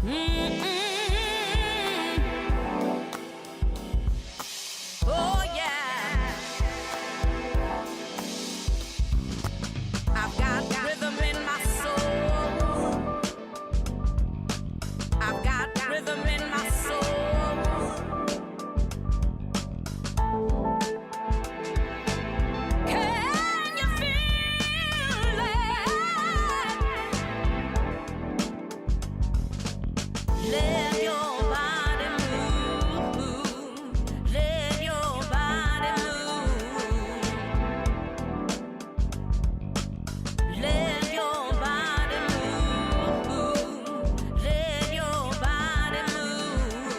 Oh yeah, I've got rhythm in my soul. I've got rhythm in my soul. Can you feel it? Let your body move. Let your body move. Let your body move. Let your body move.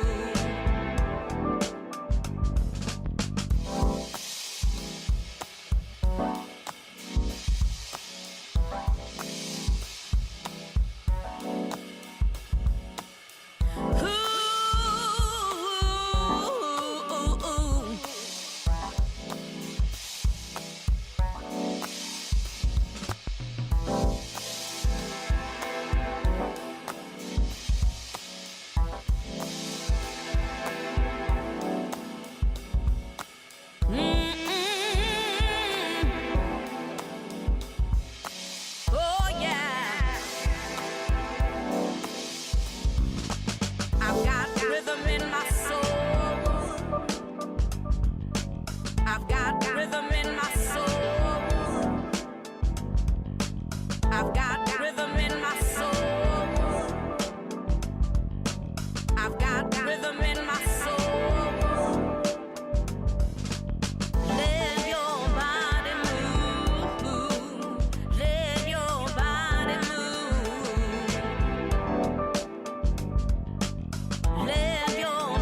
Ooh. Oh yeah, I've got rhythm in my soul. I've got rhythm in my soul. I've got rhythm in my soul. I've got rhythm in my soul. Let your body move. Let your body move. Let your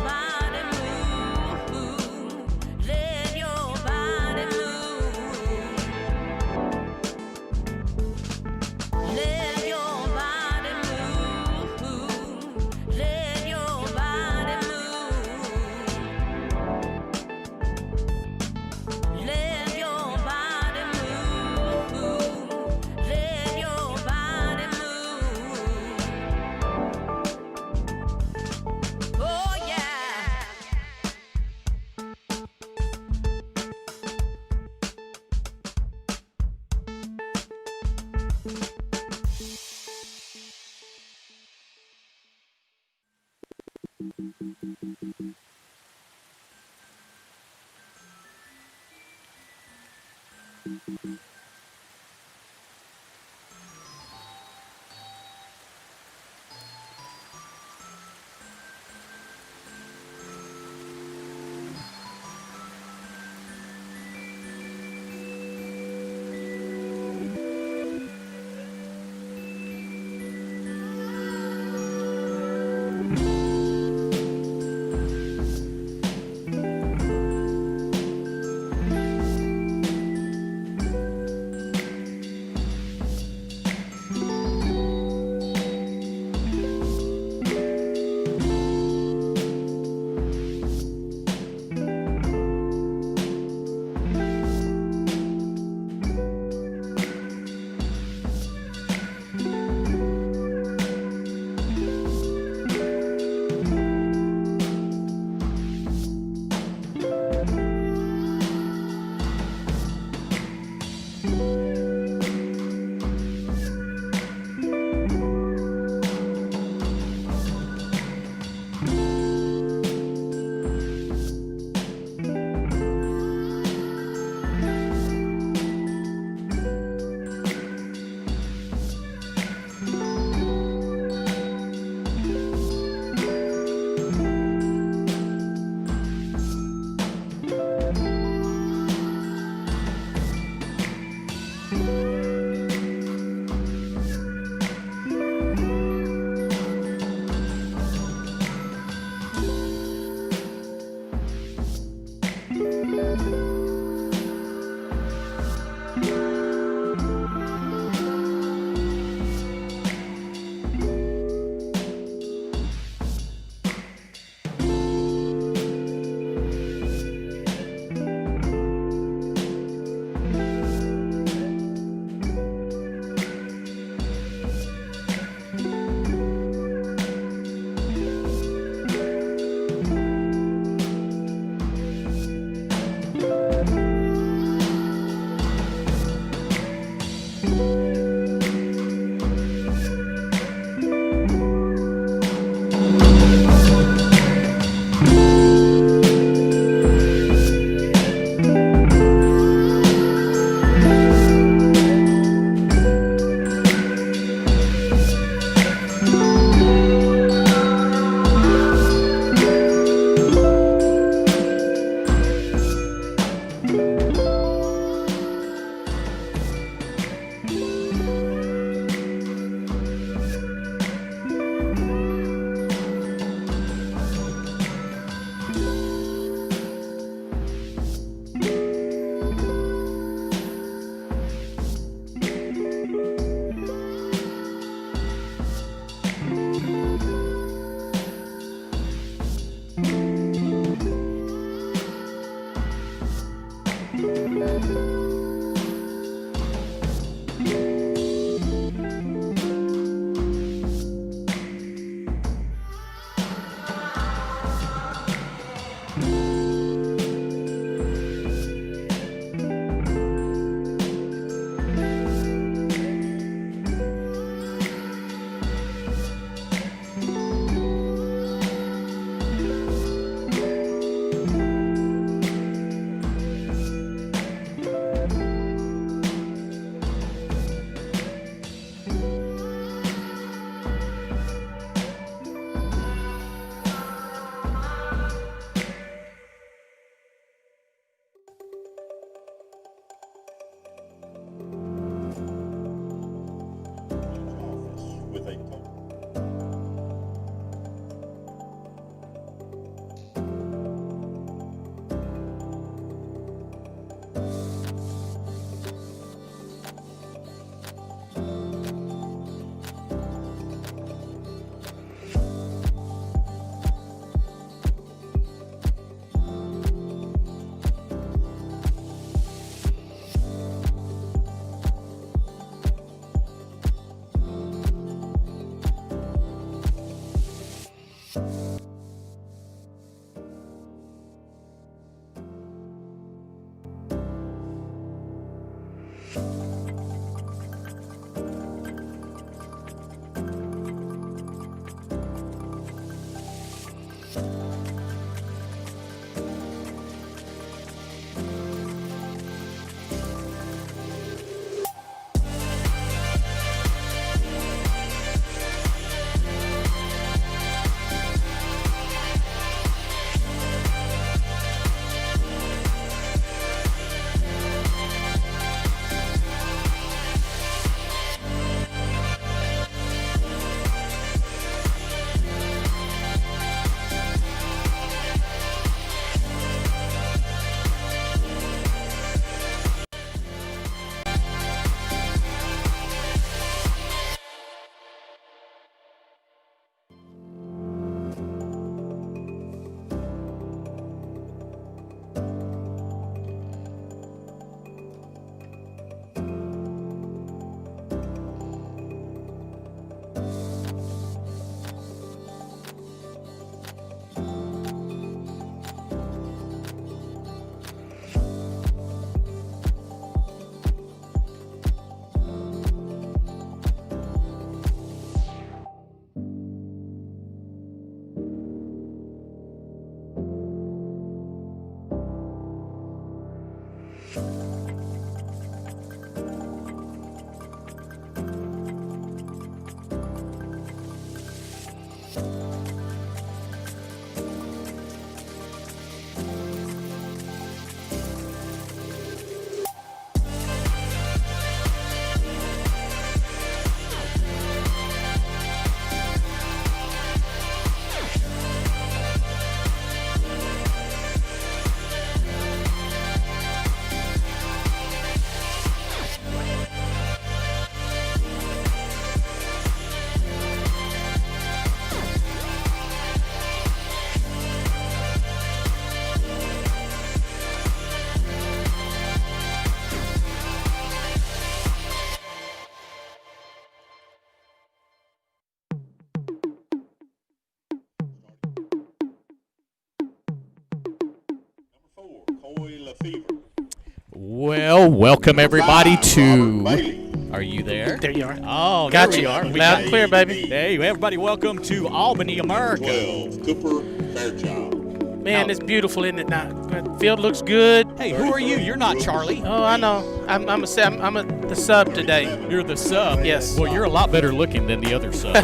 Well, welcome everybody to. Are you there? There you are. Oh, got there you. we are. Loud and clear, baby. Hey, everybody, welcome to Albany, America. 12, Cooper Fairchild. Man, it's beautiful, isn't it? Now, the field looks good. Hey, who are you? You're not Charlie. Oh, I know. I'm the sub today. You're the sub. Yes. Well, you're a lot better looking than the other sub.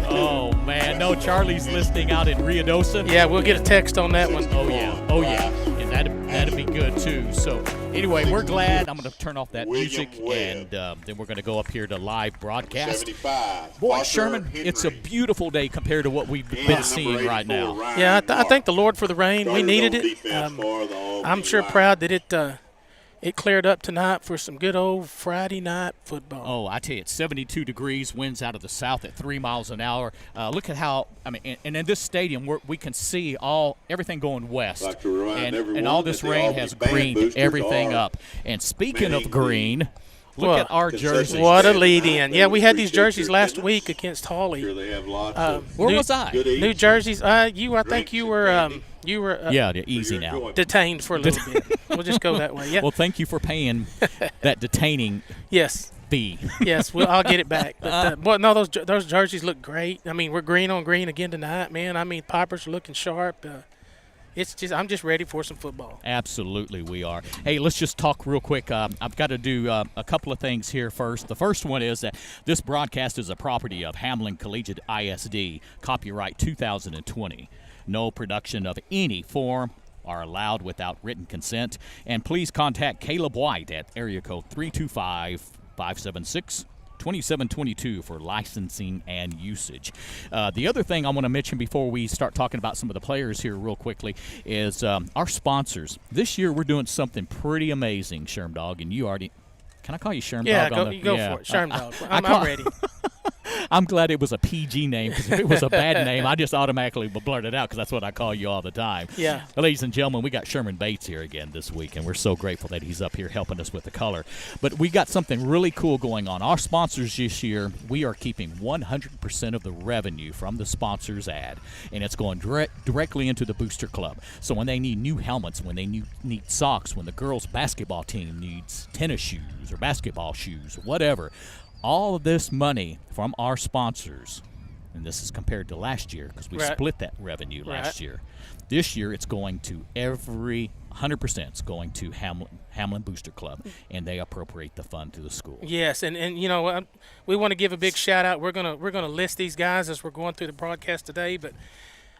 Oh man, no, Charlie's listening out in Ruidosa. Yeah, we'll get a text on that one. Oh yeah, and that'd be good too. So anyway, we're glad. I'm going to turn off that music, and then we're going to go up here to live broadcast. 75. Boy, Parker Sherman, Henry. it's a beautiful day compared to what we've been seeing right now. Yeah, I thank the Lord for the rain. We needed it. I'm sure proud that it cleared up tonight for some good old Friday night football. Oh, I tell you, it's 72 degrees, winds out of the south at 3 miles an hour. Look at how, and in this stadium, we can see everything going west. Like to remind everyone and all this that the rain Albany has band greened boosters everything are up. And speaking of many green, look What? at our jerseys. What a lead-in. Yeah, we had these jerseys last week against Sure Hawley. they have lots of Where New- was I? good New eats. jerseys. I think you were Yeah, easy now. detained for a little bit. We'll just go that way. Yeah. Well, thank you for paying that detaining Yes. fee. Yes, I'll get it back. But no, those jerseys look great. I mean, we're green on green again tonight, man. I mean, Piper's looking sharp. I'm just ready for some football. Absolutely, we are. Hey, let's just talk real quick. I've got to do a couple of things here first. The first one is that this broadcast is a property of Hamlin Collegiate ISD, copyright 2020. No production of any form are allowed without written consent. And please contact Caleb White at area code 325-576 2722 for licensing and usage. The other thing I want to mention before we start talking about some of the players here real quickly is our sponsors. This year we're doing something pretty amazing, Sherm Dog, and you already – can I call you Sherm Dog? Yeah, go for it, Sherm Dog. I'm ready. I'm glad it was a PG name, because if it was a bad name, I just automatically would blurt it out, because that's what I call you all the time. Yeah. Ladies and gentlemen, we got Sherman Bates here again this week, and we're so grateful that he's up here helping us with the color. But we got something really cool going on. Our sponsors this year, we are keeping 100% of the revenue from the sponsors ad, and it's going directly into the Booster Club. So when they need new helmets, when they need socks, when the girls' basketball team needs tennis shoes or basketball shoes, whatever, all of this money from our sponsors, and this is compared to last year because we split that revenue last year. This year it's going to 100% is going to Hamlin Booster Club, and they appropriate the fund to the school. Yes, and you know, we want to give a big shout out. We're gonna list these guys as we're going through the broadcast today, but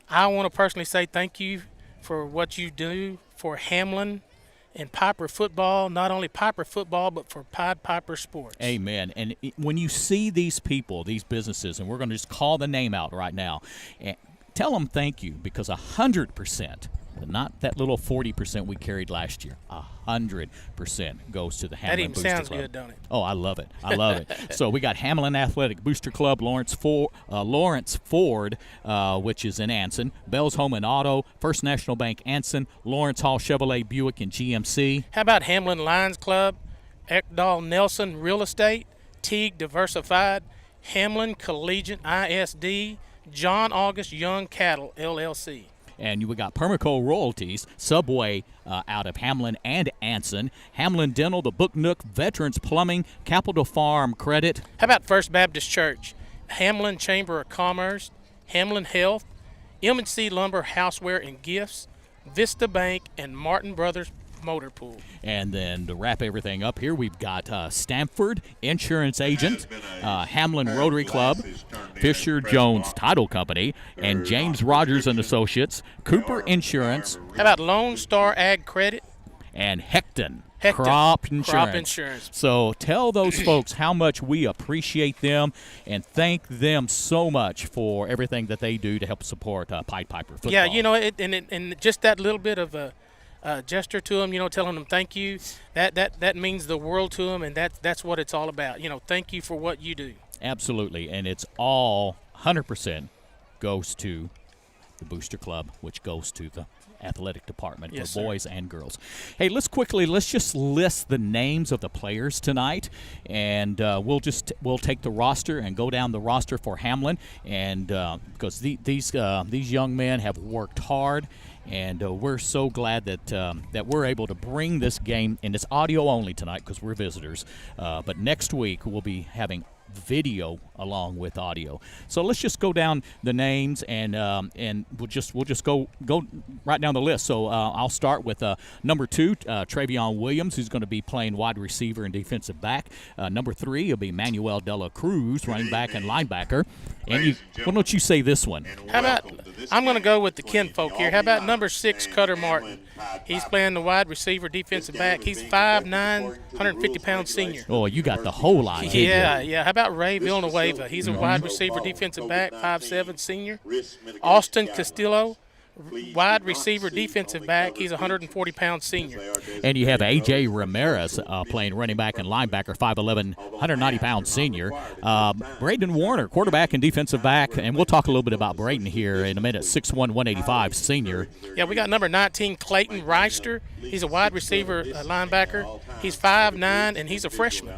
I want to personally say thank you for what you do for Hamlin and Piper football, not only Piper football, but for Pied Piper Sports. Amen. And when you see these people, these businesses, and we're going to just call the name out right now, and tell them thank you, because 100%, not that little 40% we carried last year, 100% goes to the Hamlin Booster Club. That even sounds good, don't it? Oh, I love it. I love it. So we got Hamlin Athletic Booster Club, Lawrence Ford, which is in Anson, Bell's Home and Auto, First National Bank Anson, Lawrence Hall Chevrolet Buick and GMC. How about Hamlin Lions Club, Ekdahl Nelson Real Estate, Teague Diversified, Hamlin Collegiate ISD, John August Young Cattle, LLC. And we got Permaco Royalties, Subway out of Hamlin and Anson, Hamlin Dental, the Book Nook, Veterans Plumbing, Capital Farm Credit. How about First Baptist Church, Hamlin Chamber of Commerce, Hamlin Health, M&C Lumber Houseware and Gifts, Vista Bank, and Martin Brothers Motor Pool. And then to wrap everything up here, we've got Stamford Insurance Agent, Hamlin Rotary Club, Fisher Jones Title Company, and James Rogers and Associates, Cooper Insurance. How about Lone Star Ag Credit? And Hecton Crop Insurance. So tell those folks how much we appreciate them and thank them so much for everything that they do to help support Pied Piper football. Yeah, you know, and just that little bit of a gesture to them, you know, telling them thank you, that means the world to them, and that's what it's all about. You know, thank you for what you do. Absolutely, and it's all 100% goes to the Booster Club, which goes to the athletic department for boys and girls. Hey, let's just list the names of the players tonight, and we'll take the roster and go down the roster for Hamlin, and because these young men have worked hard. And we're so glad that we're able to bring this game, and it's audio only tonight because we're visitors. But next week we'll be having video along with audio. So let's just go down the names, and we'll just go right down the list. So I'll start with number 2, Travion Williams, who's going to be playing wide receiver and defensive back. Number 3 will be Manuel Dela Cruz, running back and linebacker. And why don't you say this one? How about, I'm going to go with the kinfolk here. How about number 6, Cutter Martin? He's playing the wide receiver, defensive back. He's 5'9", 150-pound senior. Oh, you got the whole line. Yeah. How about Ray Villanueva? He's a wide receiver, defensive back, 5'7", senior. Austin Castillo, wide receiver, defensive back. He's a 140-pound senior. And you have A.J. Ramirez playing running back and linebacker, 5'11", 190-pound senior. Braden Warner, quarterback and defensive back. And we'll talk a little bit about Braden here in a minute, 6'1", 185, senior. Yeah, we got number 19, Clayton Reister. He's a wide receiver, linebacker. He's 5'9", and he's a freshman.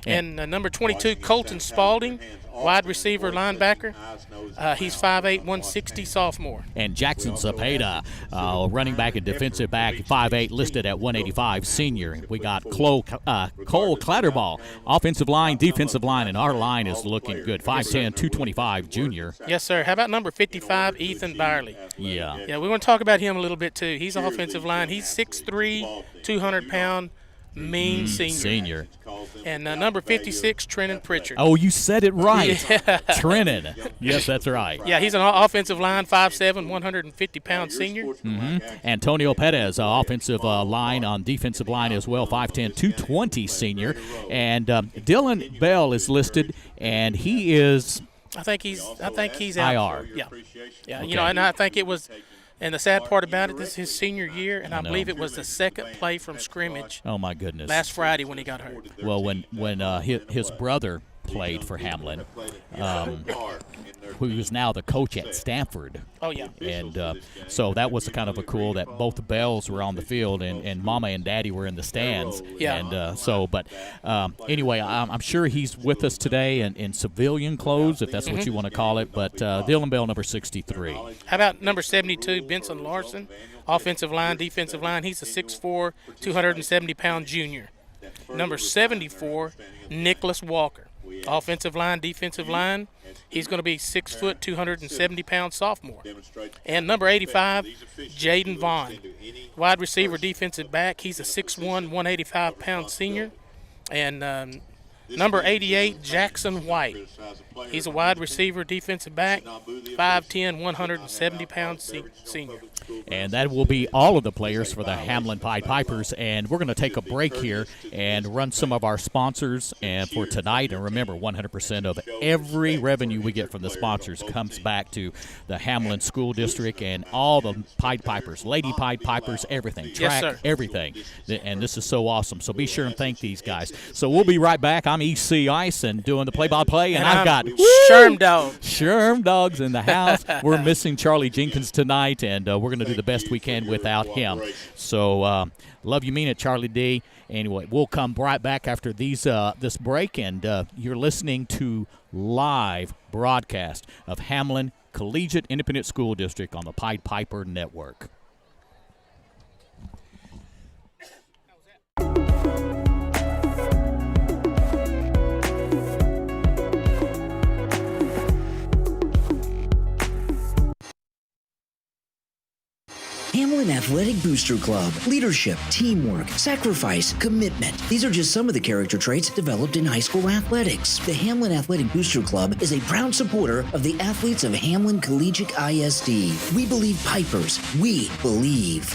And number 22, Colton Spalding, wide receiver, linebacker. He's 5'8", 160, sophomore. And Jackson Zapata, running back and defensive back, 5'8", listed at 185, senior. We got Cole Clatterball, offensive line, defensive line, and our line is looking good, 5'10", 225, junior. Yes, sir. How about number 55, Ethan Barley? Yeah, we want to talk about him a little bit, too. He's offensive line. He's 6'3", 200-pound mean senior. And number 56, Trenton Pritchard. Oh, you said it right. Yeah. Trenton. Yes, that's right. Yeah, he's an offensive line, 5'7", 150-pound senior. Antonio Perez, offensive line on defensive line as well, 5'10", 220 senior. And Dylan Bell is listed, and he is I think he's out. IR. Yeah. Okay. And I think it was. And the sad part about it, this is his senior year, and I believe it was the second play from scrimmage. Oh my goodness! Last Friday when he got hurt. Well, when his brother played for Hamlin, who is now the coach at Stanford. Oh yeah. And so that was kind of a cool that both the Bells were on the field and Mama and Daddy were in the stands. Yeah. And anyway, I'm sure he's with us today in civilian clothes, if that's what you want to call it. But Dylan Bell, number 63. How about number 72, Benson Larson, offensive line, defensive line. He's a 6'4", 270-pound junior. Number 74, Nicholas Walker, offensive line, defensive line. He's going to be 6 foot, 270-pound sophomore. And number 85, Jaden Vaughn, wide receiver, defensive back. He's a 6'1", 185-pound senior. And number 88, Jackson White. He's a wide receiver, defensive back, 5'10", 170-pound senior. And that will be all of the players for the Hamlin Pied Pipers. And we're going to take a break here and run some of our sponsors and for tonight. And remember, 100% of every revenue we get from the sponsors comes back to the Hamlin School District and all the Pied Pipers, Lady Pied Pipers, everything, track, yes, sir. Everything. And this is so awesome. So be sure and thank these guys. So we'll be right back. I'm EC Ice and doing the play-by-play, and I've got Sherm Dog. Sherm Dogs in the house. We're missing Charlie Jenkins tonight, and we're going to do the best we can without him. So love you, mean it, Charlie D. Anyway, we'll come right back after this break, and you're listening to live broadcast of Hamlin Collegiate Independent School District on the Pied Piper Network. Hamlin Athletic Booster Club. Leadership, teamwork, sacrifice, commitment. These are just some of the character traits developed in high school athletics. The Hamlin Athletic Booster Club is a proud supporter of the athletes of Hamlin Collegiate ISD. We believe Pipers. We believe.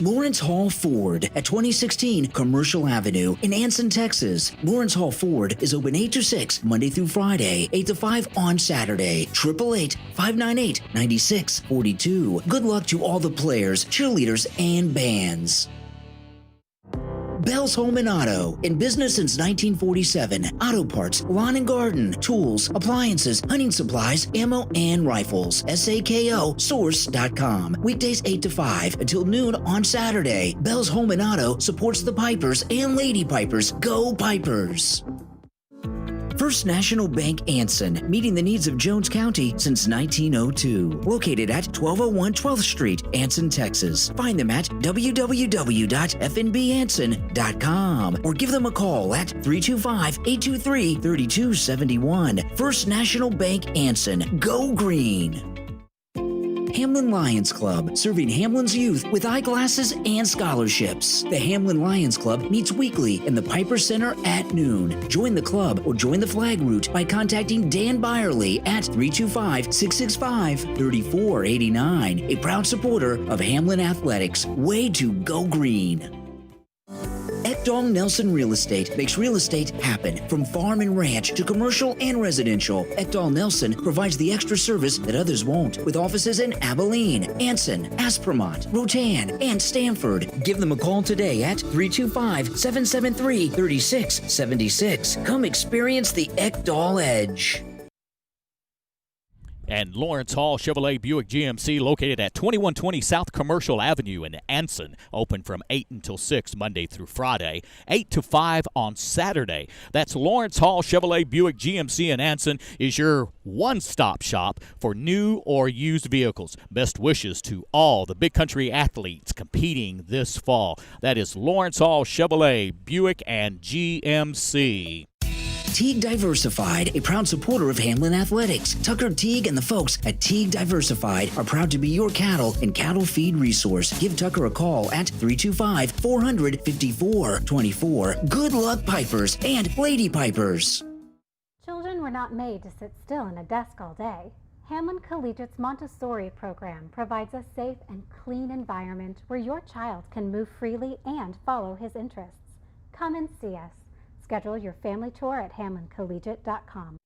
Lawrence Hall Ford at 2016 Commercial Avenue in Anson, Texas. Lawrence Hall Ford is open 8 to 6 Monday through Friday, 8 to 5 on Saturday. 888-598-9642. Good luck to all the players, cheerleaders, and bands. Bell's Home and Auto. In business since 1947. Auto parts, lawn and garden, tools, appliances, hunting supplies, ammo, and rifles. SAKOSource.com. Weekdays 8 to 5 until noon on Saturday. Bell's Home and Auto supports the Pipers and Lady Pipers. Go Pipers! First National Bank Anson, meeting the needs of Jones County since 1902. Located at 1201 12th Street, Anson, Texas. Find them at www.fnbanson.com or give them a call at 325-823-3271. First National Bank Anson. Go Green! Hamlin Lions Club, serving Hamlin's youth with eyeglasses and scholarships. The Hamlin Lions Club meets weekly in the Piper Center at noon. Join the club or join the flag route by contacting Dan Barley at 325-665-3489. A proud supporter of Hamlin Athletics. Way to go green! Ekdahl Nelson Real Estate makes real estate happen. From farm and ranch to commercial and residential, Ekdahl Nelson provides the extra service that others won't, with offices in Abilene, Anson, Aspermont, Rotan, and Stanford. Give them a call today at 325-773-3676. Come experience the Ekdahl Edge. And Lawrence Hall Chevrolet Buick GMC, located at 2120 South Commercial Avenue in Anson, open from 8 until 6 Monday through Friday, 8 to 5 on Saturday. That's Lawrence Hall Chevrolet Buick GMC in Anson is your one-stop shop for new or used vehicles. Best wishes to all the Big Country athletes competing this fall. That is Lawrence Hall Chevrolet Buick and GMC. Teague Diversified, a proud supporter of Hamlin Athletics. Tucker Teague and the folks at Teague Diversified are proud to be your cattle and cattle feed resource. Give Tucker a call at 325-400-5424. Good luck, Pipers and Lady Pipers. Children were not made to sit still in a desk all day. Hamlin Collegiate's Montessori program provides a safe and clean environment where your child can move freely and follow his interests. Come and see us. Schedule your family tour at hamlincollegiate.com.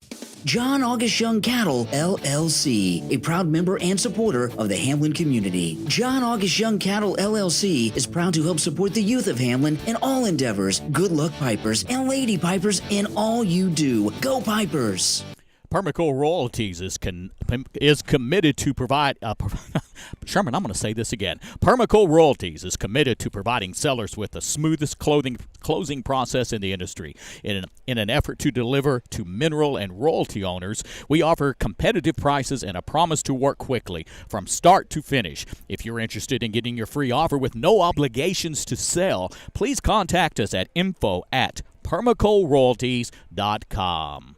John August Young Cattle, LLC, a proud member and supporter of the Hamlin community. John August Young Cattle, LLC is proud to help support the youth of Hamlin in all endeavors. Good luck, Pipers and Lady Pipers, in all you do. Go Pipers! Permaco Royalties is committed to provide Sherman, I'm going to say this again. Permaco Royalties is committed to providing sellers with the smoothest closing process in the industry. In an effort to deliver to mineral and royalty owners, we offer competitive prices and a promise to work quickly from start to finish. If you're interested in getting your free offer with no obligations to sell, please contact us at info@permacoroyalties.com.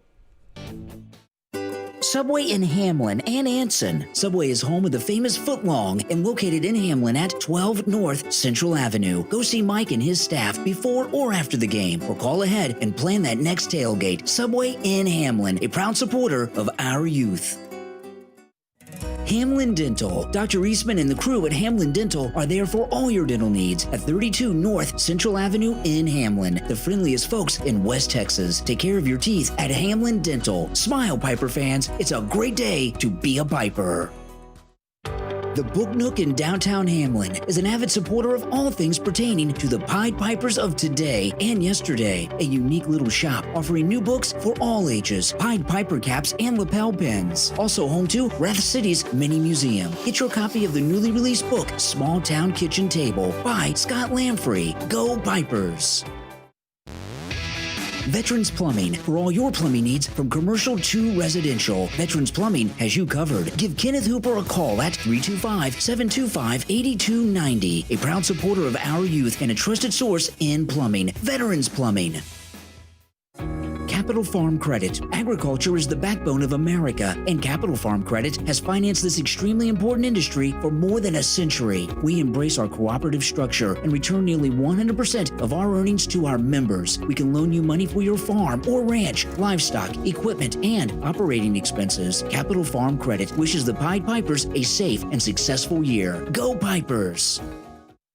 Subway in Hamlin and Anson. Subway is home of the famous Footlong and located in Hamlin at 12 North Central Avenue. Go see Mike and his staff before or after the game, or call ahead and plan that next tailgate. Subway in Hamlin, a proud supporter of our youth. Hamlin Dental. Dr. Eastman and the crew at Hamlin Dental are there for all your dental needs at 32 North Central Avenue in Hamlin, the friendliest folks in West Texas. Take care of your teeth at Hamlin Dental. Smile, Piper fans. It's a great day to be a Piper. The Book Nook in downtown Hamlin is an avid supporter of all things pertaining to the Pied Pipers of today and yesterday. A unique little shop offering new books for all ages, Pied Piper caps and lapel pins. Also home to Rath City's Mini Museum. Get your copy of the newly released book, Small Town Kitchen Table by Scott Lamprey. Go Pipers! Veterans Plumbing. For all your plumbing needs from commercial to residential, Veterans Plumbing has you covered. Give Kenneth Hooper a call at 325-725-8290. A proud supporter of our youth and a trusted source in plumbing. Veterans Plumbing. Capital Farm Credit. Agriculture is the backbone of America, and Capital Farm Credit has financed this extremely important industry for more than a century. We embrace our cooperative structure and return nearly 100% of our earnings to our members. We can loan you money for your farm or ranch, livestock, equipment, and operating expenses. Capital Farm Credit wishes the Pied Pipers a safe and successful year. Go Pipers!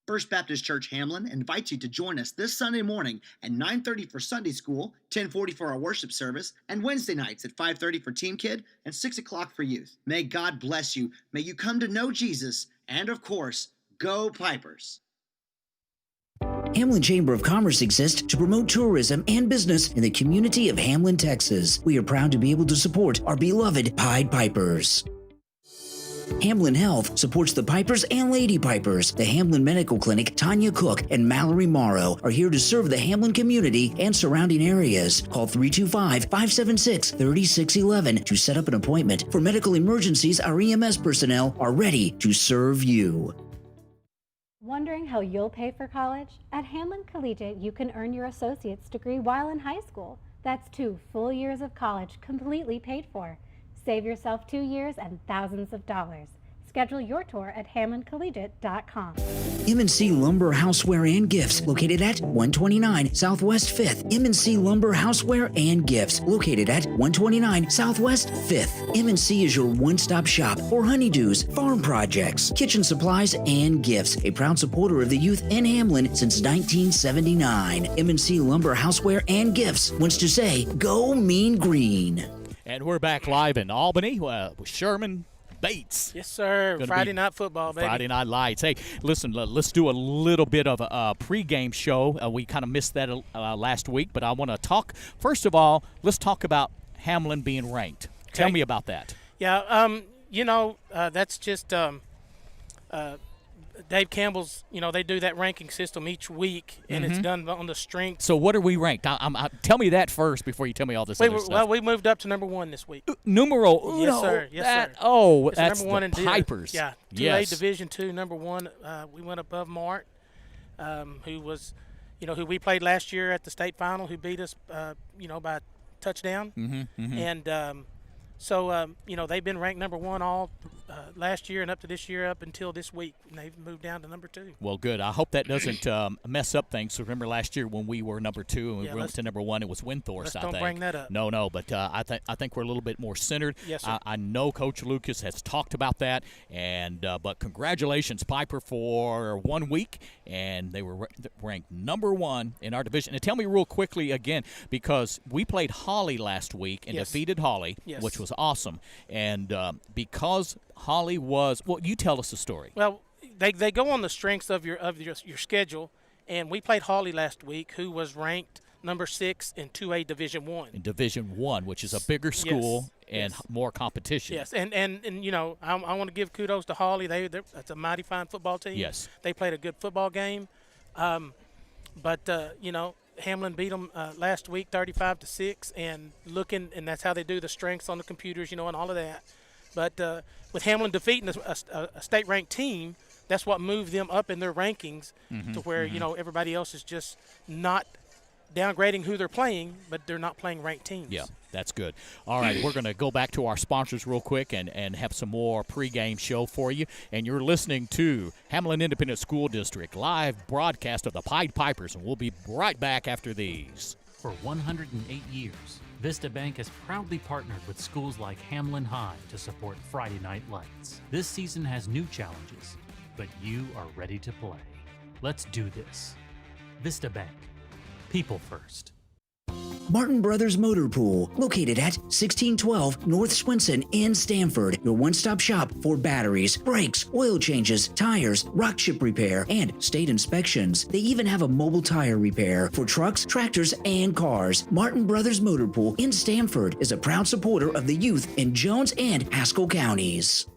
First Baptist Church Hamlin invites you to join us this Sunday morning at 9:30 for Sunday School, 10:40 for our worship service, and Wednesday nights at 5:30 for Team Kid and 6 o'clock for youth. May God bless you. May you come to know Jesus, and of course, go Pipers. Hamlin Chamber of Commerce exists to promote tourism and business in the community of Hamlin, Texas. We are proud to be able to support our beloved Pied Pipers. Hamlin Health supports the Pipers and Lady Pipers. The Hamlin Medical Clinic, Tanya Cook and Mallory Morrow are here to serve the Hamlin community and surrounding areas. Call 325-576-3611 to set up an appointment. For medical emergencies, our EMS personnel are ready to serve you. Wondering how you'll pay for college? At Hamlin Collegiate, you can earn your associate's degree while in high school. That's 2 full years of college completely paid for. Save yourself 2 years and thousands of dollars. Schedule your tour at hamlincollegiate.com. M&C Lumber Houseware and Gifts, located at 129 Southwest 5th. M&C Lumber Houseware and Gifts, located at 129 Southwest 5th. M&C is your one-stop shop for honeydews, farm projects, kitchen supplies, and gifts. A proud supporter of the youth in Hamlin since 1979. M&C Lumber Houseware and Gifts wants to say, go Mean Green. And we're back live in Albany with Sherman Bates. Yes, sir. Friday Night Football, baby. Friday Night Lights. Hey, listen, let's do a little bit of a pregame show. We kind of missed that last week, but I want to talk. First of all, let's talk about Hamlin being ranked. Okay. Tell me about that. Yeah, that's just Dave Campbell's, they do that ranking system each week, and it's done on the strength. So what are we ranked? Tell me that first before you tell me all this other stuff. Well, we moved up to number 1 this week. Numero uno. Yes, sir. Yes, sir. Oh, it's that's number 1 the in Pipers. Yeah, 2A yes. Division II, number 1. We went above Mart, who was, who we played last year at the state final, who beat us, by touchdown. And so, they've been ranked number 1 all last year and up to this year, up until this week, and they've moved down to number 2. Well, good. I hope that doesn't mess up things. So remember last year when we were number 2 and we went to number 1, it was Windthorst, I think. Don't bring that up. No, but I think we're a little bit more centered. Yes, sir. I know Coach Lucas has talked about that, and but congratulations, Piper, for 1 week, and they were ranked number 1 in our division. And tell me real quickly again, because we played Holly last week and defeated Holly, which was awesome, and because Holly was, well, you tell us the story. Well, they go on the strengths of your schedule, and we played Holly last week, who was ranked number 6 in 2A Division 1. In Division 1, which is a bigger school and more competition. Yes, and I want to give kudos to Holly. That's a mighty fine football team. Yes. They played a good football game, but Hamlin beat them last week 35-6, and that's how they do the strengths on the computers, and all of that. But with Hamlin defeating a state-ranked team, that's what moved them up in their rankings to where, everybody else is just not downgrading who they're playing, but they're not playing ranked teams. Yeah, that's good. All right, we're going to go back to our sponsors real quick and have some more pregame show for you. And you're listening to Hamlin Independent School District live broadcast of the Pied Pipers, and we'll be right back after these. For 108 years, Vista Bank has proudly partnered with schools like Hamlin High to support Friday Night Lights. This season has new challenges, but you are ready to play. Let's do this. Vista Bank. People first. Martin Brothers Motor Pool, located at 1612 North Swenson in Stamford, your one-stop shop for batteries, brakes, oil changes, tires, rock chip repair, and state inspections. They even have a mobile tire repair for trucks, tractors, and cars. Martin Brothers Motor Pool in Stamford is a proud supporter of the youth in Jones and Haskell counties.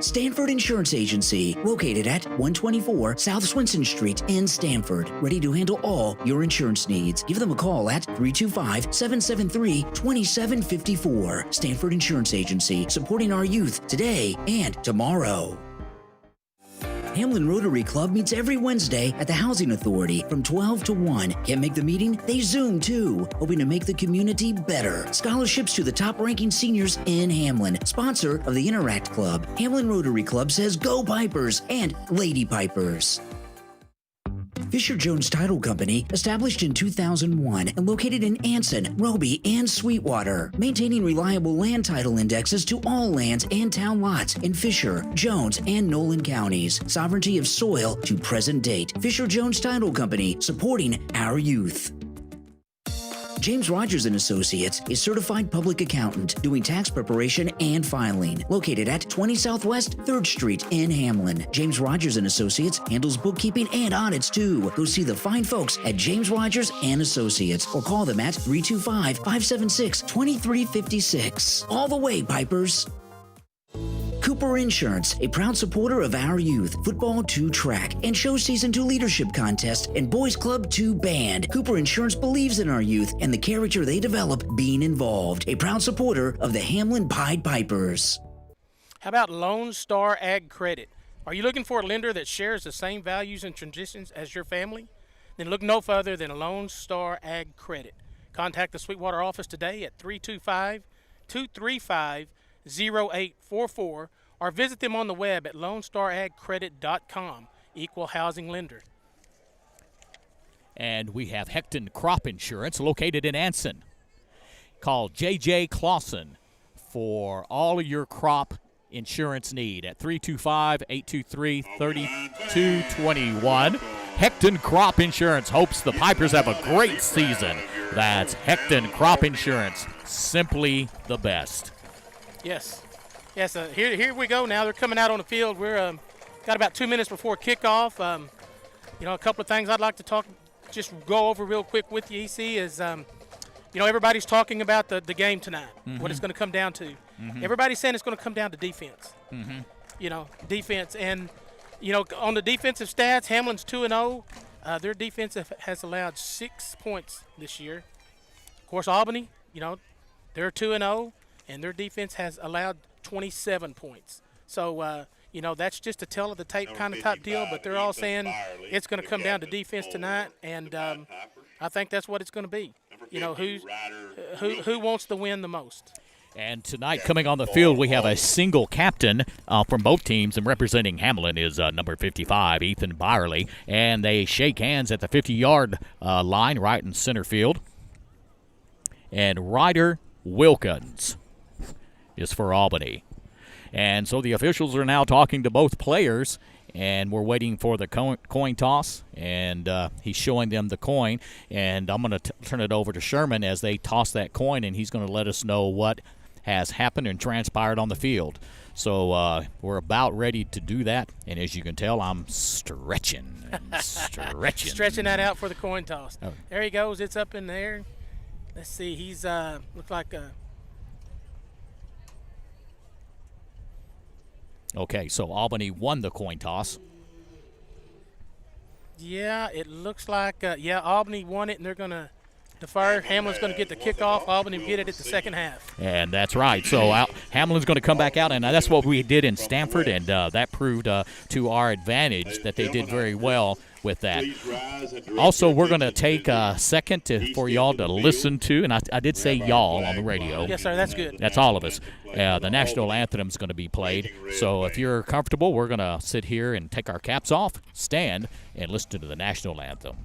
Stanford Insurance Agency, located at 124 South Swenson Street in Stamford, ready to handle all your insurance needs. Give them a call at 325-773-2754. Stanford Insurance Agency, supporting our youth today and tomorrow. Hamlin Rotary Club meets every Wednesday at the Housing Authority from 12 to 1. Can't make the meeting? They Zoom too, hoping to make the community better. Scholarships to the top-ranking seniors in Hamlin. Sponsor of the Interact Club. Hamlin Rotary Club says Go Pipers and Lady Pipers. Fisher Jones Title Company, established in 2001 and located in Anson, Roby, and Sweetwater, maintaining reliable land title indexes to all lands and town lots in Fisher, Jones, and Nolan counties. Sovereignty of soil to present date. Fisher Jones Title Company, supporting our youth. James Rogers & Associates is certified public accountant doing tax preparation and filing. Located at 20 Southwest 3rd Street in Hamlin. James Rogers & Associates handles bookkeeping and audits too. Go see the fine folks at James Rogers & Associates or call them at 325-576-2356. All the way, Pipers. Cooper Insurance, a proud supporter of our youth, football to track, and show season to leadership contest, and boys club to band. Cooper Insurance believes in our youth and the character they develop being involved. A proud supporter of the Hamlin Pied Pipers. How about Lone Star Ag Credit? Are you looking for a lender that shares the same values and traditions as your family? Then look no further than Lone Star Ag Credit. Contact the Sweetwater office today at 325-235-0844 or visit them on the web at lonestaragcredit.com. Equal housing lender. And we have Hecton Crop Insurance, located in Anson. Call J.J. Clausen for all of your crop insurance need at 325-823-3221. Hecton Crop Insurance hopes the Pipers have a great season. That's Hecton Crop Insurance, simply the best. Yes. Yes, here we go now. They're coming out on the field. We're got about 2 minutes before kickoff. A couple of things I'd like to just go over real quick with you, EC, is, everybody's talking about the game tonight, what it's going to come down to. Everybody's saying it's going to come down to defense. Defense. And, on the defensive stats, Hamlin's 2-0. Their defense has allowed 6 points this year. Of course, Albany, they're 2-0, and their defense has allowed 27 points. So, that's just a tell of the tape kind of type deal, but they're all saying it's going to come down to defense tonight, and I think that's what it's going to be. you know, who wants to win the most. And tonight, coming on the field, we have a single captain from both teams, and representing Hamlin is number 55, Ethan Barley. And they shake hands at the 50-yard line right in center field. And Ryder Wilkins is for Albany. And so the officials are now talking to both players, and we're waiting for the coin toss, and he's showing them the coin. And I'm going to turn it over to Sherman as they toss that coin, and he's going to let us know what has happened and transpired on the field. So we're about ready to do that, and as you can tell, I'm stretching. Stretching that out for the coin toss. Oh. There he goes. It's up in there. Let's see. He's looked like a. Okay, so Albany won the coin toss. Yeah, it looks like Albany won it, and they're gonna defer. Hamlin's gonna get the kickoff. Albany will get it at the second half. And that's right. So Hamlin's going to come back out, and that's what we did in Stanford, and that proved to our advantage that they did very well with that. Also, we're going to take a second for y'all to listen to, and I did say y'all on the radio. Yes, sir, that's good. That's all of us. The national anthem is going to be played. So if you're comfortable, we're going to sit here and take our caps off, stand, and listen to the national anthem.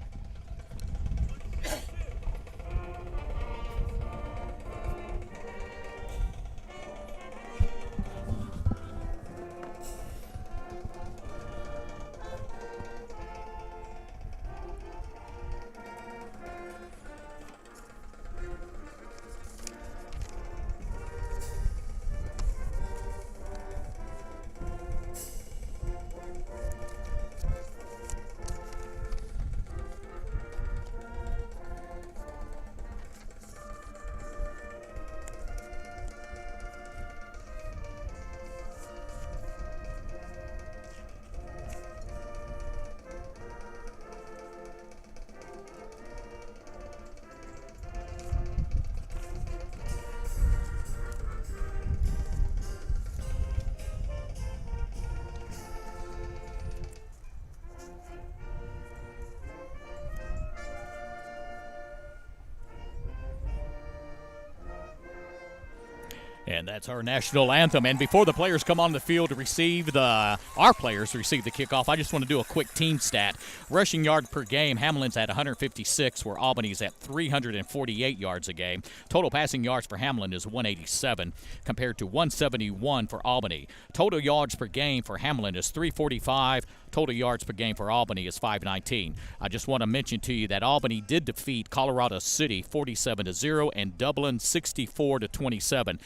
And that's our national anthem. And before the players come on the field to receive our players receive the kickoff, I just want to do a quick team stat. Rushing yard per game, Hamlin's at 156, where Albany's at 348 yards a game. Total passing yards for Hamlin is 187, compared to 171 for Albany. Total yards per game for Hamlin is 345. Total yards per game for Albany is 519. I just want to mention to you that Albany did defeat Colorado City 47-0 and Dublin 64-27.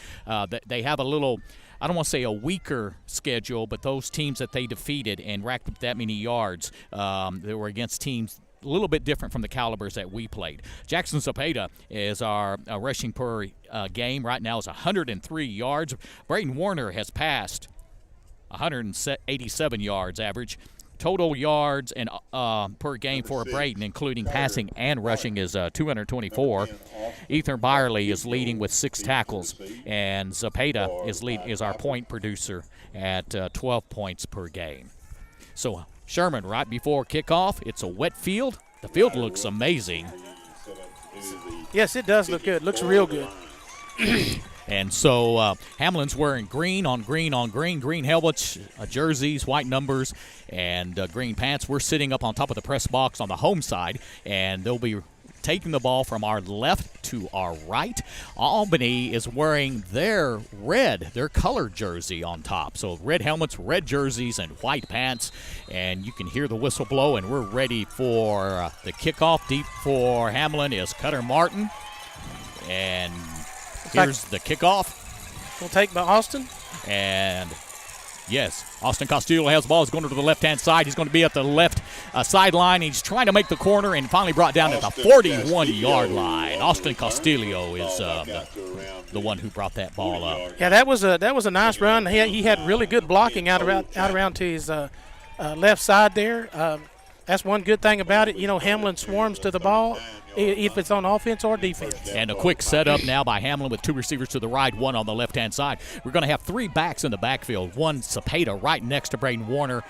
They have a little, I don't want to say a weaker schedule, but those teams that they defeated and racked up that many yards, they were against teams a little bit different from the calibers that we played. Jackson Zapata is our rushing per game right now is 103 yards. Braden Warner has passed 187 yards average. Total yards and per game for Braden, including passing and rushing, is 224. Ethan Barley is leading with 6 tackles, and Zapata is our point producer at 12 points per game. So, Sherman, right before kickoff, it's a wet field. The field looks amazing. Yes, it does look good. Looks real good. And so Hamlin's wearing green on green on green, green helmets, jerseys, white numbers, and green pants. We're sitting up on top of the press box on the home side, and they'll be taking the ball from our left to our right. Albany is wearing their colored jersey on top. So red helmets, red jerseys, and white pants. And you can hear the whistle blow, and we're ready for the kickoff. Deep for Hamlin is Cutter Martin. And here's the kickoff. We'll take by Austin. And yes, Austin Castillo has the ball. He's going to the left-hand side. He's going to be at the left sideline. He's trying to make the corner and finally brought down at the 41-yard line. Austin Castillo is the one who brought that ball up. Yeah, that was a nice run. He had really good blocking out around to his left side there. That's one good thing about it. You know, Hamlin swarms to the ball, if it's on offense or defense. And a quick setup now by Hamlin with 2 receivers to the right, 1 on the left-hand side. We're going to have 3 backs in the backfield. 1 Zapata right next to Braden Warner,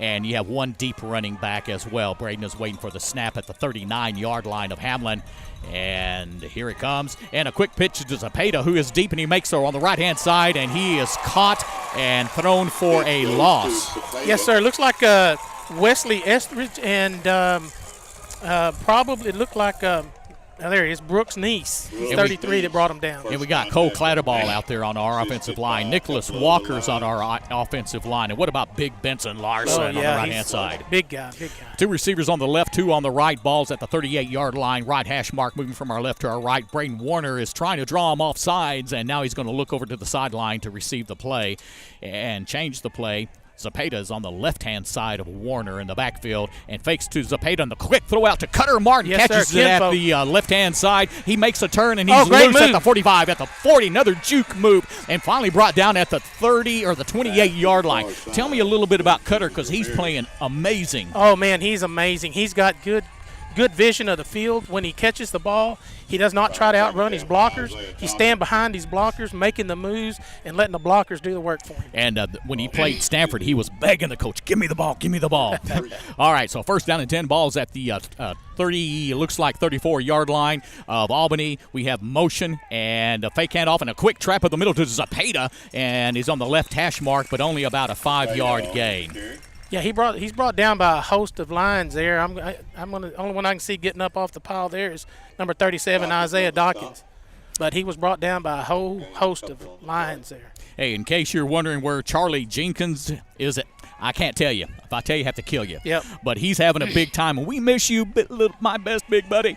and you have one deep running back as well. Braden is waiting for the snap at the 39-yard line of Hamlin. And here it comes. And a quick pitch to Zepeda, who is deep, and he makes her on the right-hand side, and he is caught and thrown for a loss. Yes, sir. Looks like Wesley Estridge and probably it looked like there he is, Brooks Neese, 33, that brought him down. And we got Cole Clatterball out there on our offensive line. Nicholas Walker's on our offensive line. And what about Big Benson Larson on the right-hand side? Big guy. Two receivers on the left, two on the right. Ball's at the 38-yard line. Right hash mark moving from our left to our right. Braden Warner is trying to draw him off sides, and now he's going to look over to the sideline to receive the play and change the play. Zepeda is on the left-hand side of Warner in the backfield and fakes to Zepeda, and the quick throw out to Cutter Martin. Yes, catches sir. it at the left-hand side. He makes a turn, and he's loose at the 45, at the 40. Another juke move, and finally brought down at the 30 or the 28-yard line. Tell me a little bit about Cutter, because he's playing amazing. Oh, man, he's amazing. He's got good vision of the field. When he catches the ball, he does not try to outrun his blockers. He stands behind his blockers, making the moves and letting the blockers do the work for him. And when he played Stanford, he was begging the coach, give me the ball, give me the ball. All right, so first down and 10, balls at the 30, looks like 34-yard line of Albany. We have motion and a fake handoff and a quick trap in the middle to Zepeda, and he's on the left hash mark, but only about a 5-yard gain. Yeah, he's brought down by a host of lines there. The only one I can see getting up off the pile there is number 37, Isaiah Dawkins. But he was brought down by a whole host of lines there. Hey, in case you're wondering where Charlie Jenkins is, I can't tell you. If I tell you, I have to kill you. Yep. But he's having a big time, and we miss you, my best big buddy.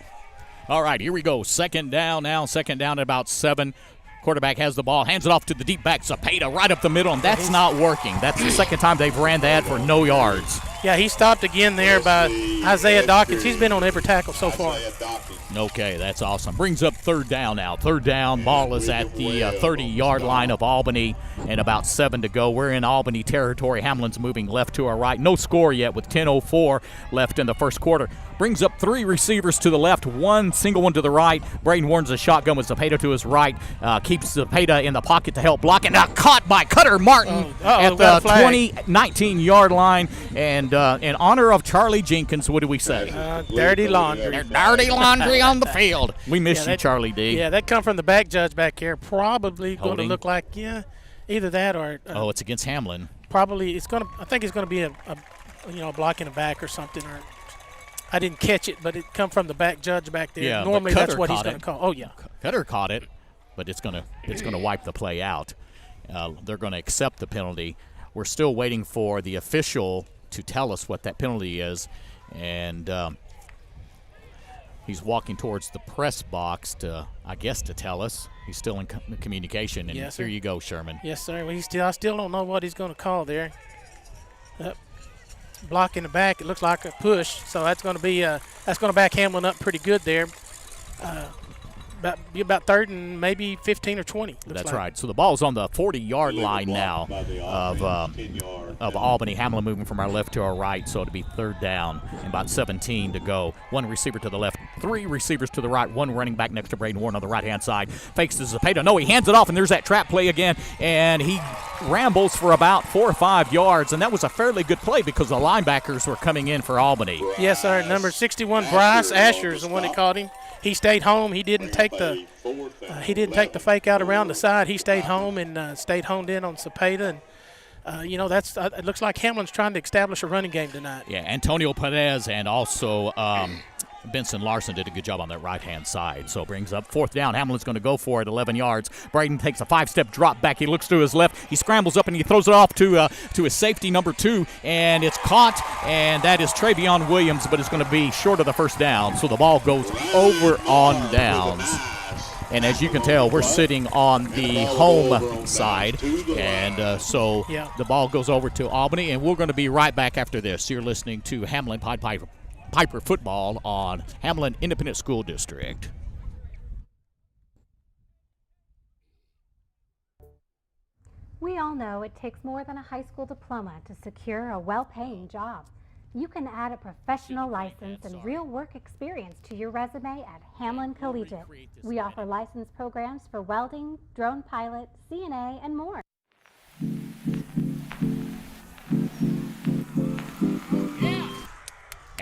All right, here we go. Second down now. Second down at about 7. Quarterback has the ball, hands it off to the deep back, Zepeda, right up the middle, and that's not working. That's the second time they've ran that for no yards. Yeah, he stopped again there by Isaiah Dawkins. He's been on every tackle so far. Okay, that's awesome. Brings up third down now. Third down, ball is at the 30-yard line of Albany, and about 7 to go. We're in Albany territory. Hamlin's moving left to our right. No score yet with 10:04 left in the first quarter. Brings up 3 receivers to the left, one single one to the right. Braden Warren's a shotgun with Zepeda to his right. Keeps Zepeda in the pocket to help block, and now caught by Cutter Martin at the 19-yard line. And in honor of Charlie Jenkins, what do we say? Dirty laundry. Dirty laundry on the field. We miss you, Charlie D. Yeah, that come from the back judge back here. Probably going to look like, either that or it's against Hamlin. Probably I think it's going to be a block in the back or something. Or I didn't catch it, but it come from the back judge back there. Yeah, normally that's what he's going to call. Oh yeah. Cutter caught it, but it's going to wipe the play out. They're going to accept the penalty. We're still waiting for the official to tell us what that penalty is, and he's walking towards the press box to tell us. He's still in communication, and yes, here you go, Sherman. Yes, sir. Well, I still don't know what he's going to call there. Block in the back. It looks like a push, so that's going to back Hamlin up pretty good there. About third and maybe 15 or 20. That's right. So the ball's on the 40-yard line now of Albany. Hamlin moving from our left to our right, so it'll be third down and about 17 to go. One receiver to the left, 3 receivers to the right, one running back next to Braden Warren on the right-hand side. Fakes to Zepeda. No, he hands it off, and there's that trap play again, and he rambles for about 4 or 5 yards, and that was a fairly good play because the linebackers were coming in for Albany. Yes, sir. Number 61, Bryce Asher is the one that caught him. He stayed home. He didn't take the fake out around the side. He stayed home and stayed honed in on Zepeda. And it looks like Hamlin's trying to establish a running game tonight. Yeah, Antonio Perez and also Benson Larson did a good job on that right-hand side. So it brings up fourth down. Hamlin's going to go for it, 11 yards. Braden takes a 5-step drop back. He looks to his left. He scrambles up and he throws it off to his safety, number 2, and it's caught, and that is Travion Williams, but it's going to be short of the first down. So the ball goes over on downs. And as you can tell, we're sitting on the home side, and so the ball goes over to Albany, and we're going to be right back after this. You're listening to Hamlin Piper Football on Hamlin Independent School District. We all know it takes more than a high school diploma to secure a well-paying job. You can add a professional license and real work experience to your resume at Hamlin Collegiate. We offer license programs for welding, drone pilot, CNA, and more.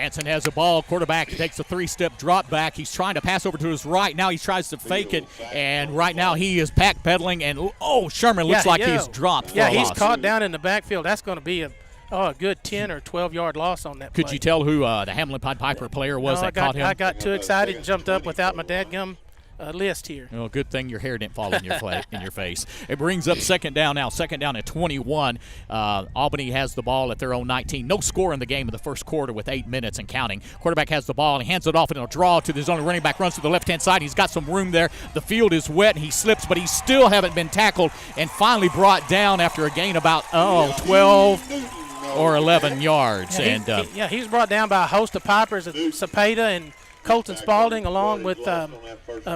Hansen has the ball. Quarterback takes a 3-step drop back. He's trying to pass over to his right. Now he tries to fake it, and right now he is backpedaling, and Sherman looks like he's dropped for a he's loss. caught down in the backfield. That's going to be a good 10 or 12-yard loss on that play. Could you tell who the Hamlin Pied Piper player was that caught him? I got too excited and jumped up without my dadgum list here. Well, good thing your hair didn't fall in your face. It brings up second down now. Second down at 21. Albany has the ball at their own 19. No score in the game in the first quarter with 8 minutes and counting. Quarterback has the ball and he hands it off in a draw to his only running back. Runs to the left-hand side. He's got some room there. The field is wet and he slips, but he still haven't been tackled and finally brought down after a gain about 12 or 11 yards. He's brought down by a host of Pipers, Cepeda and Colton Spalding, along with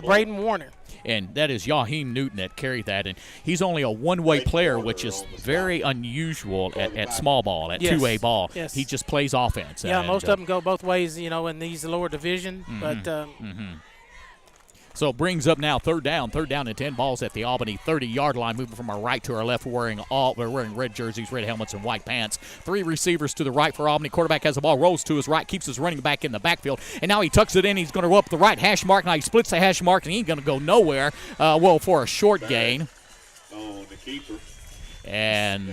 Braden Warner. And that is Yaheem Newton that carried that. And he's only a one-way player, which is very unusual at small ball, at 2A ball. Yes. He just plays offense. Yeah, most of them go both ways, in these lower division. So it brings up now third down and 10. Balls at the Albany 30-yard line, moving from our right to our left. We're wearing red jerseys, red helmets, and white pants. 3 receivers to the right for Albany. Quarterback has the ball, rolls to his right, keeps his running back in the backfield, and now he tucks it in. He's going to go up the right hash mark. Now he splits the hash mark, and he ain't going to go nowhere. For a short gain. On the keeper. And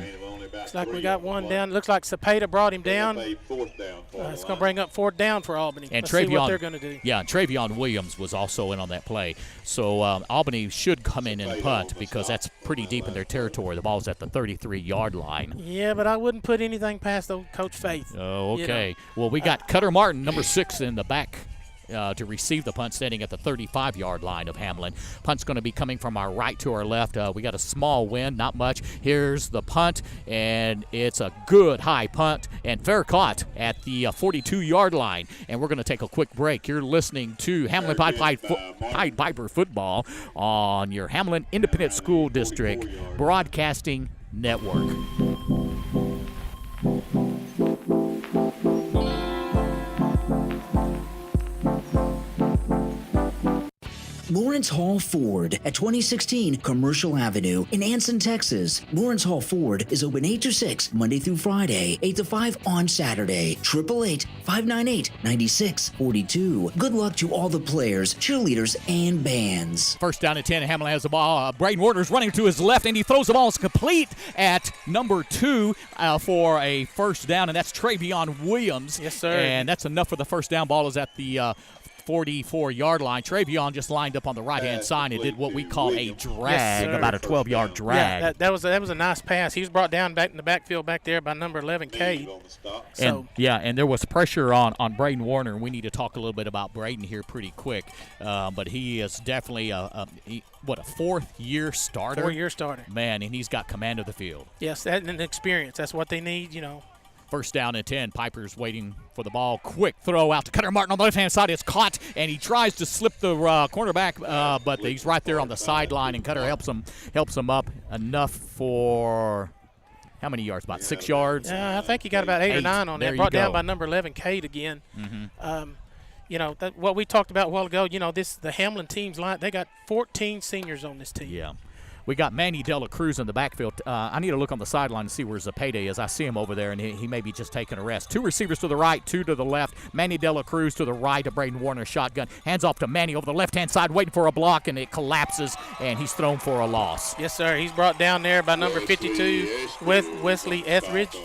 looks like we got one down. Looks like Cepeda brought him down. It's going to bring up 4th down for Albany. And Let's see what they're going to do. Yeah, and Travion Williams was also in on that play. So Albany should come in and punt because that's pretty deep in their territory. The ball's at the 33-yard line. Yeah, but I wouldn't put anything past old Coach Faith. Oh, okay. Well, we got Cutter Martin, number 6, in the back to receive the punt, standing at the 35-yard line of Hamlin. Punt's going to be coming from our right to our left. We got a small wind, not much. Here's the punt, and it's a good high punt and fair caught at the 42-yard line. And we're going to take a quick break. You're listening to Hamlin Pied Piper Football on your Hamlin Independent School District Broadcasting Network. Lawrence Hall Ford at 2016 Commercial Avenue in Anson, Texas. Lawrence Hall Ford is open 8 to 6 Monday through Friday, 8 to 5 on Saturday. 888-598-9642. Good luck to all the players, cheerleaders, and bands. First down at 10. Hamlin has the ball. Braden Warner's running to his left, and he throws the ball. It's complete at number 2 for a first down, and that's Travion Williams. Yes, sir. And that's enough for the first down. Ball is at the 44-yard line. Travion just lined up on the right-hand side and did what we call a drag, about a 12-yard drag. Yeah, that was a nice pass. He was brought down back in the backfield back there by number 11, Cade. And there was pressure on Braden Warner. We need to talk a little bit about Braden here pretty quick. But he is definitely a 4th-year starter? 4-year starter. Man, and he's got command of the field. Yes, that and experience. That's what they need, First down and 10. Piper's waiting for the ball. Quick throw out to Cutter Martin on the left-hand side. It's caught, and he tries to slip the cornerback, but he's right there on the sideline, and Cutter helps him up enough for how many yards? About 6 yards? I think he got about 8 or 9 on that. Brought down by number 11, Cade again. What we talked about a while ago, the Hamlin team's line, they got 14 seniors on this team. Yeah. We got Manny Dela Cruz in the backfield. I need to look on the sideline to see where Cepeda is. I see him over there, and he may be just taking a rest. 2 receivers to the right, 2 to the left. Manny Dela Cruz to the right of Braden Warner, shotgun. Hands off to Manny over the left-hand side, waiting for a block, and it collapses, and he's thrown for a loss. Yes, sir. He's brought down there by number 52, Wesley Etheridge.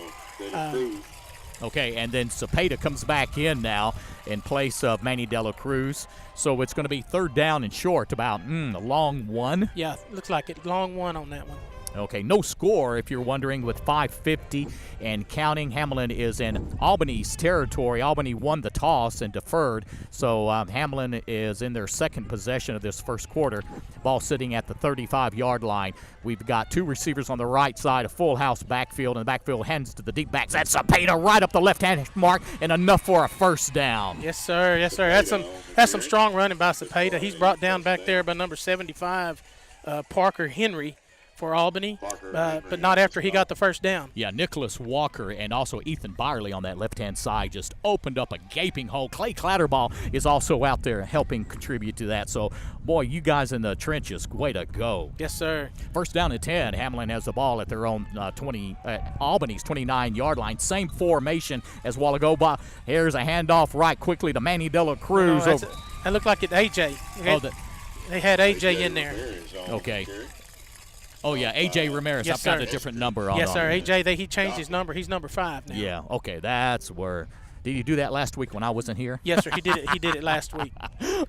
Okay, and then Cepeda comes back in now in place of Manny Dela Cruz. So it's going to be 3rd down and short, about a long 1. Yeah, looks like it. Long 1 on that one. Okay, no score if you're wondering, with 5:50 and counting. Hamlin is in Albany's territory. Albany won the toss and deferred, so Hamlin is in their second possession of this first quarter. Ball sitting at the 35-yard line. We've got 2 receivers on the right side, a full house backfield, and the backfield hands to the deep backs. That's Cepeda right up the left-hand mark, and enough for a first down. Yes, sir. Yes, sir. That's some strong running by Cepeda. He's brought down back there by number 75, Parker Henry, for Albany, but not after he got the first down. Yeah, Nicholas Walker and also Ethan Barley on that left-hand side just opened up a gaping hole. Clay Clatterball is also out there helping contribute to that. So, boy, you guys in the trenches, way to go. Yes, sir. First down and 10. Hamlin has the ball at their own Albany's 29-yard line. Same formation as a while ago. But here's a handoff right quickly to Manny De La Cruz. That looked like it's AJ. They had AJ in there. Okay. Oh, yeah, A.J. Ramirez. Yes, I've got sir. a different number on. Yes, sir. A.J., he changed his number. He's number 5 now. Yeah, okay, that's where. Did he do that last week when I wasn't here? Yes, sir. He did it. He did it last week.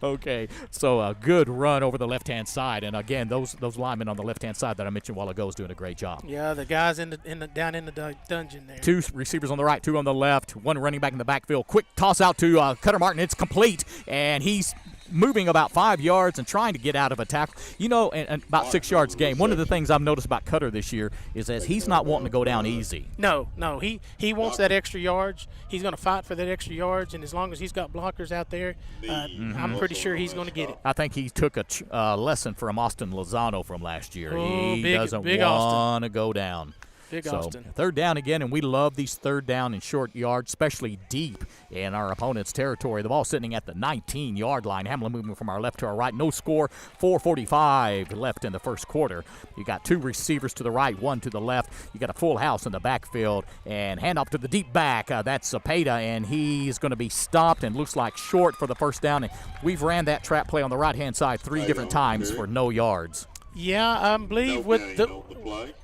Okay, so a good run over the left-hand side, and again, those linemen on the left-hand side that I mentioned a while ago is doing a great job. Yeah, the guys down in the dungeon there. 2 receivers on the right, 2 on the left, 1 running back in the backfield. Quick toss out to Cutter Martin. It's complete, and he's moving about 5 yards and trying to get out of a tackle. You know, and about 6 yards game. One of the things I've noticed about Cutter this year is that he's not wanting to go down easy. No. He wants that extra yards. He's going to fight for that extra yards, and as long as he's got blockers out there, I'm pretty sure he's going to get it. I think he took a lesson from Austin Lozano from last year. He doesn't big want to go down. Big So Austin. third down again, and we love these third down and short yards, especially deep in our opponent's territory. The ball sitting at the 19-yard line. Hamlin moving from our left to our right. No score, 4:45 left in the first quarter. You got 2 receivers to the right, 1 to the left. You got a full house in the backfield, and handoff to the deep back. That's Zepeda, and he's going to be stopped and looks like short for the first down. And we've ran that trap play on the right-hand side 3 different times for no yards. Yeah, I believe with the play.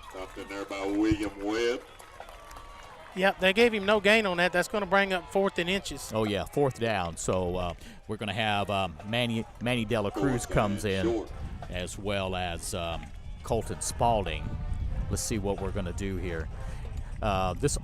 Stopped in there by William Webb. Yep, they gave him no gain on that. That's going to bring up 4th and inches. Oh, yeah, 4th down. So we're going to have Manny De La Cruz comes in as well as Colton Spalding. Let's see what we're going to do here. This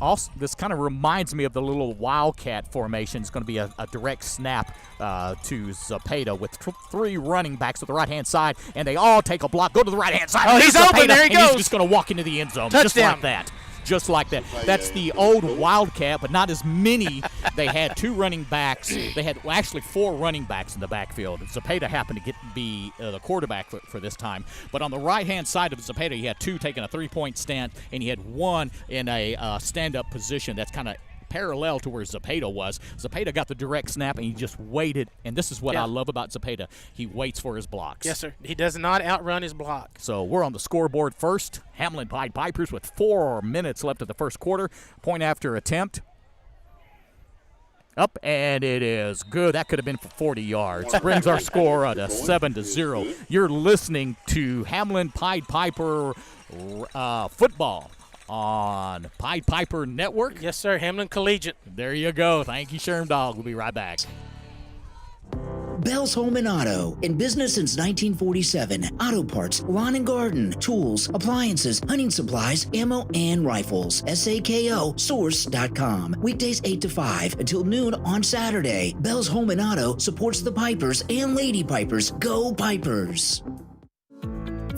kind of reminds me of the little Wildcat formation. It's going to be a direct snap to Zepeda with 3 running backs at the right-hand side, and they all take a block, go to the right-hand side. Oh, he's open. There he goes. He's just going to walk into the end zone. Touchdown. Just like that. Just like that. That's the old Wildcat, but not as many. They had 2 running backs. They had actually 4 running backs in the backfield. Zepeda happened to be the quarterback for this time. But on the right-hand side of Zepeda, he had 2 taking a 3-point stand, and he had 1 in a stand-up position that's kind of parallel to where Zepeda was. Zepeda got the direct snap, and he just waited. And this is what I love about Zepeda. He waits for his blocks. Yes, sir. He does not outrun his block. So we're on the scoreboard first. Hamlin Pied Pipers with 4 minutes left of the first quarter. Point after attempt. Up, and it is good. That could have been for 40 yards. Brings our score to 7-0. You're listening to Hamlin Pied Piper football on Pied Piper Network. Yes, sir. Hamlin Collegiate. There you go. Thank you, Sherm Dog. We'll be right back. Bell's Home and Auto. In business since 1947. Auto parts, lawn and garden, tools, appliances, hunting supplies, ammo, and rifles. SAKO-Source.com. Weekdays 8 to 5 until noon on Saturday. Bell's Home and Auto supports the Pipers and Lady Pipers. Go Pipers!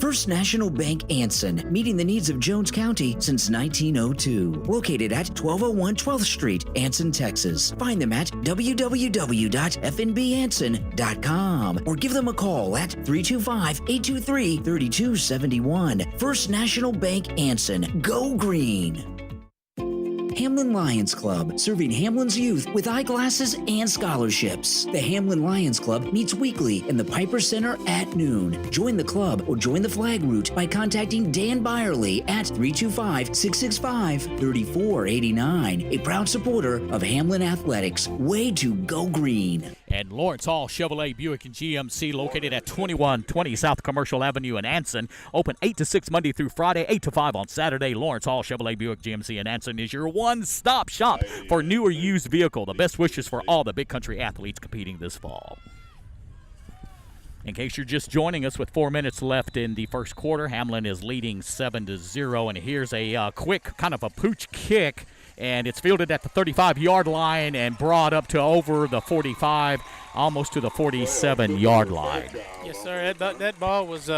First National Bank Anson, meeting the needs of Jones County since 1902. Located at 1201 12th Street, Anson, Texas. Find them at www.fnbanson.com or give them a call at 325-823-3271. First National Bank Anson. Go Green! Hamlin Lions Club, serving Hamlin's youth with eyeglasses and scholarships. The Hamlin Lions Club meets weekly in the Piper Center at noon. Join the club or join the flag route by contacting Dan Barley at 325-665-3489. A proud supporter of Hamlin Athletics. Way to go green. And Lawrence Hall Chevrolet Buick and GMC, located at 2120 South Commercial Avenue in Anson. Open 8 to 6 Monday through Friday, 8 to 5 on Saturday. Lawrence Hall Chevrolet Buick GMC in Anson is your one-stop shop for new or used vehicle. The best wishes for all the big country athletes competing this fall. In case you're just joining us, with 4 minutes left in the first quarter, Hamlin is leading 7-0. And here's a quick kind of a pooch kick. And it's fielded at the 35-yard line and brought up to over the 45, almost to the 47-yard line. Yes, sir. That ball was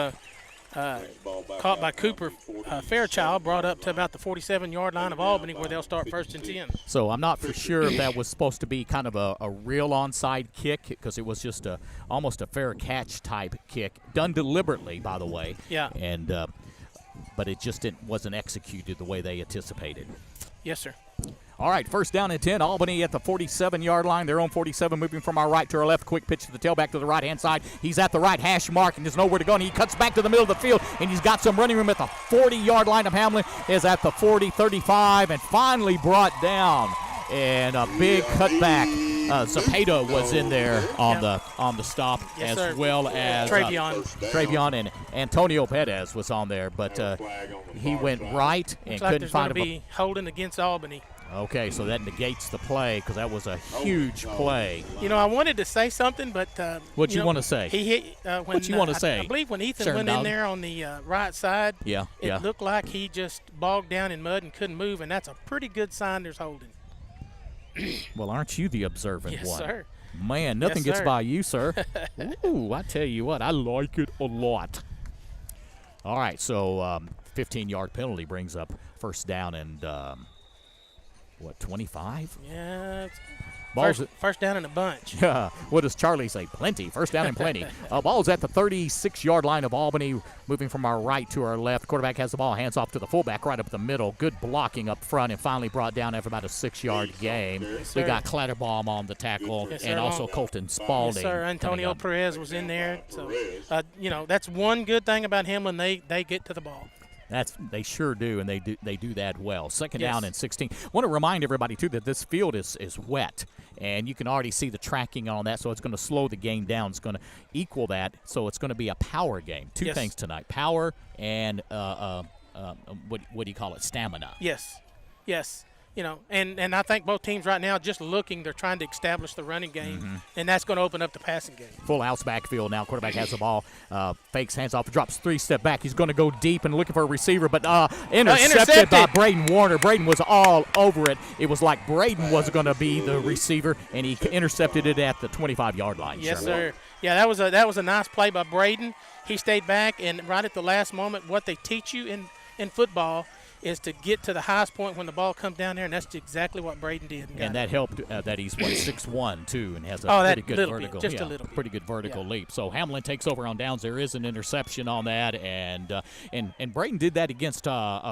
caught by Cooper Fairchild, brought up to about the 47-yard line of Albany where they'll start 1st and 10. So I'm not for sure if that was supposed to be kind of a real onside kick, because it was just almost a fair catch type kick, done deliberately, by the way. Yeah. And but it just wasn't executed the way they anticipated. Yes, sir. All right, 1st down and 10. Albany at the 47-yard line. Their own 47, moving from our right to our left. Quick pitch to the tailback to the right-hand side. He's at the right hash mark, and there's nowhere to go. And he cuts back to the middle of the field, and he's got some running room at the 40-yard line of Hamlin. Is at the 40, 35, and finally brought down. And a big cutback. Zapata was in there on the stop, yes, as sir. well as Travion and Antonio Perez was on there. But he went right and Looks like couldn't there's find going him. to be holding against Albany. Okay, so that negates the play, because that was a huge play. You know, I wanted to say something, but What'd you want to say? He hit. What you want to say? I believe when Ethan Sure, went dog. in there on the right side, it looked like he just bogged down in mud and couldn't move, and that's a pretty good sign there's holding. Well, aren't you the observant Yes, one? sir. Man, nothing Yes, gets sir. by you, sir. Ooh, I tell you what, I like it a lot. All right, so 15-yard penalty brings up 1st down and, 25? Yeah. Ball's First down in a bunch. What does Charlie say? Plenty. 1st down and plenty. Ball's at the 36-yard line of Albany, moving from our right to our left. Quarterback has the ball, hands off to the fullback right up the middle. Good blocking up front, and finally brought down after about a 6-yard gain. We got Clatterbaum on the tackle, Yes, and sir. also Colton Spalding. Yes, sir. Antonio Perez was in there. So, that's one good thing about Hamlin. They get to the ball. They sure do, and they do that well. 2nd Yes. down and 16. Want to remind everybody, too, that this field is wet, and you can already see the tracking on that, so it's going to slow the game down. It's going to equal that, so it's going to be a power game. Two Yes. things tonight, power and, what do you call it, stamina. Yes. And I think both teams right now just looking, they're trying to establish the running game, and that's going to open up the passing game. Full house backfield now. Quarterback has the ball, fakes, hands off, drops 3-step back. He's going to go deep and looking for a receiver, but intercepted by Braden Warner. Braden was all over it. It was like Braden was going to be the receiver, and he intercepted it at the 25-yard line. Yes, Sherman. sir. Yeah, that was a nice play by Braden. He stayed back, and right at the last moment, what they teach you in football is to get to the highest point when the ball comes down there, and that's exactly what Braden did. And that helped that he's 6'1", too, and has a pretty good vertical. Just a little bit. Pretty good vertical leap. So Hamlin takes over on downs. There is an interception on that, and Braden did that against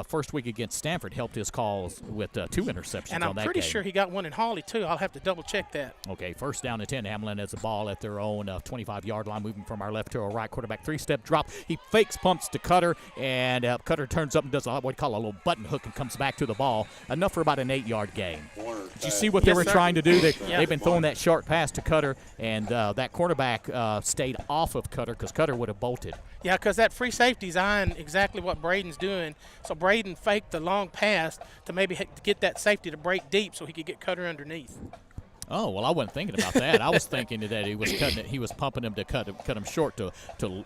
first week against Stanford. Helped his calls with 2 interceptions and on that game. I'm pretty sure he got one in Hawley too. I'll have to double check that. Okay, 1st down and 10. Hamlin has the ball at their own 25-yard line, moving from our left to our right. Quarterback 3-step drop. He fakes, pumps to Cutter, and Cutter turns up and does what we call a little button hook and comes back to the ball. Enough for about an 8-yard gain. Did you see what they were trying to do? They've been throwing that short pass to Cutter, and that cornerback stayed off of Cutter because Cutter would have bolted. Yeah, because that free safety's eyeing exactly what Braden's doing. So Braden faked the long pass to maybe get that safety to break deep so he could get Cutter underneath. Oh, well, I wasn't thinking about that. I was thinking that he was pumping him to cut him short to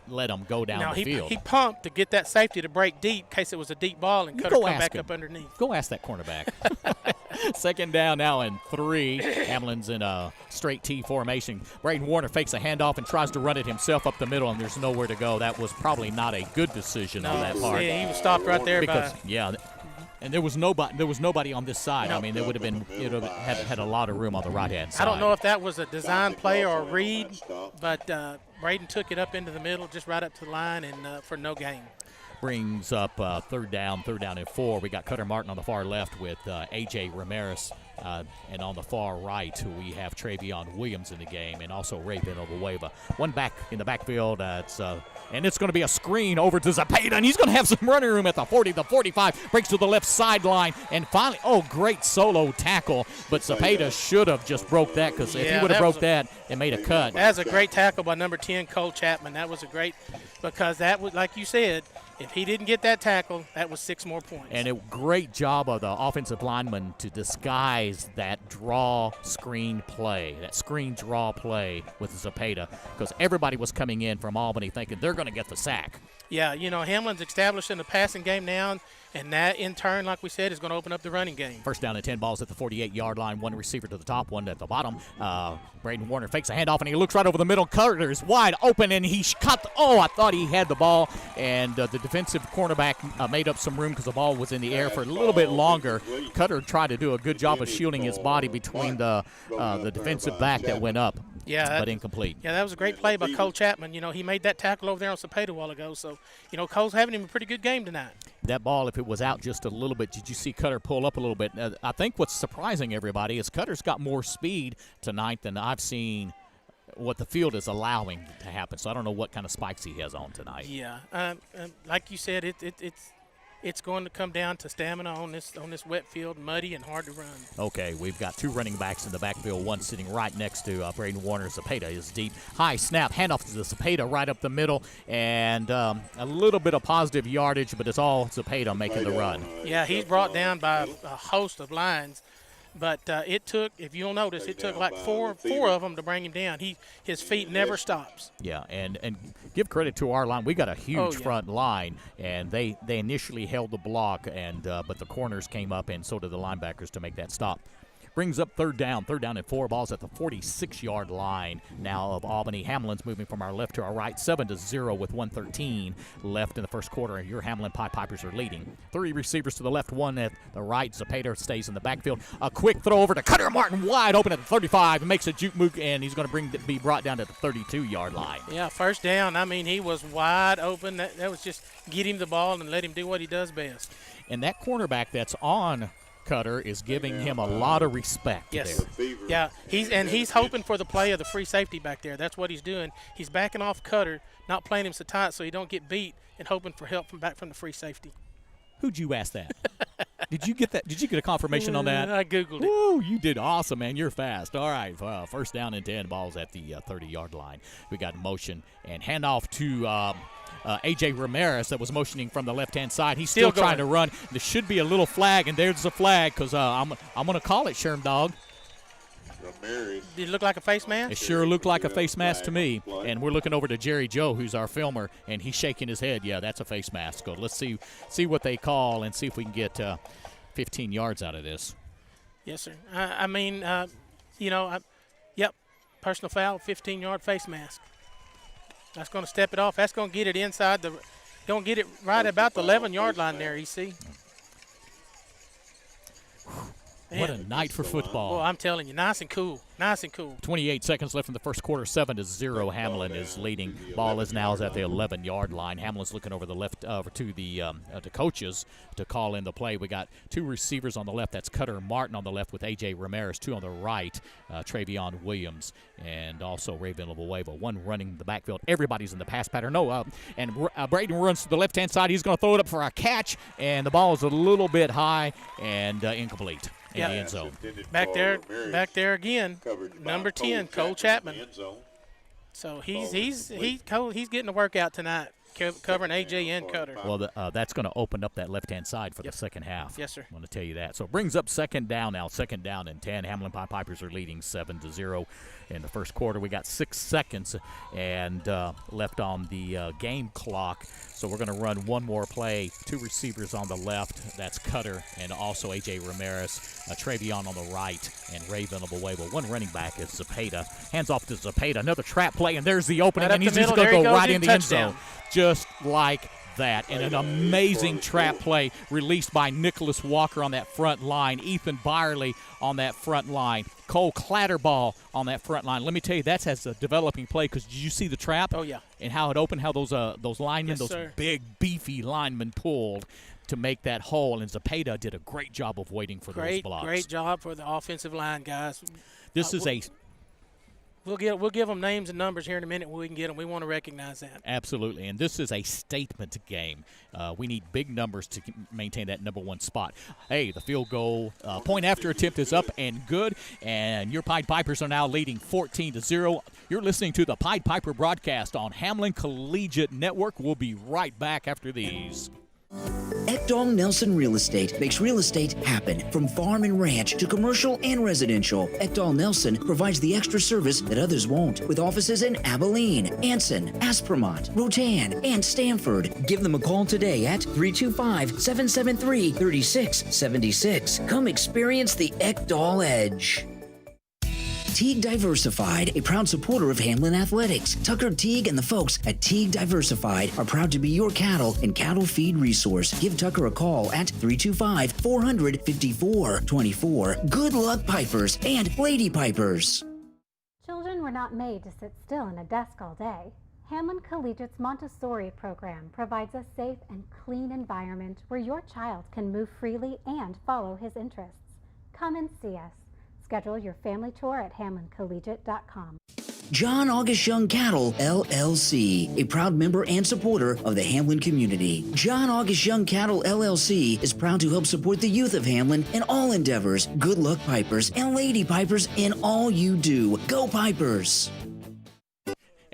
let him go down the field. He pumped to get that safety to break deep in case it was a deep ball and Cutter come back up underneath. Go ask that cornerback. 2nd down now and 3. Hamlin's in a straight T formation. Braden Warner fakes a handoff and tries to run it himself up the middle, and there's nowhere to go. That was probably not a good decision on that part. Yeah, he was stopped right there and there was nobody on this side. No. I mean, it would have had a lot of room on the right-hand side. I don't know if that was a design play or a read, but Braden took it up into the middle, just right up to the line, and for no gain. Brings up 3rd down and 4. We got Cutter Martin on the far left with A.J. Ramirez. And on the far right, we have Travion Williams in the game, and also Ray Villanueva. One back in the backfield. And it's going to be a screen over to Zapata, and he's going to have some running room at the 40, the 45. Breaks to the left sideline, and finally, great solo tackle. But Zapata should have just broke that, because if he would have broke that and made a cut. That was a great tackle by number 10, Cole Chapman. That was a great, because that was, like you said, if he didn't get that tackle, that was 6 more points. And a great job of the offensive lineman to disguise that draw screen play, that screen draw play with Zapata, because everybody was coming in from Albany thinking they're going to get the sack. Yeah, Hamlin's establishing the passing game now. And that, in turn, like we said, is going to open up the running game. First down and 10, balls at the 48-yard line. One receiver to the top, one at the bottom. Braden Warner fakes a handoff, and he looks right over the middle. Cutter's wide open, and he caught I thought he had the ball. And the defensive cornerback made up some room because the ball was in the air for a little bit longer. Cutter tried to do a good job of shielding his body between the defensive back that went up. Yeah, but incomplete. Yeah, that was a great play by Cole Chapman. He made that tackle over there on Cepeda a while ago. So, Cole's having him a pretty good game tonight. That ball, if it was out just a little bit, did you see Cutter pull up a little bit? I think what's surprising everybody is Cutter's got more speed tonight than I've seen what the field is allowing to happen. So I don't know what kind of spikes he has on tonight. Yeah, like you said, it's going to come down to stamina on this wet field, muddy and hard to run. Okay, we've got two running backs in the backfield, one sitting right next to Braden Warner. Cepeda is deep. High snap, handoff to the Cepeda right up the middle, and a little bit of positive yardage, but it's all Cepeda making the run. Yeah, he's brought down by a host of lines. But it took, if you'll notice, it took like four of them to bring him down. His feet never stops. Yeah, and give credit to our line. We got a huge front line, and they initially held the block, and but the corners came up, and so did the linebackers to make that stop. Brings up third down and 4, balls at the 46-yard line now of Albany. Hamlin's moving from our left to our right, 7-0 with 1:13 left in the first quarter, and your Hamlin Pie Pipers are leading. 3 receivers to the left, 1 at the right. Cepeda stays in the backfield. A quick throw over to Cutter Martin, wide open at the 35, and makes a juke mook, and he's going to be brought down to the 32-yard line. Yeah, first down. I mean, he was wide open. That was just get him the ball and let him do what he does best. And that cornerback that's on Cutter is giving him a lot of respect. Yes. There. Yeah, he's hoping for the play of the free safety back there. That's what he's doing. He's backing off Cutter, not playing him so tight so he don't get beat, and hoping for help from the free safety. Who'd you ask that? Did you get that? Did you get a confirmation on that? I Googled it. Ooh, you did awesome, man. You're fast. All right, first down and 10, balls at the 30-yard line. We got motion and handoff to A.J. Ramirez that was motioning from the left-hand side. He's still trying to run. There should be a little flag, and there's a flag because I'm going to call it, Sherm Dog. Ramirez. Did it look like a face mask? It sure looked like a face mask to me. And we're looking over to Jerry Joe, who's our filmer, and he's shaking his head. Yeah, that's a face mask. So let's see what they call and see if we can get 15 yards out of this. Yes, sir. Yep, personal foul, 15-yard face mask. That's going to step it off. That's going to get it inside going to get it right about the 11-yard line there, EC. What a night for football. Well, I'm telling you, nice and cool. 28 seconds left in the first quarter, 7-0. Hamlin is leading. Ball is now at the 11-yard line. Hamlin's looking over the left over to the coaches to call in the play. We got 2 receivers on the left. That's Cutter Martin on the left with A.J. Ramirez. 2 on the right, Travion Williams, and also Ray Villanueva. 1 running the backfield. Everybody's in the pass pattern. And Braden runs to the left-hand side. He's going to throw it up for a catch, and the ball is a little bit high and incomplete. In the end zone. Back there again, number 10, Cole Chapman. So he's getting a workout tonight, covering AJ and Cutter. Well, that's going to open up that left-hand side for the second half. Yes, sir. I want to tell you that. So it brings up second down now. Second down and 10. Hamlin Pie Pipers are leading 7-0 in the first quarter. We got 6 seconds and left on the game clock. So we're going to run one more play. 2 receivers on the left. That's Cutter and also A.J. Ramirez. Travion on the right and Ray Villanueva. 1 running back is Cepeda. Hands off to Cepeda. Another trap play, and there's the opening, and he's just going to go right in the end zone. Just like that. And an amazing trap play released by Nicholas Walker on that front line. Ethan Barley on that front line. Cole Clatterball on that front line. Let me tell you, that's as a developing play because did you see the trap? Oh, yeah. And how it opened, how those linemen, yes, sir. Big, beefy linemen pulled to make that hole. And Cepeda did a great job of waiting for those blocks. Great job for the offensive line, guys. This is We'll give them names and numbers here in a minute when we can get them. We want to recognize that. Absolutely, and this is a statement game. We need big numbers to maintain that number 1 spot. Hey, the field goal point after attempt is up and good, and your Pied Pipers are now leading 14-0. You're listening to the Pied Piper broadcast on Hamlin Collegiate Network. We'll be right back after these. At Ekdong Nelson Real Estate makes real estate happen from farm and ranch to commercial and residential. Ekdong Nelson provides the extra service that others won't with offices in Abilene, Anson, Aspermont, Rotan, and Stanford. Give them a call today at 325-773-3676. Come experience the Ekdong Edge. Teague Diversified, a proud supporter of Hamlin Athletics. Tucker Teague and the folks at Teague Diversified are proud to be your cattle and cattle feed resource. Give Tucker a call at 325-400-5424. Good luck, Pipers and Lady Pipers. Children were not made to sit still in a desk all day. Hamlin Collegiate's Montessori program provides a safe and clean environment where your child can move freely and follow his interests. Come and see us. Schedule your family tour at hamlincollegiate.com. John August Young Cattle, LLC, a proud member and supporter of the Hamlin community. John August Young Cattle, LLC is proud to help support the youth of Hamlin in all endeavors. Good luck, Pipers and Lady Pipers, in all you do. Go Pipers!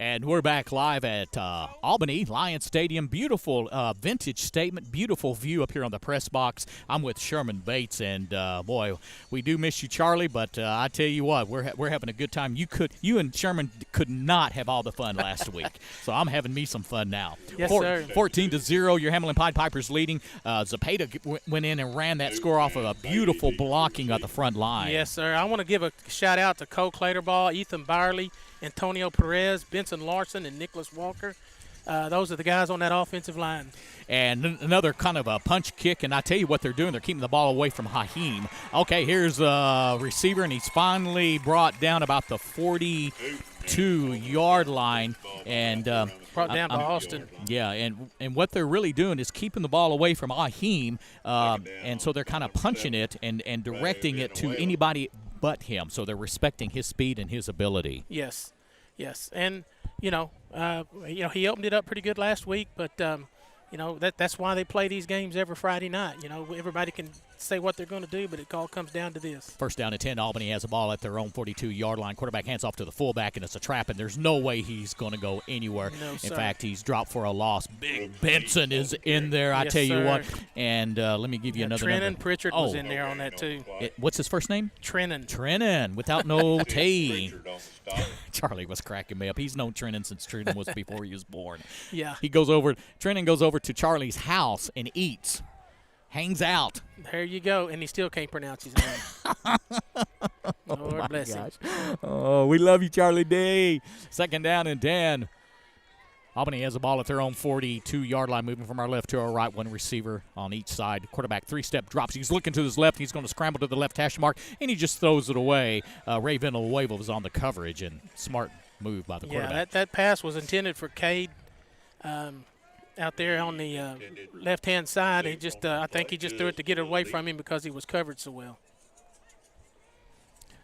And we're back live at Albany Lions Stadium. Beautiful vintage statement, beautiful view up here on the press box. I'm with Sherman Bates, and boy, we do miss you, Charlie. But I tell you what, we're having a good time. You and Sherman could not have all the fun last week, so I'm having me some fun now. Yes, sir. 14-0, your Hamlin Pied Pipers leading. Zapata went in and ran that score off of a beautiful blocking at the front line. Yes, sir. I want to give a shout out to Cole Claterball, Ethan Barley, Antonio Perez, Benson Larson, and Nicholas Walker. Those are the guys on that offensive line. And another kind of a punch kick, and I tell you what they're doing. They're keeping the ball away from Haheem. Okay, here's a receiver, and he's finally brought down about the 42-yard line. And brought down by Austin. Yeah, and what they're really doing is keeping the ball away from Haheem, and so they're kind of punching it and directing it to anybody but him. So they're respecting his speed and his ability. Yes, and he opened it up pretty good last week, but that's why they play these games every Friday night. Everybody can say what they're going to do, but it all comes down to this. First down and 10. Albany has the ball at their own 42-yard line. Quarterback hands off to the fullback, and it's a trap, and there's no way he's going to go anywhere. No, in sir. fact, he's dropped for a loss. Big Benson is in there, I Yes, tell you sir. what. And let me give you another Trenton number. Pritchard was in there on that too. What's his first name? Trenton, without no T. Charlie was cracking me up. He's known Trenton since Trenton was before he was born. Yeah. Trenton goes over to Charlie's house and eats. Hangs out. There you go, and he still can't pronounce his name. Lord bless him. Oh, we love you, Charlie D. Second down and 10. Albany has the ball at their own 42-yard line, moving from our left to our right, one receiver on each side. Quarterback three-step drops. He's looking to his left. He's going to scramble to the left hash mark, and he just throws it away. Ray Villanueva was on the coverage, and smart move by the quarterback. Yeah, that pass was intended for Cade out there on the left-hand side. He just, I think he just threw it to get it away from him because he was covered so well.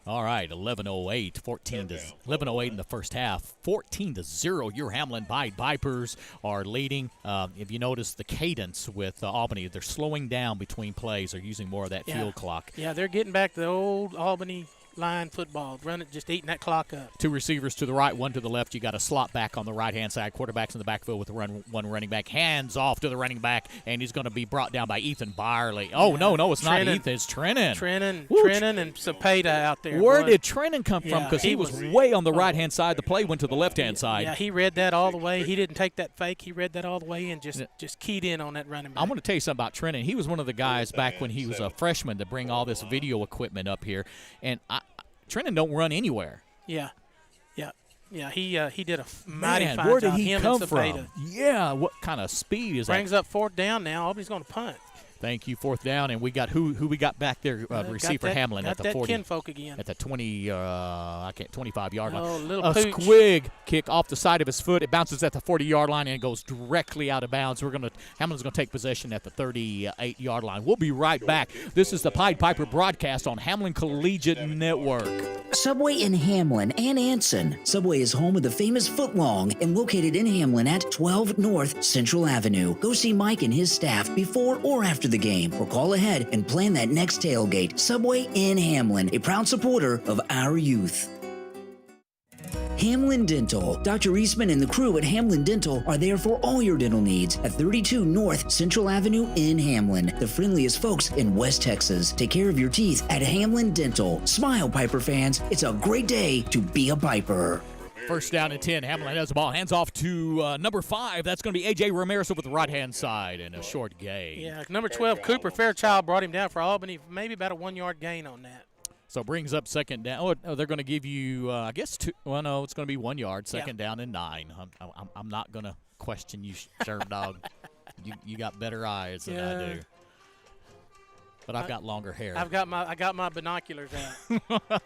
All right, 11:08 in the first half. 14-0. Your Hamlin Pied Vipers are leading. If you notice the cadence with Albany, they're slowing down between plays. They're using more of that field clock. Yeah, they're getting back to the old Albany line football, just eating that clock up. Two receivers to the right, one to the left. You got a slot back on the right-hand side. Quarterback's in the backfield with one running back. Hands off to the running back, and he's going to be brought down by Ethan Barley. Oh, no, it's not Ethan. It's Trenton. Trenton and Zapata out there. Where did Trenton come from? Because he was way on the right-hand side. The play went to the left-hand side. Yeah, he read that all the way. He didn't take that fake. He read that all the way and just keyed in on that running back. I'm going to tell you something about Trenton. He was one of the guys back when he was a freshman to bring all this video equipment up here. And Trenton don't run anywhere. Yeah. He did a mighty fine job. Where did he come from? Yeah, what kind of speed is that? Brings up fourth down now. Albany's going to punt. Thank you. Fourth down, and we got who we got back there? Receiver Hamlin at the 40. Kinfolk again. At the 25-yard line. Oh, little a pooch. squig kick off the side of his foot. It bounces at the 40-yard line and it goes directly out of bounds. Hamlin's going to take possession at the 38-yard line. We'll be right back. This is the Pied Piper broadcast on Hamlin Collegiate Network. Subway in Hamlin and Anson. Subway is home of the famous footlong and located in Hamlin at 12 North Central Avenue. Go see Mike and his staff before or after the game, or call ahead and plan that next tailgate. Subway in Hamlin, a proud supporter of our youth. Hamlin Dental. Dr. Eastman and the crew at Hamlin Dental are there for all your dental needs at 32 North Central Avenue in Hamlin, the friendliest folks in West Texas. Take care of your teeth at Hamlin Dental. Smile, Piper fans. It's a great day to be a Piper. First down and 10. Hamlin has the ball. Hands off to number 5. That's going to be A.J. Ramirez with the right-hand side and a short gain. Yeah, number 12, Cooper Fairchild brought him down for Albany, maybe about a 1-yard gain on that. So brings up second down. Oh, they're going to give you, I guess, 2. Well, no, it's going to be 1 yard. Second down and 9. I'm not going to question you, Sherm Dog. You got better eyes than I do. But I've got longer hair. I got my binoculars out.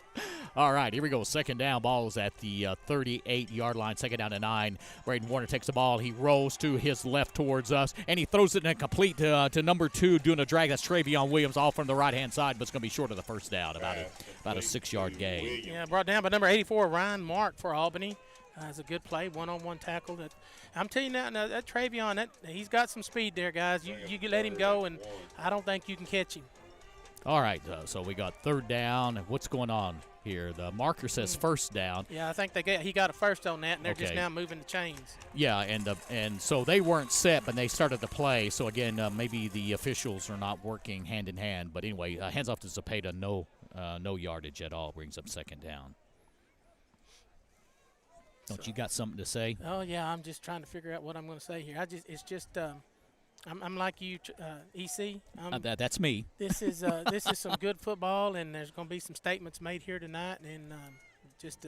All right, here we go. Second down. Ball is at the 38-yard line. Second down and 9. Braden Warner takes the ball. He rolls to his left towards us, and he throws it incomplete to number 2, doing a drag. That's Travion Williams, all from the right-hand side, but it's going to be short of the first down, about a 6-yard gain. Yeah, brought down by number 84, Ryan Mark for Albany. It's a good play, one-on-one tackle. I'm telling you now, that Travion, he's got some speed there, guys. You let him go, and I don't think you can catch him. All right, so we got third down. What's going on here? The marker says first down. Yeah, I think he got a first on that, and they're just now moving the chains. Yeah, and so they weren't set, but they started to play. So, again, maybe the officials are not working hand in hand. But anyway, hands off to Zepeda, no yardage at all, brings up second down. Don't you got something to say? Oh, yeah, I'm just trying to figure out what I'm going to say here. I'm like you, EC. That's me. This is some good football, and there's going to be some statements made here tonight. And just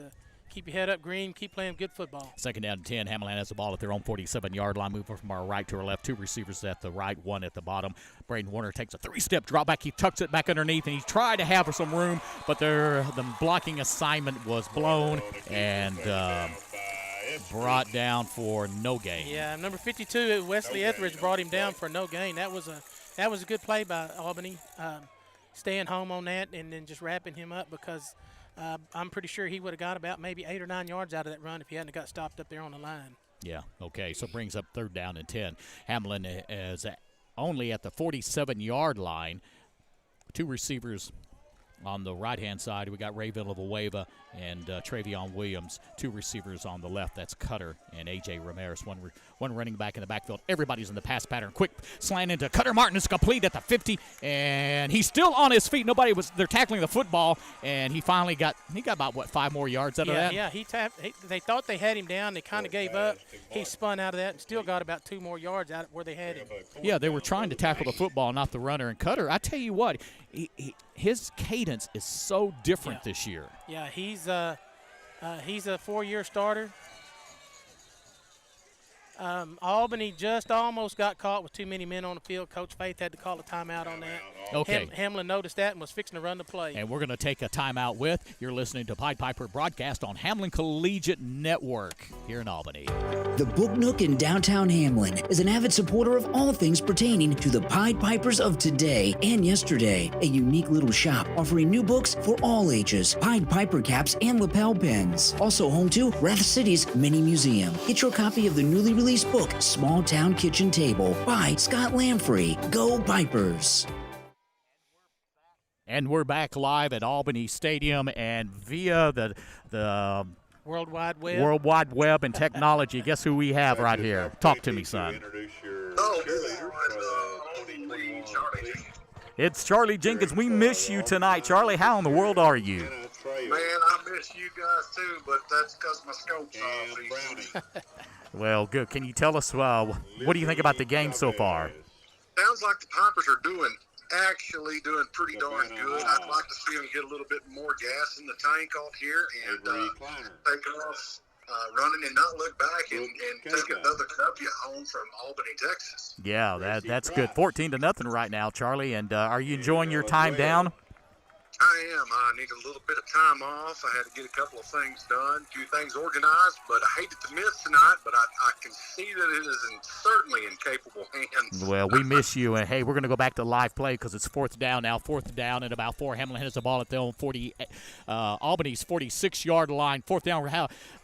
keep your head up, Green. Keep playing good football. Second down and 10. Hamlin has the ball at their own 47-yard line. Moving from our right to our left. 2 receivers at the right, 1 at the bottom. Braden Warner takes a 3-step drop back. He tucks it back underneath, and he tried to have some room, but the blocking assignment was blown and brought down for no gain. Yeah, number 52, Wesley Etheridge, brought him down for no gain. That was a good play by Albany, staying home on that and then just wrapping him up, because I'm pretty sure he would have got about maybe 8 or 9 yards out of that run if he hadn't got stopped up there on the line. Yeah, okay, so brings up third down and 10. Hamlin is only at the 47-yard line. 2 receivers on the right-hand side. We got Ray Villanueva and Travion Williams. 2 receivers on the left. That's Cutter and A.J. Ramirez. One running back in the backfield. Everybody's in the pass pattern. Quick slant into Cutter. Martin is complete at the 50, and he's still on his feet. They're tackling the football, and he got about, 5 more yards out of that? Yeah, they thought they had him down. They kind of gave up. He spun out of that and still got about 2 more yards out where they had him. Yeah, they were trying to tackle the football, not the runner. And Cutter, I tell you what, his cadence is so different this year. Yeah, he's a 4-year starter. Albany just almost got caught with too many men on the field. Coach Faith had to call a timeout on that. Okay. Hamlin noticed that and was fixing to run the play. And we're going to take a timeout you're listening to Pied Piper broadcast on Hamlin Collegiate Network here in Albany. The Book Nook in downtown Hamlin is an avid supporter of all things pertaining to the Pied Pipers of today and yesterday. A unique little shop offering new books for all ages, Pied Piper caps and lapel pins. Also home to Rath City's Mini Museum. Get your copy of the newly released book, Small Town Kitchen Table by Scott Lamprey. Go Pipers! And we're back live at Albany Stadium and via the World Wide Web. World Wide Web and technology. Guess who we have right here? Talk to me, son. It's Charlie Jenkins. We miss you tonight. Charlie, how in the world are you? Man, I miss you guys too, but that's because my scope's off. Well, good. Can you tell us what do you think about the game so far? Sounds like the Pipers are actually doing pretty darn good. I'd like to see them get a little bit more gas in the tank out here and take off running and not look back and take another W home from Albany, Texas. Yeah, that's good. 14-0 right now, Charlie. And are you enjoying your time down? I am. I need a little bit of time off. I had to get a couple of things done, a few things organized, but I hated to miss tonight, but I can see that it is certainly in capable hands. Well, we miss you, and, hey, we're going to go back to live play because it's fourth down now. Fourth down and about 4. Hamlin has the ball at their own Albany's 46-yard line. Fourth down.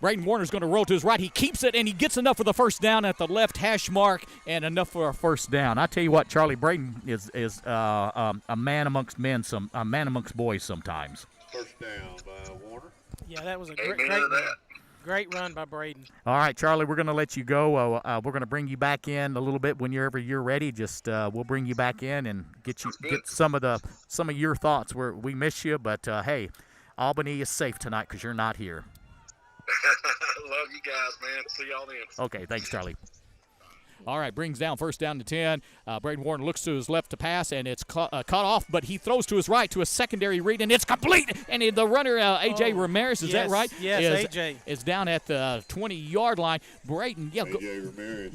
Braden Warner's going to roll to his right. He keeps it, and he gets enough for the first down at the left hash mark and enough for a first down. I tell you what, Charlie, Braden is a man amongst men, a man amongst boys sometimes. First down by Warner. Yeah, that was a Great run by Braden. All right, Charlie, we're going to let you go. We're going to bring you back in a little bit whenever you're ready. Just we'll bring you back in and get some of your thoughts. We miss you, but hey, Albany is safe tonight because you're not here. Love you guys, man. See y'all then. Okay, thanks, Charlie. All right, brings down first down to 10. Braden Warren looks to his left to pass, and it's cut off, but he throws to his right to a secondary read, and it's complete. And the runner, A.J. Ramirez, is that right? Yes, A.J. is down at the 20-yard line. Braden, A.J. Ramirez.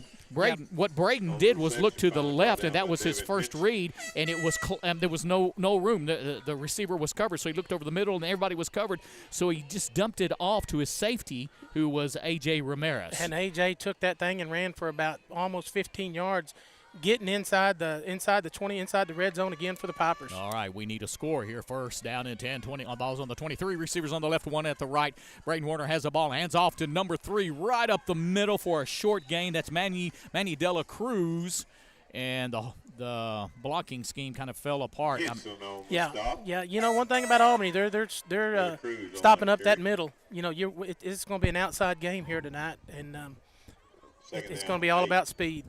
What Braden did was look to the left, and that was his first read, and it was there was no room. The receiver was covered, so he looked over the middle, and everybody was covered. So he just dumped it off to his safety, who was A.J. Ramirez. And A.J. took that thing and ran for about almost 15 yards, getting inside the 20, inside the red zone again for the Pipers. All right, we need a score here. First down and 10, 20. Ball's on the 23. Receivers on the left, one at the right. Braden Warner has the ball, hands off to number 3, right up the middle for a short gain. That's Manny Dela Cruz, and the blocking scheme kind of fell apart. Yeah. You know, one thing about Albany, they're stopping up that middle. You know, it's going to be an outside game here tonight, and it's going to be all about speed.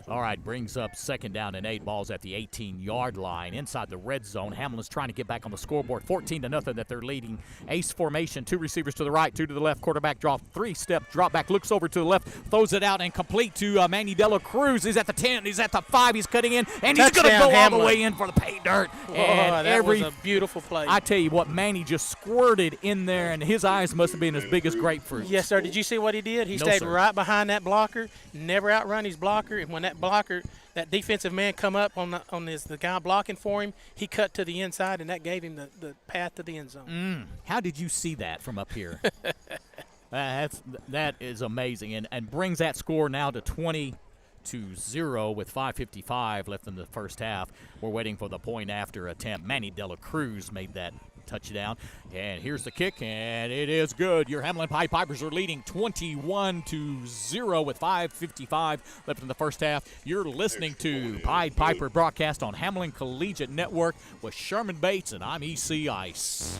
All right, brings up second down and 8. Balls at the 18-yard line inside the red zone. Hamlin's trying to get back on the scoreboard. 14-0 that they're leading. Ace formation, 2 receivers to the right, 2 to the left. Quarterback draw, 3-step drop back, looks over to the left, throws it out and complete to Manny Dela Cruz. He's at the 10, he's at the 5, he's cutting in, and he's going to go Hamlin. all the way in for the pay dirt. That was a beautiful play. I tell you what, Manny just squirted in there, and his eyes must have been as big as grapefruits. Yes, sir. Did you see what he did? He stayed right behind that blocker, never outrun his blocker, and when that blocker, that defensive man come up on the guy blocking for him, he cut to the inside, and that gave him the path to the end zone. How did you see that from up here? That is amazing, and brings that score now to 20-0 with 5:55 left in the first half. We're waiting for the point after attempt. Manny Dela Cruz made that touchdown, and here's the kick, and it is good. Your Hamlin Pied Pipers are leading 21-0 with 5:55 left in the first half. You're listening to Pied Piper broadcast on Hamlin Collegiate Network with Sherman Bates, and I'm EC Ice.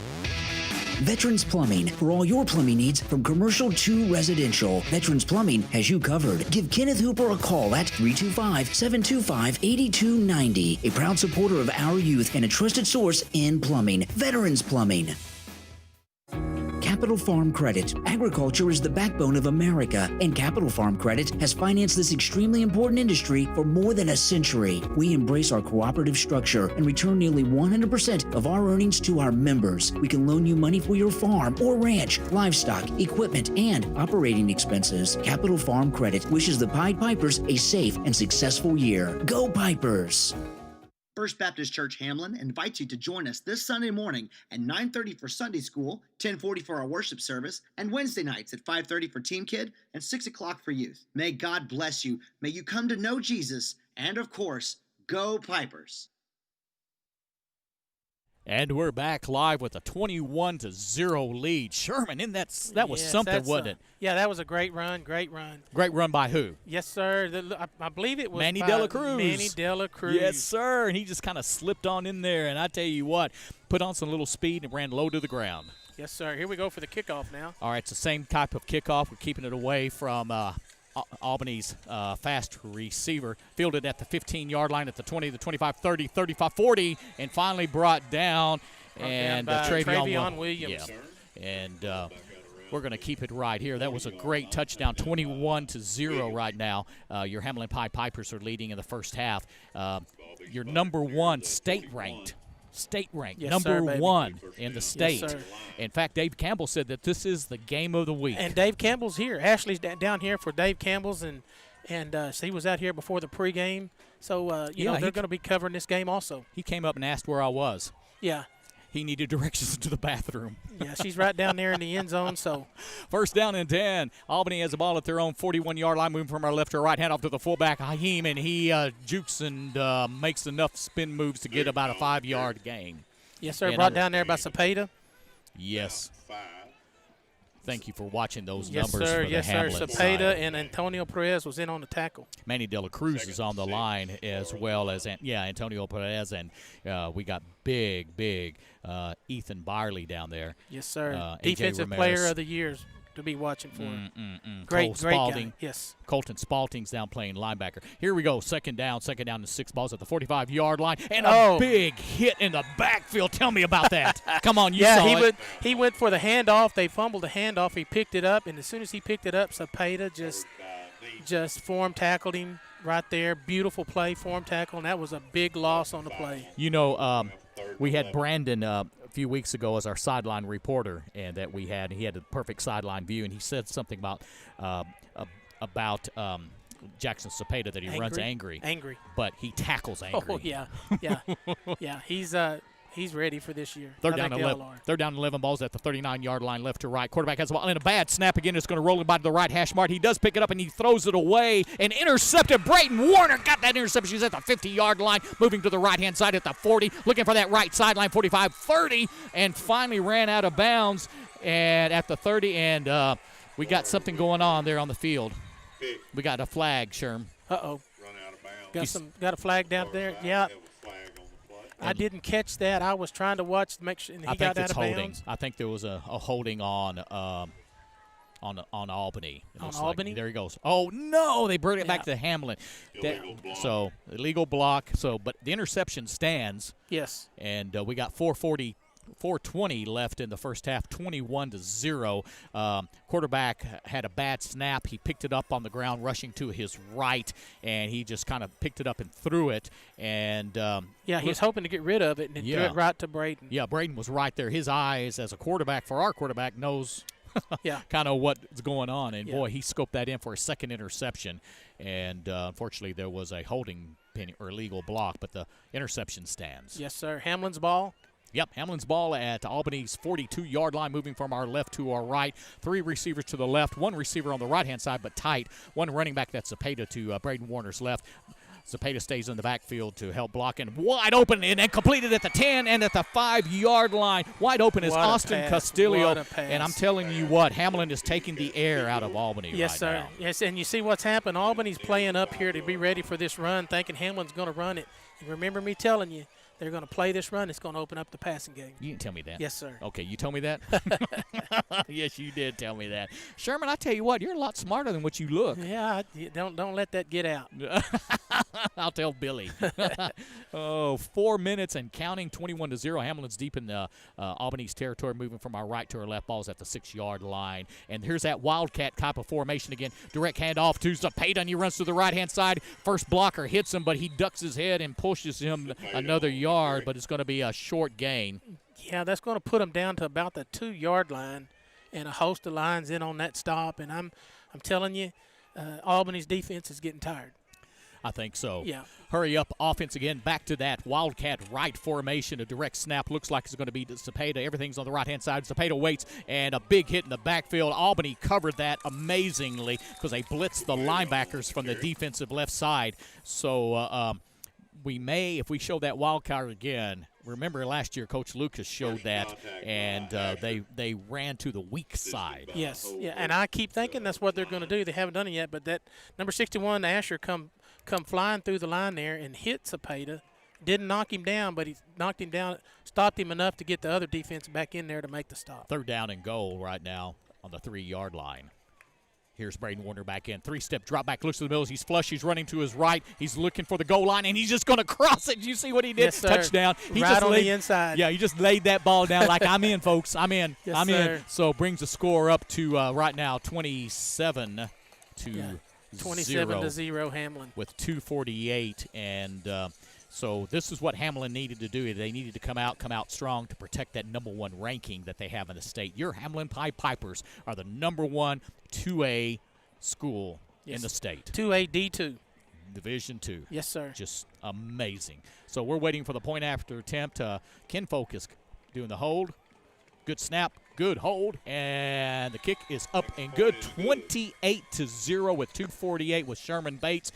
Veterans Plumbing. For all your plumbing needs, from commercial to residential, Veterans Plumbing has you covered. Give Kenneth Hooper a call at 325-725-8290. A proud supporter of our youth and a trusted source in plumbing. Veterans Plumbing. Capital Farm Credit. Agriculture is the backbone of America, and Capital Farm Credit has financed this extremely important industry for more than a century. We embrace our cooperative structure and return nearly 100% of our earnings to our members. We can loan you money for your farm or ranch, livestock, equipment, and operating expenses. Capital Farm Credit wishes the Pied Pipers a safe and successful year. Go Pipers! First Baptist Church Hamlin invites you to join us this Sunday morning at 9:30 for Sunday school, 10:40 for our worship service, and Wednesday nights at 5:30 for Team Kid and 6 o'clock for youth. May God bless you. May you come to know Jesus, and of course, go Pipers. And we're back live with a 21-0 lead. Sherman, that was something, wasn't it? Yeah, that was a great run. Great run. Great run by who? Yes, sir. I believe it was Manny Dela Cruz. Manny Dela Cruz. Yes, sir. And he just kind of slipped on in there. And I tell you what, put on some little speed and ran low to the ground. Yes, sir. Here we go for the kickoff now. All right, it's the same type of kickoff. We're keeping it away from Albany's fast receiver. Fielded at the 15-yard line, at the 20, the 25, 30, 35, 40, and finally brought down. And Travion Williams. Yeah. And we're going to keep it right here. That was a great touchdown, 21-0 right now. Your Hamlin Pied Pipers are leading in the first half. Your number 1 state-ranked, yes, number sir, 1 in the state. Yes, sir. In fact, Dave Campbell said that this is the game of the week. And Dave Campbell's here. Ashley's down here for Dave Campbell's, and he was out here before the pregame. So, they're going to be covering this game also. He came up and asked where I was. Yeah. He needed directions to the bathroom. Yeah, she's right down there in the end zone. So, first down and 10. Albany has the ball at their own 41-yard line, moving from our left to our right, hand off to the fullback, Haim, and he jukes and makes enough spin moves to get about a 5-yard gain. Yes, sir. Brought down there by Cepeda. Yes. Thank you for watching those yes, numbers sir. for the yes, Hamlin sir. side. Cepeda and Antonio Perez was in on the tackle. Manny Dela Cruz is on the line as well as Antonio Perez, and we got big Ethan Barley down there. Yes, sir. AJ Defensive Ramirez. Player of the Year. to be watching for him. Great guy. Yes. Colton Spalding's down playing linebacker. Here we go, second down to 6 balls at the 45-yard line, and a big hit in the backfield. Tell me about that. Come on, you saw it. He went for the handoff. They fumbled the handoff. He picked it up, and as soon as he picked it up, Cepeda just form tackled him right there. Beautiful play, form tackle, and that was a big loss on the play. You know, we had Brandon a few weeks ago as our sideline reporter, and that he had a perfect sideline view, and he said something about Jackson Cepeda, that he runs angry, but he tackles angry. Oh yeah. He's ready for this year. They're down 11 balls at the 39-yard line, left to right. Quarterback has the ball, and a bad snap again. It's going to roll it by to the right hash mark. He does pick it up, and he throws it away and intercepted. Brayton Warner got that interception. He's at the 50-yard line, moving to the right-hand side at the 40, looking for that right sideline, 45, 30, and finally ran out of bounds and at the 30, and we got something going on there on the field. We got a flag, Sherm. Uh-oh. Run out of bounds. Got a flag down there? Yeah. I didn't catch that. I was trying to watch to make sure, and he got out of bounds. I think there was a holding on Albany. On Albany? There he goes. Oh, no, they brought it back to Hamlin. Illegal block. But the interception stands. Yes. And we got 4:20 left in the first half, 21-0. Quarterback had a bad snap. He picked it up on the ground, rushing to his right, and he just kind of picked it up and throrew it. And he was hoping to get rid of it, and threw it right to Braden. Yeah, Braden was right there. His eyes, as a quarterback, for our quarterback, knows kind of what's going on. And, boy, he scoped that in for a second interception. And, unfortunately, there was a holding penalty or illegal block, but the interception stands. Yes, sir. Hamlin's ball. Yep, Hamlin's ball at Albany's 42-yard line, moving from our left to our right. 3 receivers to the left, 1 receiver on the right-hand side, but tight. 1 running back, that's Cepeda, to Braden Warner's left. Cepeda stays in the backfield to help block, and wide open, and then completed at the 10 and at the 5-yard line. Wide open is Austin Castillo. And I'm telling you what, Hamlin is taking the air out of Albany right now. Yes, sir. Yes, and you see what's happened. Albany's playing up here to be ready for this run, thinking Hamlin's going to run it. And remember me telling you, they're going to play this run. It's going to open up the passing game. You didn't tell me that. Yes, sir. Okay, you told me that? Yes, you did tell me that. Sherman, I tell you what, you're a lot smarter than what you look. Yeah, don't let that get out. I'll tell Billy. 4 minutes and counting, 21-0. Hamlin's deep in the Albany's territory, moving from our right to our left. Ball's at the 6-yard line. And here's that Wildcat type of formation again. Direct handoff to Cepeda, and he runs to the right-hand side. First blocker hits him, but he ducks his head and pushes him another yard, but it's going to be a short gain. Yeah, that's going to put him down to about the 2-yard line, and a host of lines in on that stop. And I'm telling you, Albany's defense is getting tired. I think so. Yeah. Hurry up offense again. Back to that Wildcat right formation. A direct snap looks like it's going to be to Cepeda. Everything's on the right-hand side. Cepeda waits, and a big hit in the backfield. Albany covered that amazingly because they blitzed the linebackers from the defensive left side. So we may, if we show that Wildcat again, remember last year Coach Lucas showed that, and they ran to the weak side. Yes, yeah, and I keep thinking that's what they're going to do. They haven't done it yet, but that number 61, Asher, come flying through the line there and hit Cepeda. Didn't knock him down, but he knocked him down, stopped him enough to get the other defense back in there to make the stop. 3rd down and goal right now on the 3-yard line. Here's Braden Warner back in. 3-step drop back, looks to the middle. He's flush. He's running to his right. He's looking for the goal line, and he's just going to cross it. You see what he did? Yes, sir. Touchdown. He right just on the inside. Yeah, he just laid that ball down like, I'm in, folks. I'm in. Yes, I'm sir. in. So brings the score up to right now 27 to 27-0 Hamlin. With 2:48, and so this is what Hamlin needed to do. They needed to come out strong to protect that #1 ranking that they have in the state. Your Hamlin Pied Pipers are the #1 2A school in the state. 2A D2. Division II. Yes, sir. Just amazing. So we're waiting for the point after attempt. Ken Folk is doing the hold. Good snap, good hold, and the kick is up and good. 28-0 with 2:48 with Sherman Bates.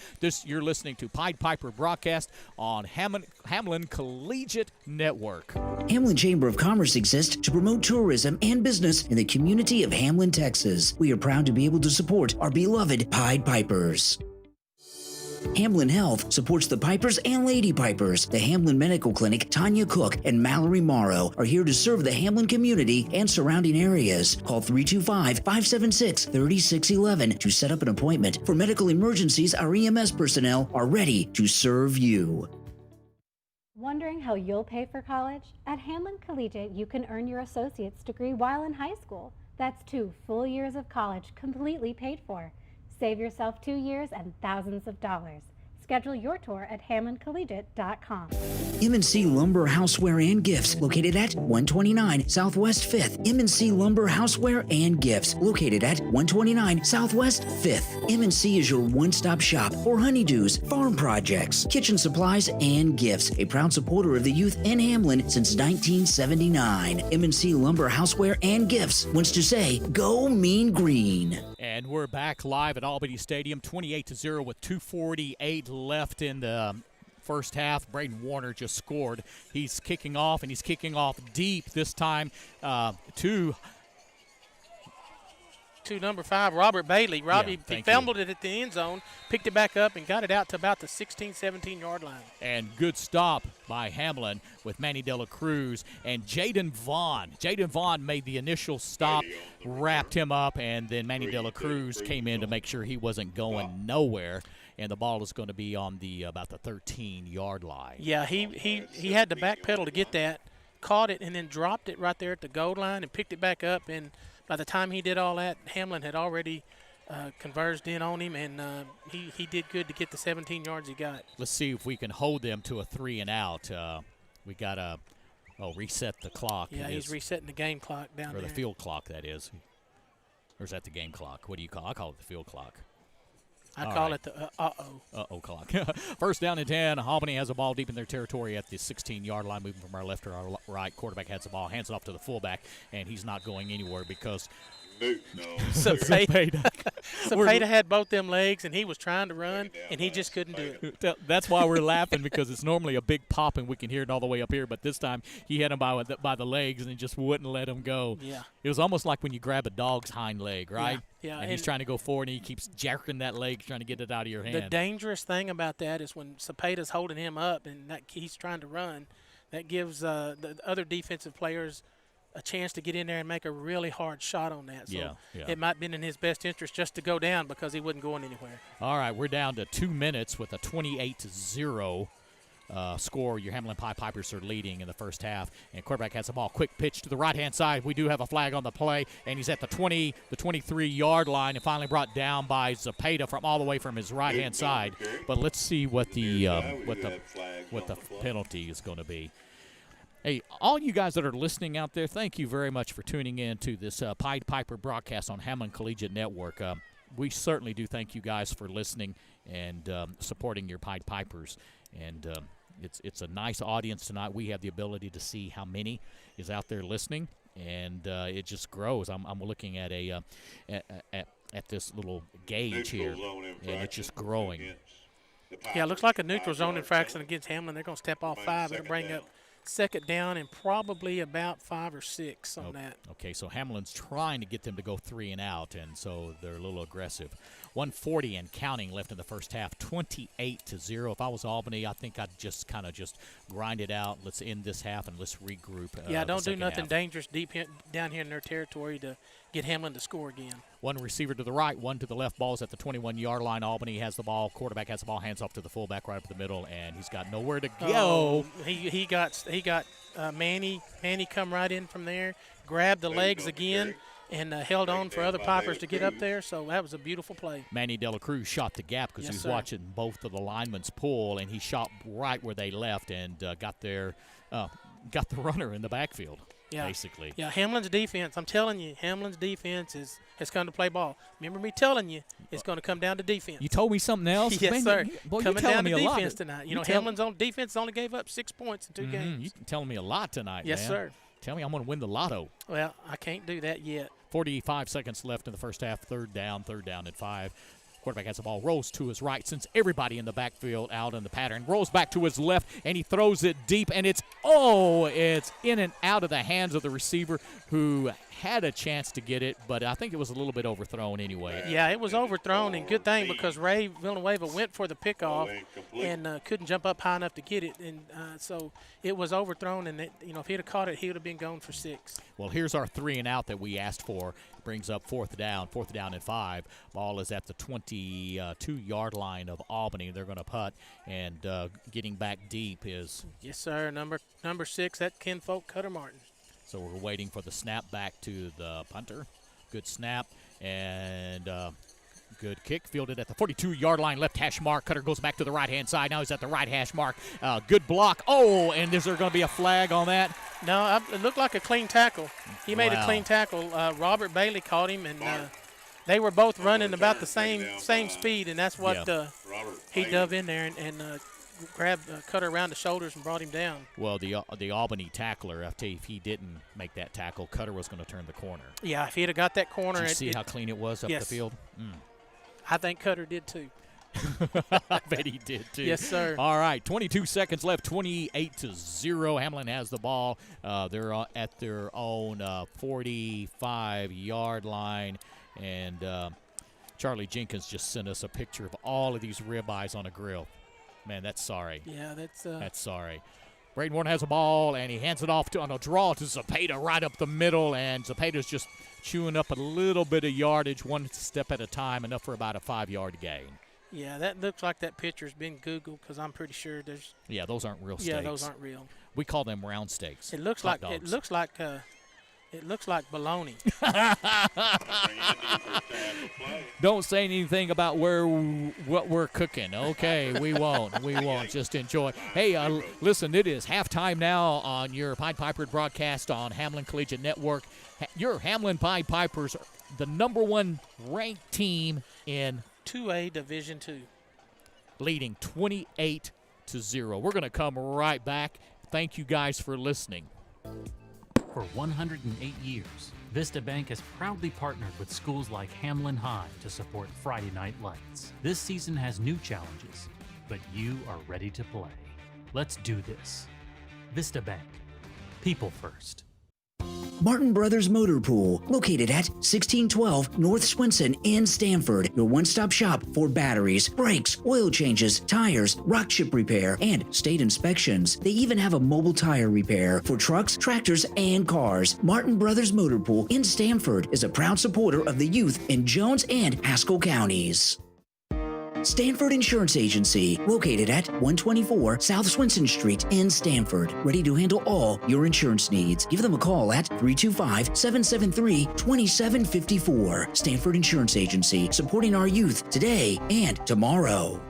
You're listening to Pied Piper broadcast on Hamlin Collegiate Network. Hamlin Chamber of Commerce exists to promote tourism and business in the community of Hamlin, Texas. We are proud to be able to support our beloved Pied Pipers. Hamlin Health supports the Pipers and Lady Pipers. The Hamlin Medical Clinic, Tanya Cook and Mallory Morrow are here to serve the Hamlin community and surrounding areas. Call 325-576-3611 to set up an appointment. For medical emergencies, our EMS personnel are ready to serve you. Wondering how you'll pay for college? At Hamlin Collegiate, you can earn your associate's degree while in high school. That's 2 full years of college completely paid for. Save yourself 2 years and thousands of dollars. Schedule your tour at HamlinCollegiate.com. M&C Lumber Houseware and Gifts, located at 129 Southwest 5th. M&C Lumber Houseware and Gifts, located at 129 Southwest 5th. M&C is your one-stop shop for honeydews, farm projects, kitchen supplies, and gifts. A proud supporter of the youth in Hamlin since 1979. M&C Lumber Houseware and Gifts wants to say, go Mean Green. And we're back live at Albany Stadium, 28-0 with 2:48 left in the first half. Braden Warner just scored. He's kicking off, and he's kicking off deep this time to number 5, Robert Bailey. Robbie he fumbled it at the end zone, picked it back up, and got it out to about the 16, 17-yard line. And good stop by Hamlin with Manny De La Cruz and Jaden Vaughn. Jaden Vaughn made the initial stop, wrapped him up, and then Manny De La Cruz came in to make sure he wasn't going nowhere. And the ball is going to be on the about the 13-yard line. Yeah, he had to backpedal to get that, caught it, and then dropped it right there at the goal line and picked it back up. And by the time he did all that, Hamlin had already converged in on him, and he did good to get the 17 yards he got. Let's see if we can hold them to a 3-and-out. We got to reset the clock. Yeah, he's resetting the game clock down there. Or the field clock, that is. Or is that the game clock? What do you call it? I call it the field clock. I call it the uh-oh clock. First down and 10. Albany has the ball deep in their territory at the 16-yard line, moving from our left to our right. Quarterback has the ball, hands it off to the fullback, and he's not going anywhere because Cepeda had both them legs, and he was trying to run, and he just couldn't do it. That's why we're laughing, because it's normally a big pop, and we can hear it all the way up here. But this time he had him by the legs, and he just wouldn't let him go. Yeah. It was almost like when you grab a dog's hind leg, right? Yeah. And he's trying to go forward, and he keeps jerking that leg, trying to get it out of your hand. The dangerous thing about that is when Cepeda's holding him up and he's trying to run, that gives the other defensive players a chance to get in there and make a really hard shot on that. So it might have been in his best interest just to go down because he wasn't going anywhere. All right, we're down to 2 minutes with a 28-0 score. Your Hamlin Pie Pipers are leading in the first half, and quarterback has the ball. Quick pitch to the right-hand side. We do have a flag on the play, and he's at the 23-yard line and finally brought down by Cepeda from all the way from his right-hand side. But let's see what the penalty is going to be. Hey, all you guys that are listening out there, thank you very much for tuning in to this Pied Piper broadcast on Hamlin Collegiate Network. We certainly do thank you guys for listening and supporting your Pied Pipers. And it's a nice audience tonight. We have the ability to see how many is out there listening, and it just grows. I'm looking at at this little gauge here, and it's just growing. Yeah, it looks like a neutral zone infraction against Hamlin. They're going to step off 5. It'll bring up second down and probably about 5 or 6 on that. Okay, so Hamlin's trying to get them to go 3-and-out, and so they're a little aggressive. 1:40 and counting left in the first half, 28-0. If I was Albany, I think I'd just grind it out. Let's end this half and let's regroup. Don't do nothing dangerous deep down here in their territory to get Hamlin to score again. One receiver to the right, one to the left. Ball's at the 21-yard line. Albany has the ball. Quarterback has the ball. Hands off to the fullback right up the middle, and he's got nowhere to go. He got Manny. Manny come right in from there, grabbed the legs again, and held on for other Pipers to get up there. So that was a beautiful play. Manny De La Cruz shot the gap because he was watching both of the linemen's pull, and he shot right where they left and got the runner in the backfield. Yeah. Basically. Yeah, Hamlin's defense, I'm telling you, Hamlin's defense has come to play ball. Remember me telling you, it's going to come down to defense. You told me something else? Yes, sir. Coming down to defense lot tonight. Hamlin's on defense only gave up 6 points in 2 games. You're telling me a lot tonight, yes, man. Sir. Tell me I'm going to win the lotto. Well, I can't do that yet. 45 seconds left in the first half. Third down and 5. Quarterback has the ball, rolls to his right, sends everybody in the backfield out in the pattern, rolls back to his left, and he throws it deep, and it's in and out of the hands of the receiver who had a chance to get it, but I think it was a little bit overthrown anyway. Yeah, it was overthrown, and good thing because Ray Villanueva went for the pickoff and couldn't jump up high enough to get it, and so it was overthrown, and if he'd have caught it, he would have been going for 6. Well, here's our 3 and out that we asked for. Brings up fourth down and 5. Ball is at the 22-yard line of Albany. They're going to putt, and getting back deep is – yes, sir, number 6, that Kinfolk Cutter Martin. So we're waiting for the snap back to the punter. Good snap and good kick. Fielded at the 42-yard line, left hash mark. Cutter goes back to the right-hand side. Now he's at the right hash mark. Good block. Oh, and is there going to be a flag on that? No, it looked like a clean tackle. He made a clean tackle. Robert Bailey caught him, and they were both running about the same speed, and that's what he dove in there and grabbed Cutter around the shoulders and brought him down. Well, the Albany tackler, if he didn't make that tackle, Cutter was going to turn the corner. Yeah, if he'd have got that corner. Did you see how clean it was up the field? I think Cutter did too. I bet he did too. Yes, sir. All right, 22 seconds left, 28-0. Hamlin has the ball. They're at their own 45-yard line, and Charlie Jenkins just sent us a picture of all of these ribeyes on a grill. Man, that's sorry. Yeah, that's sorry. Braden Warren has a ball, and he hands it off on a draw to Zepeda right up the middle, and Zepeda's just chewing up a little bit of yardage, one step at a time, enough for about a 5-yard gain. Yeah, that looks like that picture's been Googled because I'm pretty sure there's. Yeah, those aren't real steaks. Yeah, those aren't real. We call them round steaks. It looks like bologna. Don't say anything about what we're cooking. Okay, we won't. We won't. Just enjoy. Hey, listen, it is halftime now on your Pied Piper broadcast on Hamlin Collegiate Network. Your Hamlin Pied Pipers, the #1 ranked team in 2A Division II, leading 28-0. We're going to come right back. Thank you guys for listening. For 108 years, Vista Bank has proudly partnered with schools like Hamlin High to support Friday Night Lights. This season has new challenges, but you are ready to play. Let's do this. Vista Bank. People first. Martin Brothers Motor Pool, located at 1612 North Swenson in Stamford, your one-stop shop for batteries, brakes, oil changes, tires, rock chip repair, and state inspections. They even have a mobile tire repair for trucks, tractors, and cars. Martin Brothers Motor Pool in Stamford is a proud supporter of the youth in Jones and Haskell counties. Stanford Insurance Agency, located at 124 South Swenson Street in Stamford. Ready to handle all your insurance needs. Give them a call at 325-773-2754. Stanford Insurance Agency, supporting our youth today and tomorrow.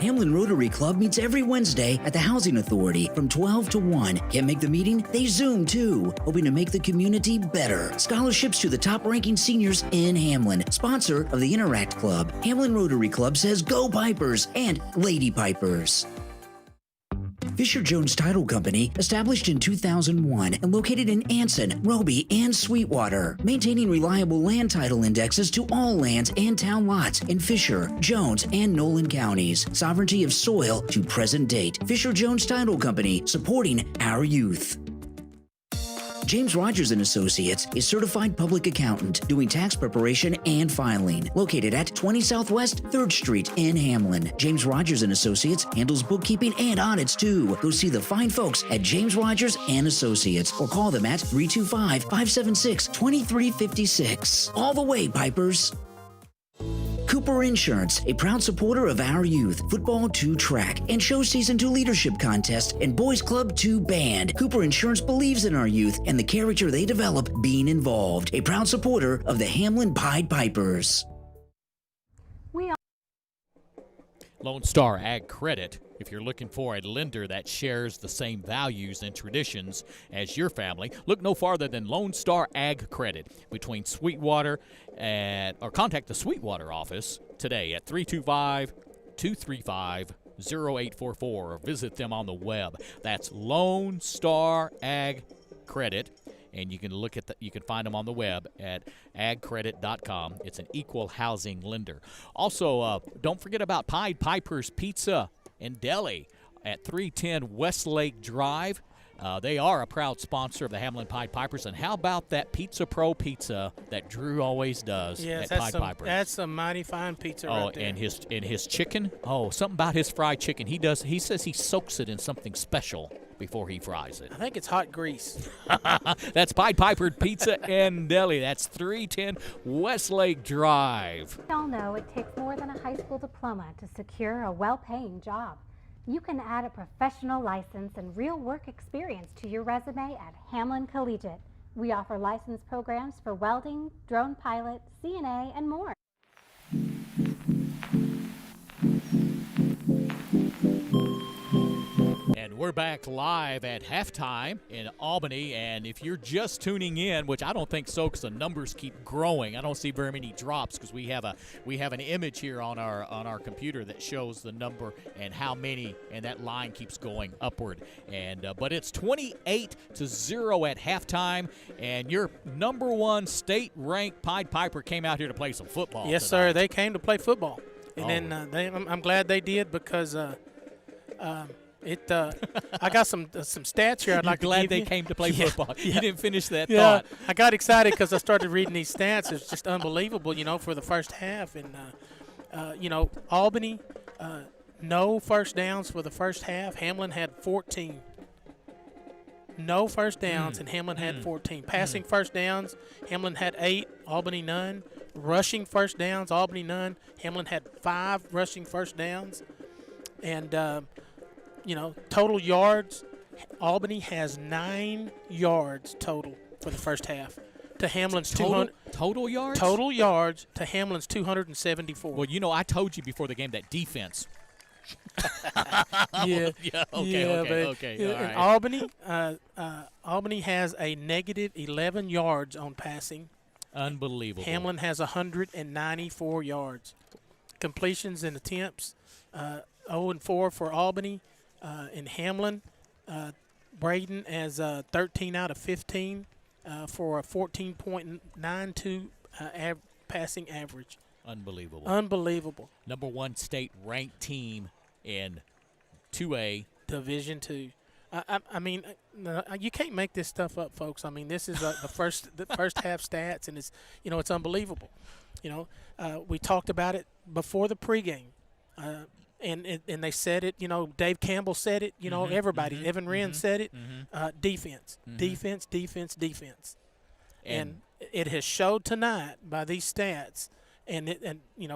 Hamlin Rotary Club meets every Wednesday at the Housing Authority from 12 to 1. Can't make the meeting? They Zoom too, hoping to make the community better. Scholarships to the top-ranking seniors in Hamlin. Sponsor of the Interact Club. Hamlin Rotary Club says go Pipers and Lady Pipers. Fisher Jones Title Company, established in 2001 and located in Anson, Roby, and Sweetwater, maintaining reliable land title indexes to all lands and town lots in Fisher, Jones, and Nolan counties. Sovereignty of soil to present date. Fisher Jones Title Company, supporting our youth. James Rogers & Associates is certified public accountant doing tax preparation and filing. Located at 20 Southwest 3rd Street in Hamlin. James Rogers & Associates handles bookkeeping and audits too. Go see the fine folks at James Rogers & Associates or call them at 325-576-2356. All the way, Pipers. Cooper Insurance, a proud supporter of our youth, football to track, and show season to leadership contest, and boys club to band. Cooper Insurance believes in our youth and the character they develop being involved. A proud supporter of the Hamlin Pied Pipers. Lone Star Ag Credit. If you're looking for a lender that shares the same values and traditions as your family, look no farther than Lone Star Ag Credit between Sweetwater or contact the Sweetwater office today at 325-235-0844 or visit them on the web. That's Lone Star Ag Credit and you can look at you can find them on the web at agcredit.com. It's an equal housing lender. Also, don't forget about Pied Piper's Pizza and Deli at 310 Westlake Drive. They are a proud sponsor of the Hamlin Pied Pipers. And how about that Pizza Pro pizza that Drew always does at Pied Pipers? That's some mighty fine pizza right there. And his chicken. Oh, something about his fried chicken. He says he soaks it in something special before he fries it. I think it's hot grease. That's Pied Piper Pizza and Deli. That's 310 Westlake Drive. We all know it takes more than a high school diploma to secure a well-paying job. You can add a professional license and real work experience to your resume at Hamlin Collegiate. We offer license programs for welding, drone pilot, CNA, and more. And we're back live at halftime in Albany, and if you're just tuning in, which I don't think so because the numbers keep growing, I don't see very many drops because we have an image here on our computer that shows the number and how many, and that line keeps going upward. And but it's 28-0 at halftime, and your number one state-ranked Pied Piper came out here to play some football. Yes, tonight. sir. They came to play football, and then I'm glad they did because. I got some stats here I'd like to give you. Glad they came to play football. Yeah. You didn't finish that Yeah, thought. I got excited because I started reading these stats. It's just unbelievable, for the first half. And, Albany, no first downs for the first half. Hamlin had 14. No first downs, and Hamlin had 14. Passing first downs, Hamlin had 8, Albany none. Rushing first downs, Albany none. Hamlin had 5 rushing first downs. And, total yards, Albany has 9 yards total for the first half. To Hamlin's 200 total yards? Total yards to Hamlin's 274. Well, I told you before the game that defense. Yeah. Okay. All right. Albany has a negative 11 yards on passing. Unbelievable. Hamlin has 194 yards. Completions and attempts, 0-4 for Albany. In Hamlin, Braden has 13 out of 15 for a 14.92 passing average. Unbelievable. Number one state-ranked team in 2A. Division II. I mean, you can't make this stuff up, folks. I mean, this is the first half stats, and it's unbelievable. We talked about it before the pregame. And they said it, Dave Campbell said it, everybody. Evan Wren said it. Defense. And it has showed tonight by these stats. And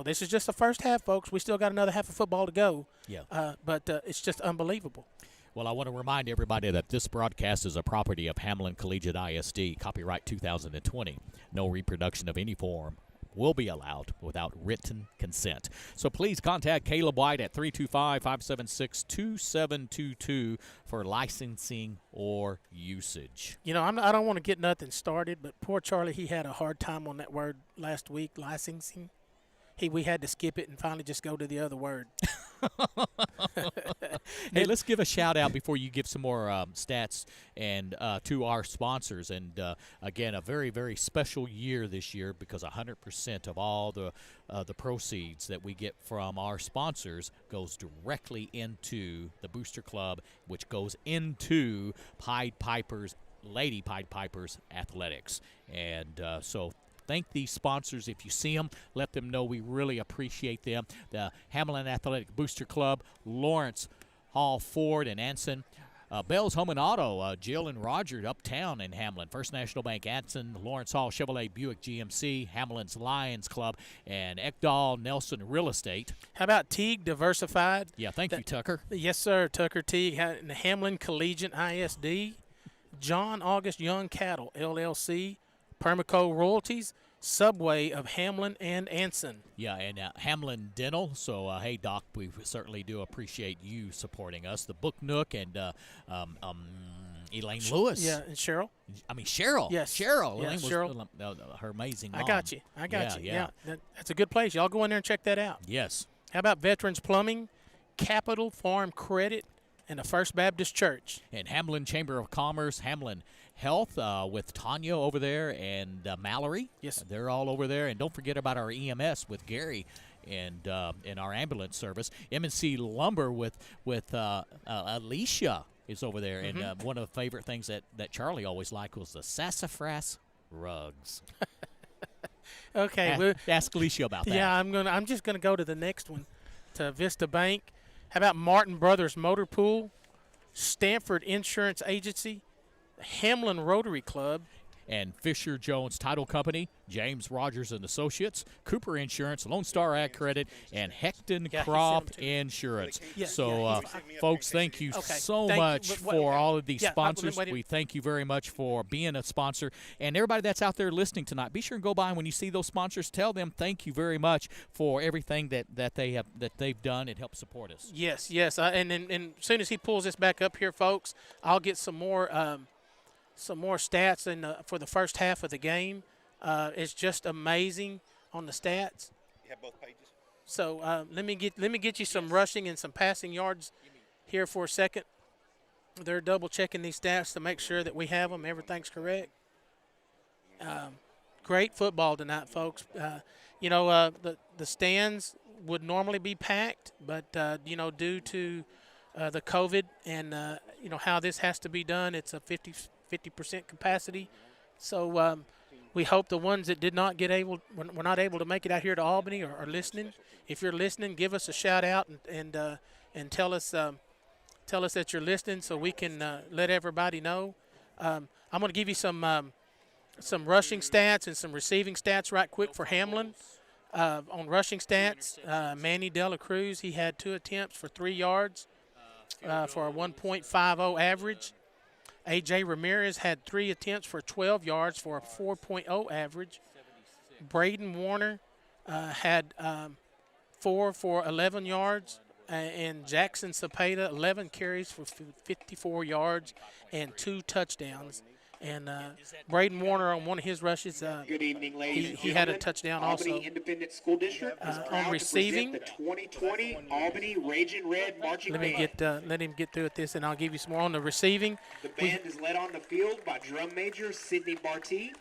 this is just the first half, folks. We still got another half of football to go. Yeah. But it's just unbelievable. Well, I want to remind everybody that this broadcast is a property of Hamlin Collegiate ISD, copyright 2020. No reproduction of any form will be allowed without written consent. So please contact Caleb White at 325-576-2722 for licensing or usage. I don't want to get nothing started, but poor Charlie, he had a hard time on that word last week, licensing. We had to skip it and finally just go to the other word. Hey, let's give a shout-out before you give some more stats and to our sponsors. And, again, a very, very special year this year because 100% of all the proceeds that we get from our sponsors goes directly into the Booster Club, which goes into Lady Pied Pipers Athletics. And so thank these sponsors. If you see them, let them know we really appreciate them. The Hamlin Athletic Booster Club, Lawrence Hall Ford and Anson. Bell's Home and Auto, Jill and Roger uptown in Hamlin. First National Bank, Anson, Lawrence Hall Chevrolet Buick GMC, Hamlin's Lions Club, and Ekdahl Nelson Real Estate. How about Teague Diversified? Yeah, thank you, Tucker. Yes, sir, Tucker Teague. And Hamlin Collegiate ISD, John August Young Cattle, LLC, Permaco Royalties, Subway of Hamlin and Anson. Yeah, and Hamlin Dental. So, hey, Doc, we certainly do appreciate you supporting us. The Book Nook and Elaine Lewis. Yeah, and Cheryl. Cheryl. Yes. Cheryl. Yeah, Elaine Cheryl. Was her amazing mom. I got you. Yeah. That's a good place. Y'all go in there and check that out. Yes. How about Veterans Plumbing, Capital Farm Credit, and the First Baptist Church? And Hamlin Chamber of Commerce, Hamlin Health with Tanya over there and Mallory. Yes. They're all over there. And don't forget about our EMS with Gary and our ambulance service. M&C Lumber with Alicia is over there. Mm-hmm. And one of the favorite things that Charlie always liked was the sassafras rugs. Okay. Ask Alicia about that. Yeah, I'm just gonna go to the next one, to Vista Bank. How about Martin Brothers Motor Pool, Stanford Insurance Agency, Hamlin Rotary Club, and Fisher Jones Title Company, James Rogers and Associates, Cooper Insurance, Lone Star Ag Credit, and Hecton Crop Insurance. Folks, thank you so much for all of these sponsors. We thank you very much for being a sponsor. And everybody that's out there listening tonight, be sure and go by, and when you see those sponsors, tell them thank you very much for everything that they've done and helped support us. Yes. And as soon as he pulls this back up here, folks, I'll get some more stats for the first half of the game. It's just amazing on the stats. You have both pages. So let me get you some rushing and some passing yards here for a second. They're double checking these stats to make sure that we have them. Everything's correct. Great football tonight, folks. The stands would normally be packed, but due to the COVID and how this has to be done, it's a 50% capacity. So we hope the ones that were not able to make it out here to Albany are listening. If you're listening, give us a shout out and tell us that you're listening so we can let everybody know. I'm going to give you some rushing stats and some receiving stats right quick for Hamlin. On rushing stats, Manny Dela Cruz, he had 2 attempts for 3 yards for a 1.50 average. A.J. Ramirez had 3 attempts for 12 yards for a 4.0 average. Braden Warner had 4 for 11 yards. And Jackson Cepeda, 11 carries for 54 yards and 2 touchdowns. And Braden Warner on one of his rushes, Good evening, ladies. he had a touchdown Albany also. Independent School District is proud On receiving, to present the 2020 Albany Raging Red Marching let him get through with this, and I'll give you some more on the receiving. The band is led on the field by drum major Sidney Barty.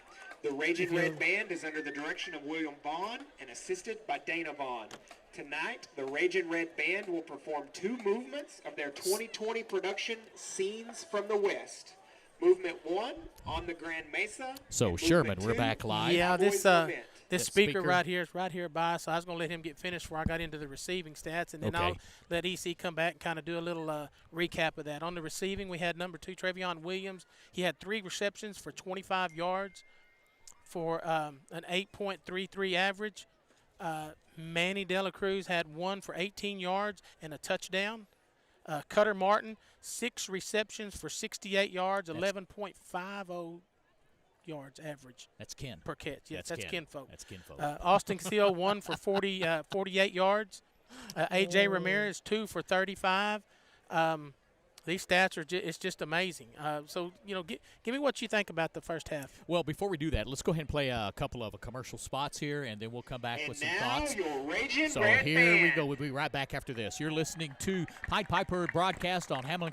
The Raging Red Band is under the direction of William Vaughn and assisted by Dana Vaughn. Tonight, the Raging Red Band will perform 2 movements of their 2020 production, Scenes from the West. Movement 1 on the Grand Mesa. So Sherman, we're back live. Yeah, this speaker right here is right here by, so I was going to let him get finished before I got into the receiving stats, and then I'll let EC come back and kind of do a little recap of that. On the receiving, we had number 2, Trevion Williams. He had 3 receptions for 25 yards for an 8.33 average. Manny Dela Cruz had 1 for 18 yards and a touchdown. Cutter Martin, 6 receptions for 68 yards, 11.50 yards average. That's Ken. Per catch. Yes, that's Kinfolk. That's Kinfolk. Austin Seal, 1 for 48 yards. A.J. Ramirez, 2 for 35. These stats are it's just amazing. So, give me what you think about the first half. Well, before we do that, let's go ahead and play a couple of commercial spots here, and then we'll come back with some thoughts. So here we go. We'll be right back after this. You're listening to Pied Piper broadcast on Hamlin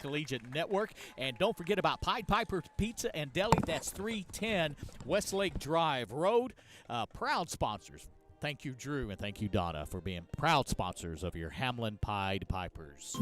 Collegiate Network. And don't forget about Pied Piper Pizza and Deli. That's 310 Westlake Drive Road. Proud sponsors. Thank you, Drew, and thank you, Donna, for being proud sponsors of your Hamlin Pied Pipers.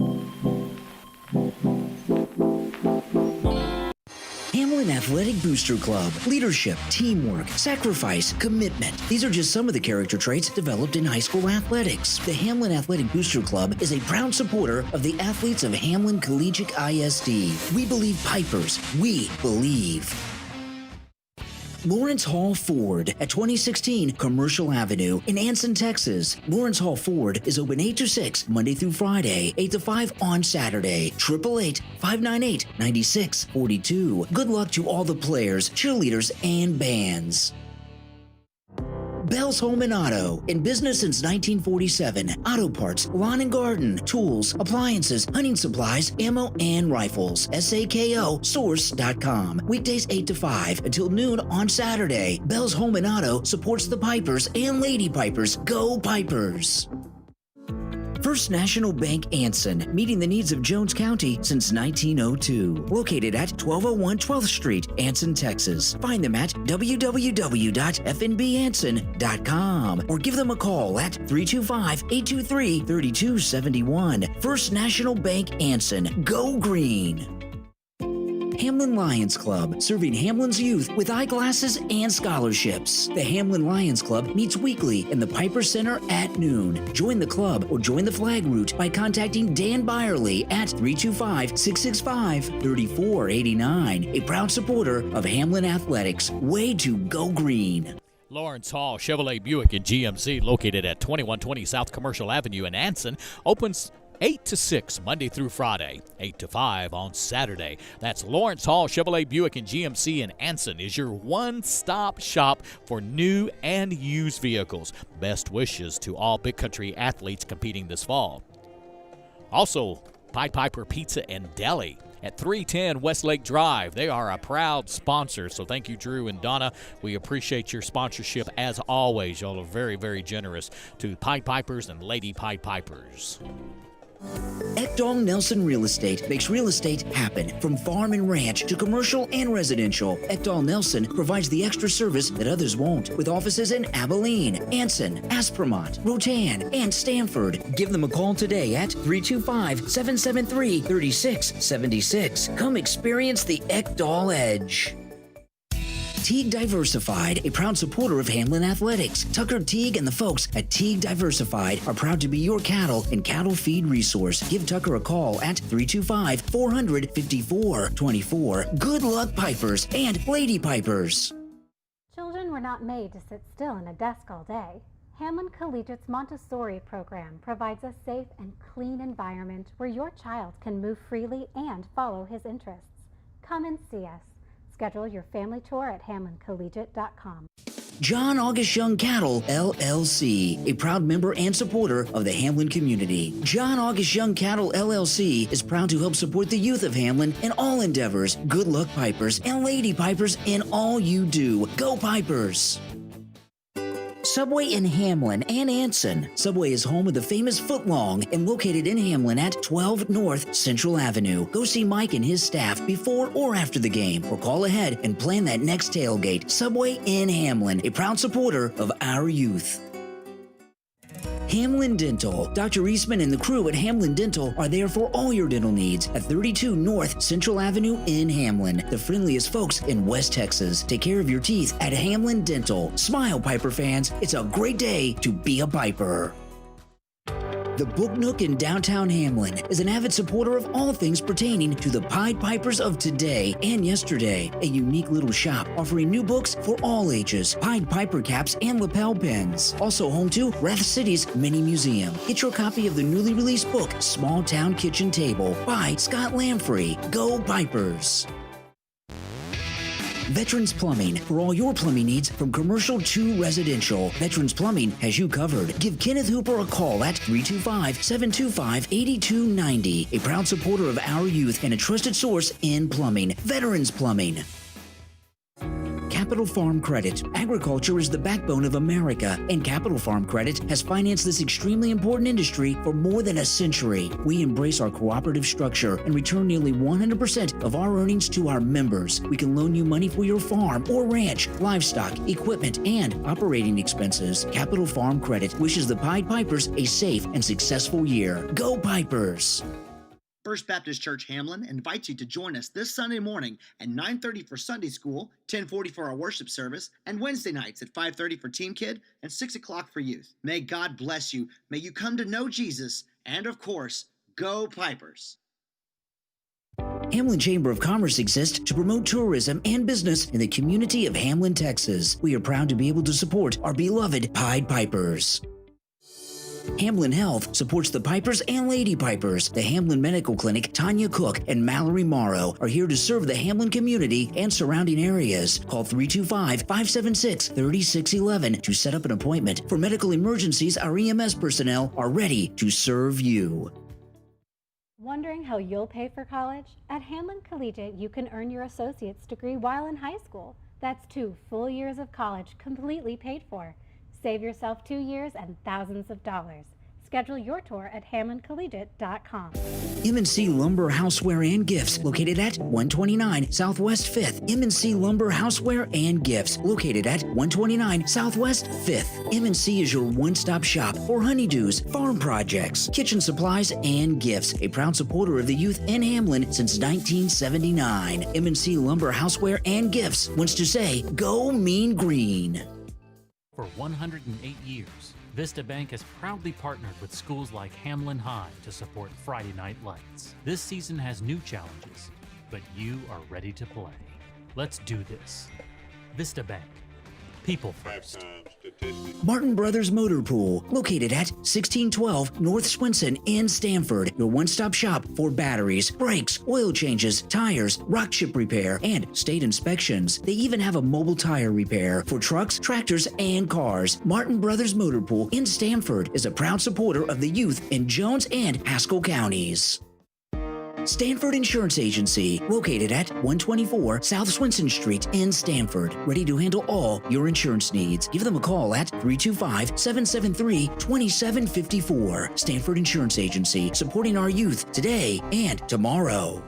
Hamlin Athletic Booster Club. Leadership, teamwork, sacrifice, commitment. These are just some of the character traits developed in high school athletics. The Hamlin Athletic Booster Club is a proud supporter of the athletes of Hamlin Collegiate ISD. We believe Pipers. We believe. Lawrence Hall Ford at 2016 Commercial Avenue in Anson, Texas. Lawrence Hall Ford is open 8 to 6 Monday through Friday, 8 to 5 on Saturday. 888-598-9642. Good luck to all the players, cheerleaders, and bands. Bell's Home and Auto. In business since 1947. Auto parts, lawn and garden, tools, appliances, hunting supplies, ammo, and rifles. SAKOSource.com. Weekdays 8 to 5 until noon on Saturday. Bell's Home and Auto supports the Pipers and Lady Pipers. Go Pipers! First National Bank Anson, meeting the needs of Jones County since 1902. Located at 1201 12th Street, Anson, Texas. Find them at www.fnbanson.com or give them a call at 325-823-3271. First National Bank Anson. Go Green. Hamlin Lions Club, serving Hamlin's youth with eyeglasses and scholarships. The Hamlin Lions Club meets weekly in the Piper Center at noon. Join the club or join the flag route by contacting Dan Barley at 325-665-3489. A proud supporter of Hamlin Athletics. Way to go green. Lawrence Hall Chevrolet Buick and GMC, located at 2120 South Commercial Avenue in Anson, opens 8 to 6 Monday through Friday, 8 to 5 on Saturday. That's Lawrence Hall Chevrolet Buick and GMC in Anson is your one-stop shop for new and used vehicles. Best wishes to all Big Country athletes competing this fall. Also, Pied Piper Pizza and Deli at 310 Westlake Drive. They are a proud sponsor, so thank you, Drew and Donna. We appreciate your sponsorship as always. Y'all are very, very generous to Pied Pipers and Lady Pied Pipers. Ekdal Nelson Real Estate makes real estate happen. From farm and ranch to commercial and residential, Ekdal Nelson provides the extra service that others won't, with offices in Abilene, Anson, Aspermont, Rotan, and Stanford. Give them a call today at 325-773-3676. Come experience the Ekdal Edge. Teague Diversified, a proud supporter of Hamlin Athletics. Tucker Teague and the folks at Teague Diversified are proud to be your cattle and cattle feed resource. Give Tucker a call at 325-400-5424. Good luck, Pipers and Lady Pipers. Children were not made to sit still in a desk all day. Hamlin Collegiate's Montessori program provides a safe and clean environment where your child can move freely and follow his interests. Come and see us. Schedule your family tour at hamlincollegiate.com. John August Young Cattle, LLC, a proud member and supporter of the Hamlin community. John August Young Cattle, LLC is proud to help support the youth of Hamlin in all endeavors. Good luck, Pipers and Lady Pipers, in all you do. Go Pipers! Subway in Hamlin and Anson. Subway is home of the famous Footlong and located in Hamlin at 12 North Central Avenue. Go see Mike and his staff before or after the game, or call ahead and plan that next tailgate. Subway in Hamlin, a proud supporter of our youth. Hamlin Dental. Dr. Eastman and the crew at Hamlin Dental are there for all your dental needs at 32 North Central Avenue in Hamlin. The friendliest folks in West Texas. Take care of your teeth at Hamlin Dental. Smile, Piper fans. It's a great day to be a Piper. The Book Nook in downtown Hamlin is an avid supporter of all things pertaining to the Pied Pipers of today and yesterday. A unique little shop offering new books for all ages, Pied Piper caps and lapel pins. Also home to Wrath City's mini museum. Get your copy of the newly released book, Small Town Kitchen Table by Scott Lamprey. Go Pipers! Veterans Plumbing, for all your plumbing needs from commercial to residential. Veterans Plumbing has you covered. Give Kenneth Hooper a call at 325-725-8290. A proud supporter of our youth and a trusted source in plumbing. Veterans Plumbing. Capital Farm Credit. Agriculture is the backbone of America, and Capital Farm Credit has financed this extremely important industry for more than a century. We embrace our cooperative structure and return nearly 100% of our earnings to our members. We can loan you money for your farm or ranch, livestock, equipment, and operating expenses. Capital Farm Credit wishes the Pied Pipers a safe and successful year. Go Pipers! First Baptist Church Hamlin invites you to join us this Sunday morning at 9:30 for Sunday school, 10:40 for our worship service, and Wednesday nights at 5:30 for Team Kid and 6 o'clock for youth. May God bless you. May you come to know Jesus, and of course, go Pipers. Hamlin Chamber of Commerce exists to promote tourism and business in the community of Hamlin, Texas. We are proud to be able to support our beloved Pied Pipers. Hamlin Health supports the Pipers and Lady Pipers. The Hamlin Medical Clinic, Tanya Cook and Mallory Morrow are here to serve the Hamlin community and surrounding areas. Call 325-576-3611 to set up an appointment. For medical emergencies, our EMS personnel are ready to serve you. Wondering how you'll pay for college? At Hamlin Collegiate, you can earn your associate's degree while in high school. That's 2 full years of college completely paid for. Save yourself 2 years and thousands of dollars. Schedule your tour at hamlincollegiate.com. M&C Lumber Houseware and Gifts, located at 129 Southwest 5th. M&C Lumber Houseware and Gifts, located at 129 Southwest 5th. M&C is your one-stop shop for honeydews, farm projects, kitchen supplies, and gifts. A proud supporter of the youth in Hamlin since 1979. M&C Lumber Houseware and Gifts wants to say, go Mean Green. For 108 years, Vista Bank has proudly partnered with schools like Hamlin High to support Friday Night Lights. This season has new challenges, but you are ready to play. Let's do this. Vista Bank. People first. Martin Brothers Motor Pool, located at 1612 North Swenson in Stamford. Your one-stop shop for batteries, brakes, oil changes, tires, rock chip repair, and state inspections. They even have a mobile tire repair for trucks, tractors, and cars. Martin Brothers Motor Pool in Stamford is a proud supporter of the youth in Jones and Haskell counties. Stanford Insurance Agency, located at 124 South Swenson Street in Stanford. Ready to handle all your insurance needs. Give them a call at 325-773-2754. Stanford Insurance Agency, supporting our youth today and tomorrow.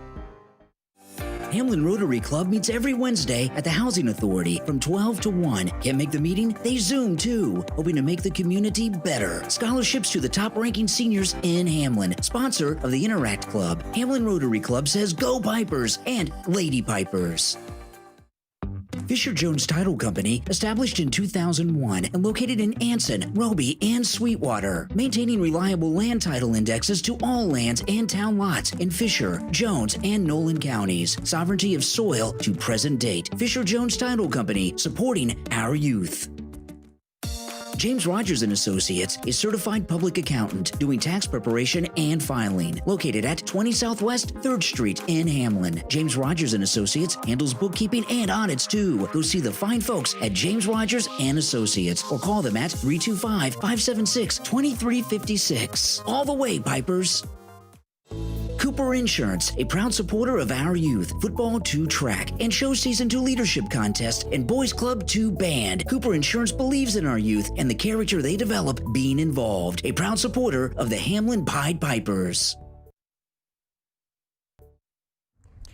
Hamlin Rotary Club meets every Wednesday at the Housing Authority from 12 to 1. Can't make the meeting? They Zoom too, hoping to make the community better. Scholarships to the top-ranking seniors in Hamlin. Sponsor of the Interact Club. Hamlin Rotary Club says go Pipers and Lady Pipers. Fisher Jones Title Company, established in 2001 and located in Anson, Roby, and Sweetwater, maintaining reliable land title indexes to all lands and town lots in Fisher, Jones, and Nolan counties. Sovereignty of soil to present date. Fisher Jones Title Company, supporting our youth. James Rogers & Associates, a certified public accountant doing tax preparation and filing. Located at 20 Southwest 3rd Street in Hamlin. James Rogers & Associates handles bookkeeping and audits too. Go see the fine folks at James Rogers & Associates or call them at 325-576-2356. All the way, Pipers. Cooper Insurance, a proud supporter of our youth, football to track, and show season to leadership contest, and boys club to band. Cooper Insurance believes in our youth and the character they develop being involved. A proud supporter of the Hamlin Pied Pipers.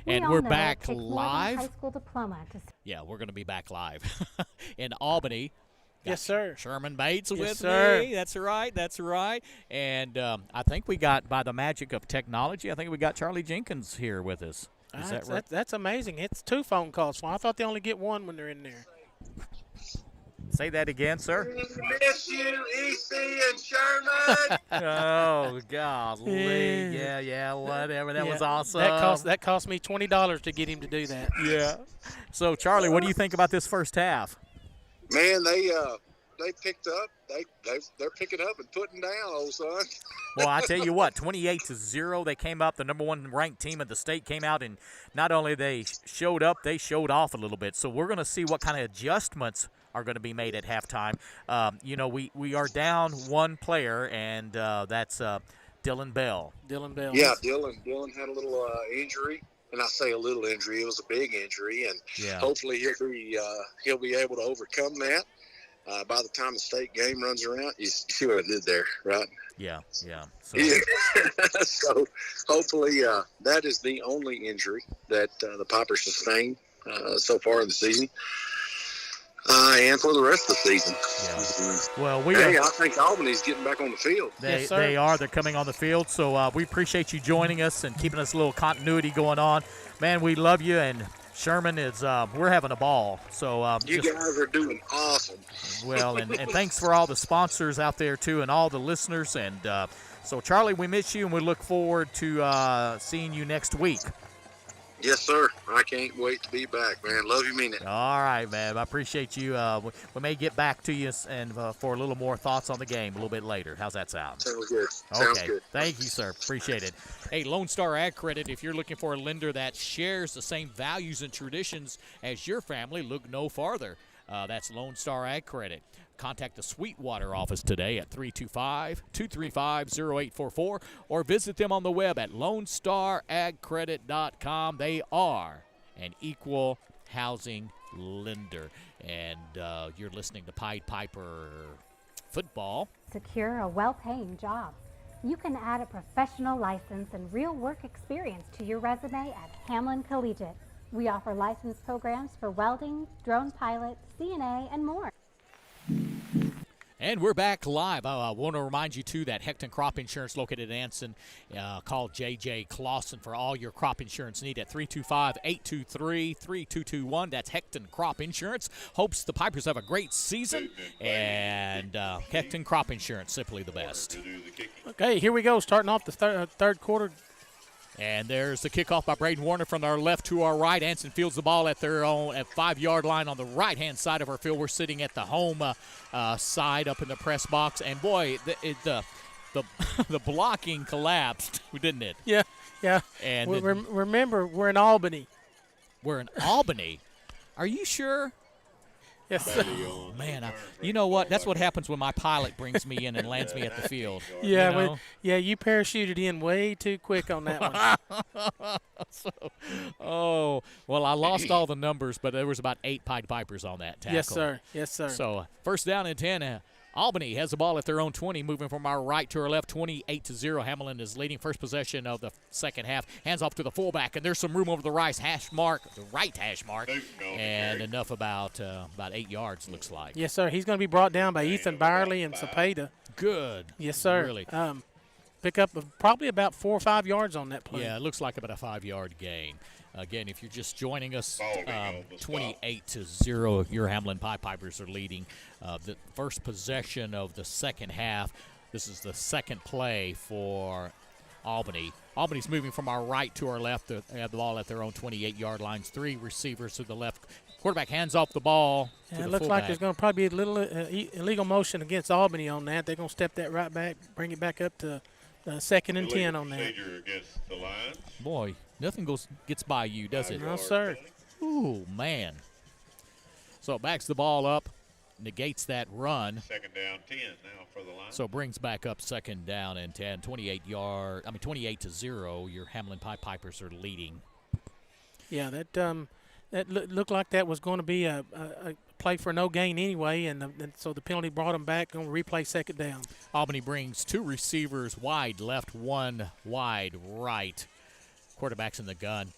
And we're back live. High school diploma Yeah, we're going to be back live in Albany. Yes, sir. Sherman Bates Yes, with sir. me. That's right. That's right. And I think we got, by the magic of technology, I think we got Charlie Jenkins here with us. Is that right? That's amazing. It's 2 phone calls. Well, I thought they only get 1 when they're in there. Say that again, sir. Miss you, EC and Sherman. Oh, golly. Yeah, whatever. That was awesome. That cost me $20 to get him to do that. Yeah. So, Charlie, what do you think about this first half? Man, they picked up. They're picking up and putting down, old son. Well, I tell you what, 28-0, they came up. The number 1 ranked team in the state came out, and not only they showed up, they showed off a little bit. So we're going to see what kind of adjustments are going to be made at halftime. We are down 1 player, and that's Dylan Bell. Dylan Bell. Yeah, Dylan had a little injury. And I say a little injury; it was a big injury, and hopefully he'll be able to overcome that. By the time the state game runs around, you see what I did there, right? Yeah. So, so hopefully that is the only injury that the Pipers sustained so far in the season. And for the rest of the season. Yeah. Well, I think Albany's getting back on the field. They are. They're coming on the field. So we appreciate you joining us and keeping us a little continuity going on. Man, we love you. And Sherman is we're having a ball. So you guys are doing awesome. Well, and thanks for all the sponsors out there, too, and all the listeners. And so, Charlie, we miss you, and we look forward to seeing you next week. Yes, sir. I can't wait to be back, man. Love you, mean it. All right, man. I appreciate you. We may get back to you and for a little more thoughts on the game a little bit later. How's that sound? Sounds good. Okay. Sounds good. Thank you, sir. Appreciate it. Hey, Lone Star Ag Credit, if you're looking for a lender that shares the same values and traditions as your family, look no farther. That's Lone Star Ag Credit. Contact the Sweetwater office today at 325-235-0844 or visit them on the web at LoneStarAgCredit.com. They are an equal housing lender. And you're listening to Pied Piper Football. Secure a well-paying job. You can add a professional license and real work experience to your resume at Hamlin Collegiate. We offer license programs for welding, drone pilot, CNA, and more. And we're back live. I want to remind you, too, that Hecton Crop Insurance located in Anson. Call J.J. Clausen for all your crop insurance need at 325-823-3221. That's Hecton Crop Insurance. Hopes the Pipers have a great season. And Hecton Crop Insurance, simply the best. Okay, here we go, starting off the third quarter. And there's the kickoff by Braden Warner from our left to our right. Anson fields the ball at their own at 5-yard line on the right-hand side of our field. We're sitting at the home side up in the press box. And, boy, the blocking collapsed, didn't it? Yeah. And remember, we're in Albany. We're in Albany? Are you sure? Yes. Man, you know what? That's what happens when my pilot brings me in and lands me at the field. Yeah, you know? You parachuted in way too quick on that one. Well, I lost all the numbers, but there was about 8 Pied Pipers on that tackle. Yes, sir. So first down and 10. Albany has the ball at their own 20, moving from our right to our left, 28-0. Hamlin is leading first possession of the second half. Hands off to the fullback, and there's some room over the right hash mark, and enough about 8 yards, looks like. Yes, sir. He's going to be brought down by Ethan Barley and Cepeda. Good. Yes, sir. Really. Pick up probably about 4 or 5 yards on that play. Yeah, it looks like about a 5-yard gain. Again, if you're just joining us, 28-0, your Hamlin Pied Pipers are leading. The first possession of the second half. This is the second play for Albany. Albany's moving from our right to our left. They have the ball at their own 28-yard lines. 3 receivers to the left. Quarterback hands off the ball to the it looks fullback. like there's going to probably be a little illegal motion against Albany on that. They're going to step that right back, bring it back up to 2nd and 10 on that. Against the Lions. Boy, nothing gets by you, does it? No, sir. Ooh, man. So it backs the ball up, negates that run. 2nd down 10 now for the Lions. So brings back up 2nd down and 10, 28-0. Your Hamlin Pied Pipers are leading. Yeah, that looked like that was going to be a play for no gain anyway, and so the penalty brought them back. Going to replay 2nd down. Albany brings 2 receivers wide left, 1 wide right. Quarterback's in the gun.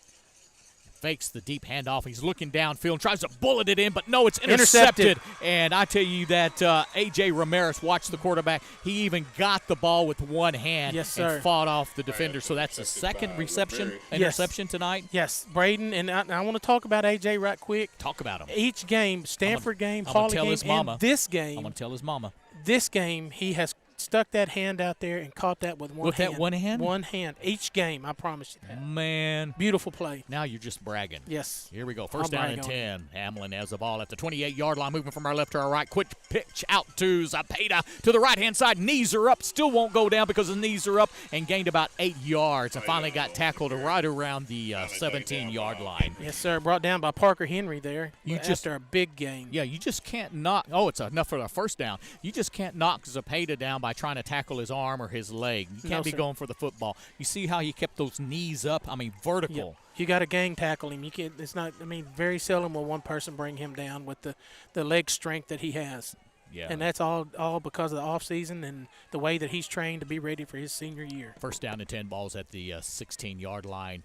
Fakes the deep handoff. He's looking downfield and tries to bullet it in, but no, it's intercepted. And I tell you that A.J. Ramirez watched the quarterback. He even got the ball with one hand and fought off the defender. So that's the second interception tonight? Yes, Braden. And I want to talk about A.J. right quick. Talk about him. Each game, Stanford game, Hawley game, and this game. I'm going to tell his mama. This game, he has stuck that hand out there and caught that with one hand. With that one hand? One hand. Each game, I promise you that. Man. Beautiful play. Now you're just bragging. Yes. Here we go. First down and 10. Hamlin has the ball at the 28-yard line, moving from our left to our right. Quick pitch out to Cepeda to the right-hand side. Knees are up. Still won't go down because his knees are up, and gained about 8 yards and finally got tackled right around the 17-yard line. Yes, sir. Brought down by Parker Henry there after a big game. Yeah, you just can't knock. Oh, it's enough for the first down. You just can't knock Cepeda down by trying to tackle his arm or his leg. You can't be going for the football. You see how he kept those knees up? I mean, vertical. Yep. You got to gang tackle him. You can't. It's not. I mean, very seldom will one person bring him down with the leg strength that he has. Yeah. And that's all because of the offseason and the way that he's trained to be ready for his senior year. First down and 10, balls at the 16-yard line.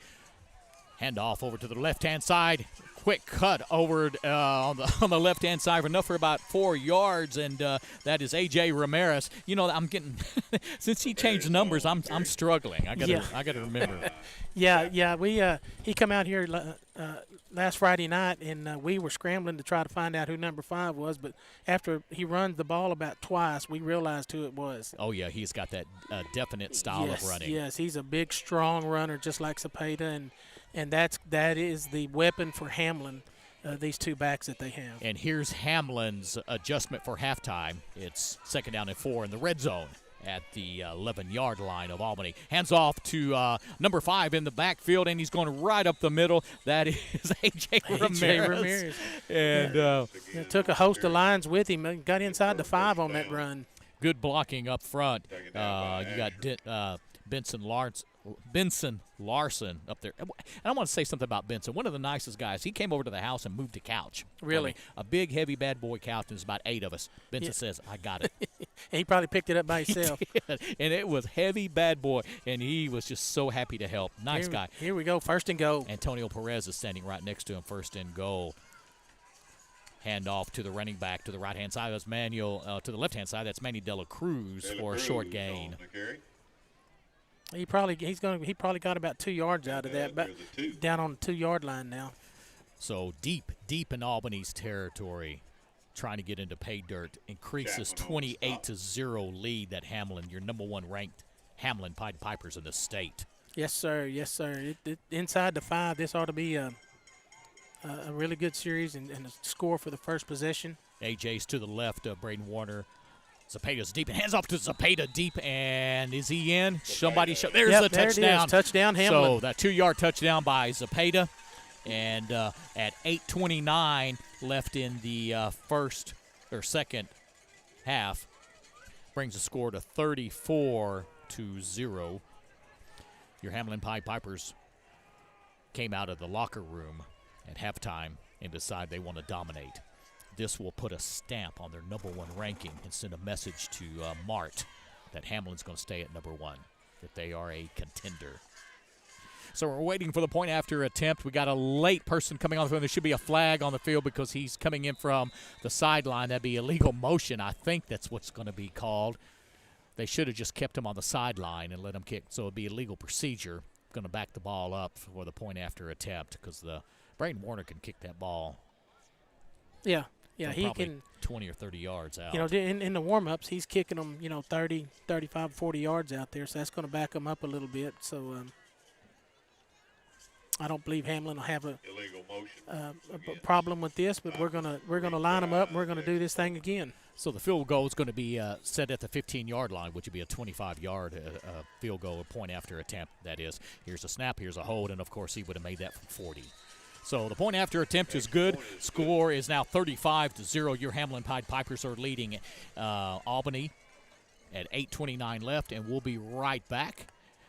Hand off over to the left-hand side. Quick cut over on the left-hand side, enough for about 4 yards, and that is A.J. Ramirez. You know, I'm getting since he changed numbers, I'm struggling. I gotta remember. Yeah. He come out here last Friday night, and we were scrambling to try to find out who number 5 was. But after he runs the ball about twice, we realized who it was. Oh yeah, he's got that definite style of running. Yes, he's a big, strong runner, just like Cepeda, and that is the weapon for Hamlin, these two backs that they have. And here's Hamlin's adjustment for halftime. It's 2nd down and 4 in the red zone at the 11-yard line of Albany. Hands off to number 5 in the backfield, and he's going right up the middle. That is A.J. Ramirez. And took a host of lines with him and got inside the 5 on that run. Good blocking up front. You got Benson Benson Larson up there. And I want to say something about Benson. One of the nicest guys. He came over to the house and moved a couch. Really? A big, heavy, bad boy couch. There's about 8 of us. Benson says, I got it. And he probably picked it up by himself. And it was heavy, bad boy. And he was just so happy to help. Nice guy. Here we go. First and goal. Antonio Perez is standing right next to him. First and goal. Hand off to the running back to the right-hand side. That's Manuel. To the left-hand side, that's Manny De La Cruz for a short gain. He probably got about 2 yards out of that, but down on the 2-yard line now. So deep in Albany's territory, trying to get into pay dirt, increases 28-0 lead that Hamlin, your number 1 ranked Hamlin Pied Pipers in the state. Yes, sir. Yes, sir. Inside the 5, this ought to be a really good series and a score for the first possession. AJ's to the left of Braden Warner. Zepeda's deep and hands off to Zepeda deep, and is he in? Somebody show. There's the touchdown. There it is. Touchdown, Hamlin. So that 2-yard touchdown by Zepeda, and at 8:29 left in the second half, brings the score to 34-0. Your Hamlin Pied Pipers came out of the locker room at halftime and decide they want to dominate. This will put a stamp on their number 1 ranking and send a message to Mart that Hamlin's going to stay at number 1, that they are a contender. So we're waiting for the point after attempt. We got a late person coming on the field. There should be a flag on the field because he's coming in from the sideline. That'd be illegal motion. I think that's what's going to be called. They should have just kept him on the sideline and let him kick. So it'd be a legal procedure. Going to back the ball up for the point after attempt because the Braden Warner can kick that ball. Yeah, he can 20 or 30 yards out. In the warm-ups, he's kicking them, 30, 35, 40 yards out there, so that's going to back him up a little bit. So I don't believe Hamlin will have a problem with this, but we're gonna line them up and we're gonna do this thing again. So the field goal is going to be set at the 15-yard line, which would be a 25-yard field goal, a point after attempt. That is, here's a snap, here's a hold, and of course he would have made that from 40. So the point after attempt is good. Score is now 35-0. Your Hamlin Pied Pipers are leading Albany at 8:29 left, and we'll be right back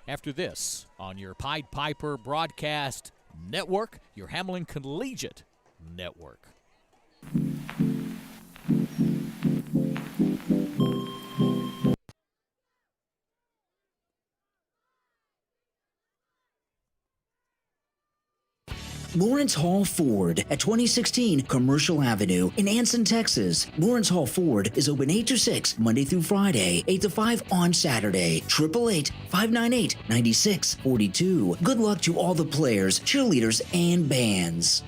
after this on your Pied Piper Broadcast Network, your Hamlin Collegiate Network. Lawrence Hall Ford at 2016 Commercial Avenue in Anson, Texas. Lawrence Hall Ford is open 8 to 6 Monday through Friday, 8 to 5 on Saturday. 888-598-9642. Good luck to all the players, cheerleaders, and bands.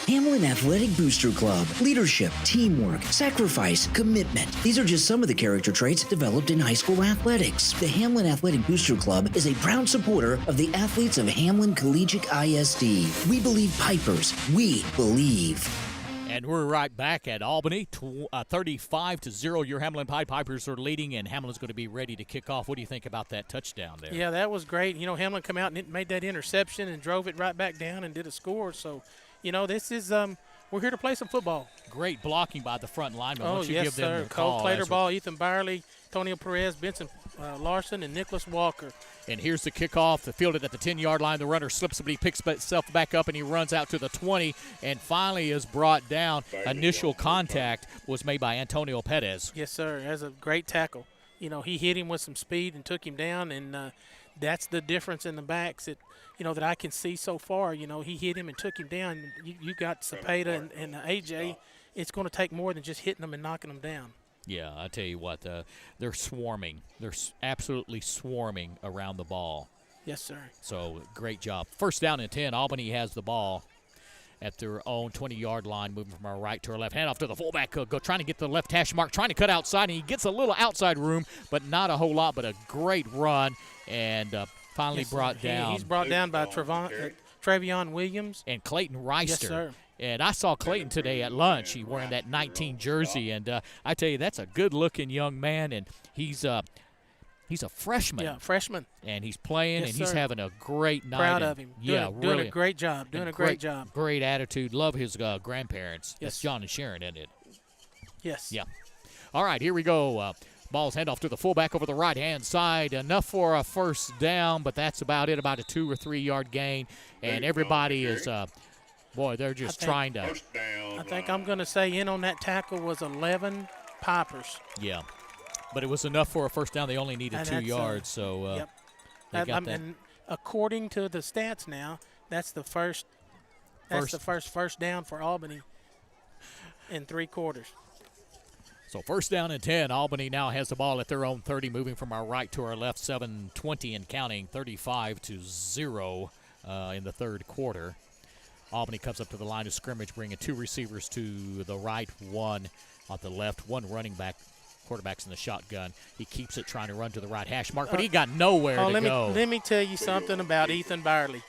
Hamlin Athletic Booster Club. Leadership, teamwork, sacrifice, commitment. These are just some of the character traits developed in high school athletics. The Hamlin Athletic Booster Club is a proud supporter of the athletes of Hamlin Collegiate ISD. We believe Pipers. We believe. And we're right back at Albany, 35-0. Your Hamlin Pied Pipers are leading, and Hamlin's going to be ready to kick off. What do you think about that touchdown there? Yeah, that was great. Hamlin come out and made that interception and drove it right back down and did a score. So, this is we're here to play some football. Great blocking by the front lineman. Oh, Once you yes, give them sir. the call, Cole Clater ball, Ethan Barley, Antonio Perez, Benson Larson, and Nicholas Walker. And here's the kickoff. The fielded at the 10-yard line. The runner slips, but he picks himself back up, and he runs out to the 20 and finally is brought down. Initial contact was made by Antonio Perez. Yes, sir. That's a great tackle. He hit him with some speed and took him down, and that's the difference in the backs that I can see so far. He hit him and took him down. You got Zepeda and AJ. It's going to take more than just hitting them and knocking them down. Yeah, I tell you what, they're swarming. They're absolutely swarming around the ball. Yes, sir. So great job. First down and 10. Albany has the ball at their own 20-yard line, moving from our right to our left. Hand off to the fullback, trying to get the left hash mark, trying to cut outside, and he gets a little outside room, but not a whole lot, but a great run, and finally brought down. He's brought down by Travion Williams. And Clayton Reister. Yes, sir. And I saw Clayton today at lunch. He wearing that 19 jersey, and I tell you, that's a good-looking young man, and he's a freshman. Yeah, freshman. And he's playing, yes, and he's sir. having a great night. Proud of him. Yeah, doing really. a great job. Great job. Great attitude. Love his grandparents. Yes. That's John and Sharon, isn't it? Yes. Yeah. All right, here we go. Ball's handoff to the fullback over the right-hand side. Enough for a first down, but that's about it, about a 2 or 3 yard gain. And everybody is, boy, they're just trying to. I think I'm going to say in on that tackle was 11 Pipers. Yeah, but it was enough for a first down. They only needed 2 yards, so yep. they got that. And according to the stats now, that's the first down for Albany in 3 quarters. So first down and 10. Albany now has the ball at their own 30, moving from our right to our left, 7:20 and counting, 35-0 in the third quarter. Albany comes up to the line of scrimmage, bringing 2 receivers to the right, 1 on the left, 1 running back. Quarterback's in the shotgun. He keeps it trying to run to the right hash mark, but he got nowhere to go. Let me tell you something about Ethan Barley.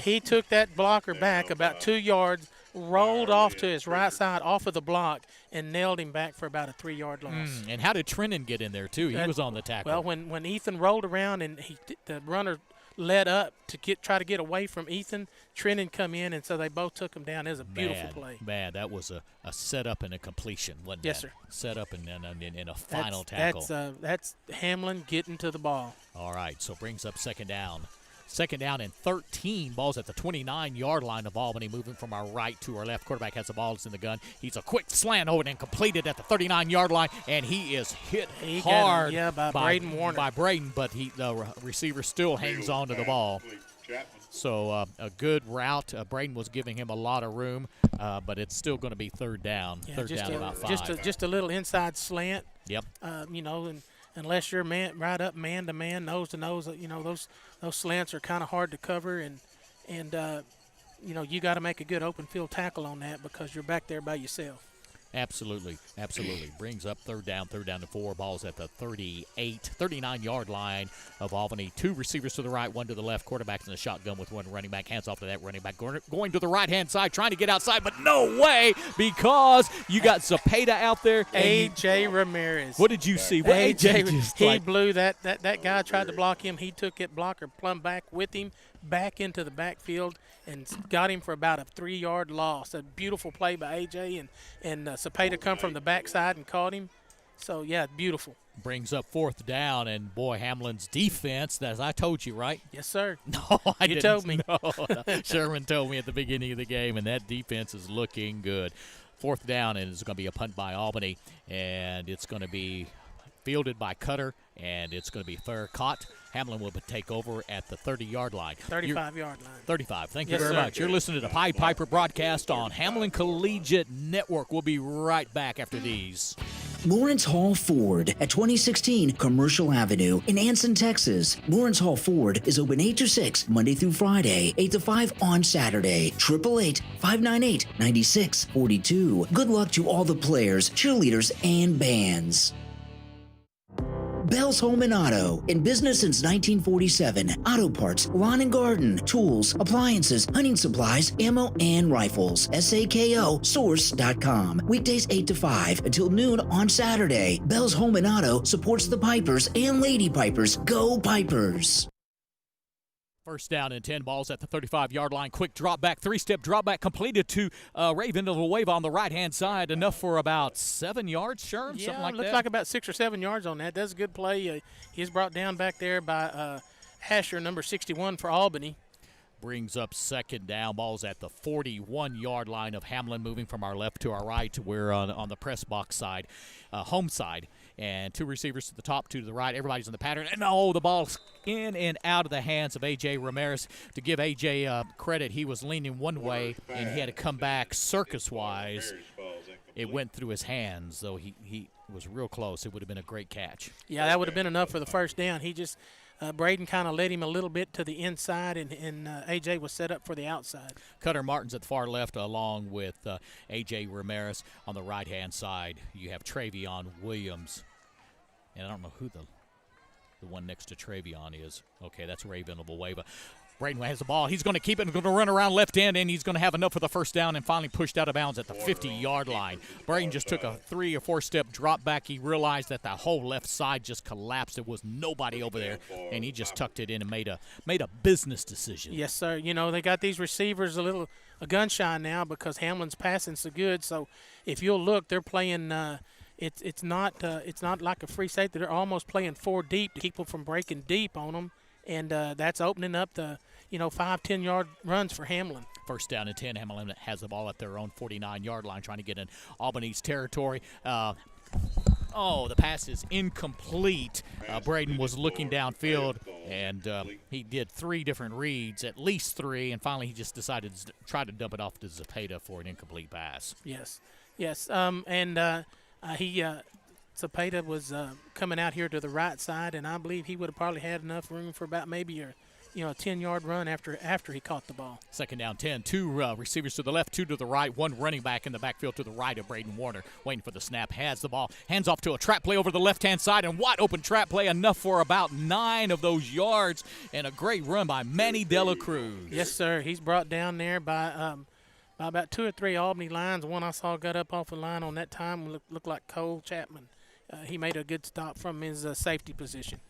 He took that blocker back about 2 yards, rolled off to his right side off of the block, and nailed him back for about a 3 yard loss. And how did Trenton get in there, too? He was on the tackle. Well, when Ethan rolled around and the runner led up to try to get away from Ethan, Trenton come in, and so they both took him down. It was a beautiful play. Man, that was a setup and a completion, wasn't it? Yes, sir. Setup and a final tackle. That's Hamlin getting to the ball. All right, so brings up second down. Second down and 13. Ball's at the 29-yard line of Albany, moving from our right to our left. Quarterback has the ball. It's in the gun. He's a quick slant over and completed at the 39-yard line, and he is hit hard by Braden Warner. By Braden, but the receiver still hangs on to the ball. So a good route. Braden was giving him a lot of room, but it's still going to be third down. Third down about 5. Just a little inside slant. Yep. And unless you're right up man to man, nose to nose, those slants are kind of hard to cover, and you got to make a good open field tackle on that because you're back there by yourself. Absolutely. Brings up third down to 4. Ball's at the 39-yard line of Albany. 2 receivers to the right, 1 to the left. Quarterback's in the shotgun with 1 running back. Hands off to that running back. Going to the right-hand side, trying to get outside, but no way because you got Zapata out there. A.J. Ramirez. What did you see? He blew that guy tried to block him. He took it blocker plumb back with him, back into the backfield, and got him for about a 3 yard loss. A beautiful play by A.J. and Zapata come from the backside and caught him. So, yeah, beautiful. Brings up fourth down, and, boy, Hamlin's defense, as I told you, right? Yes, sir. No, I didn't. You told me. No, Sherman told me at the beginning of the game, and that defense is looking good. Fourth down, and it's going to be a punt by Albany, and it's going to be fielded by Cutter, and it's going to be fair caught. Hamlin will take over at the 30-yard line. 35-yard line. 35. Thank you very much. You're listening to the Pied Piper broadcast on Hamlin Collegiate Network. We'll be right back after these. Lawrence Hall Ford at 2016 Commercial Avenue in Anson, Texas. Lawrence Hall Ford is open 8 to 6 Monday through Friday, 8 to 5 on Saturday. 888-598-9642. Good luck to all the players, cheerleaders, and bands. Bell's Home and Auto. In business since 1947. Auto parts, lawn and garden, tools, appliances, hunting supplies, ammo, and rifles. SAKO-Source.com. Weekdays 8 to 5 until noon on Saturday. Bell's Home and Auto supports the Pipers and Lady Pipers. Go Pipers! First down and 10. Balls at the 35-yard line. Quick drop back, 3-step drop back completed to Raven of the Wave on the right-hand side. Enough for about 7 yards, sure? Yeah, something like looks that. like about 6 or 7 yards on that. That's a good play. He's brought down back there by Hasher, number 61 for Albany. Brings up second down. Ball's at the 41-yard line of Hamlin, moving from our left to our right. We're on the press box side, home side. And 2 receivers to the top, 2 to the right. Everybody's in the pattern. And, the ball's in and out of the hands of A.J. Ramirez. To give A.J. Credit, he was leaning one way, and he had to come back circus-wise. It went through his hands, though he was real close. It would have been a great catch. Yeah, that would have been enough for the first down. He just Braden kind of led him a little bit to the inside, and A.J. was set up for the outside. Cutter Martin's at the far left, along with A.J. Ramirez on the right-hand side. You have Travion Williams. And I don't know who the one next to Travion is. Okay, that's Raven of Wava. Braden has the ball. He's going to keep it and going to run around left end, and he's going to have enough for the first down and finally pushed out of bounds at the 50-yard line. Braden just took a 3 or 4 step drop back. He realized that the whole left side just collapsed. There was nobody over there, and he just tucked it in and made a business decision. Yes, sir. They got these receivers a gun shy now because Hamlin's passing so good. So if you'll look, they're playing it's not like a free safety. They're almost playing 4 deep to keep them from breaking deep on them, and that's opening up the 5-10 yard runs for Hamlin. First down and 10. Hamlin has the ball at their own 49-yard line, trying to get in Albany's territory. The pass is incomplete. Braden was looking downfield, and he did 3 different reads, at least 3, and finally he just decided to try to dump it off to Zepeda for an incomplete pass. Yes. Zepeda was coming out here to the right side, and I believe he would have probably had enough room for about maybe a 10-yard run after he caught the ball. Second down 10. 2 receivers to the left, 2 to the right, 1 running back in the backfield to the right of Braden Warner. Waiting for the snap, has the ball, hands off to a trap play over the left-hand side, and wide open trap play, enough for about 9 of those yards, and a great run by Manny Dela Cruz. Yes, sir. He's brought down there by about 2 or 3 Albany lines. One I saw got up off the line on that time looked like Cole Chapman. He made a good stop from his safety position.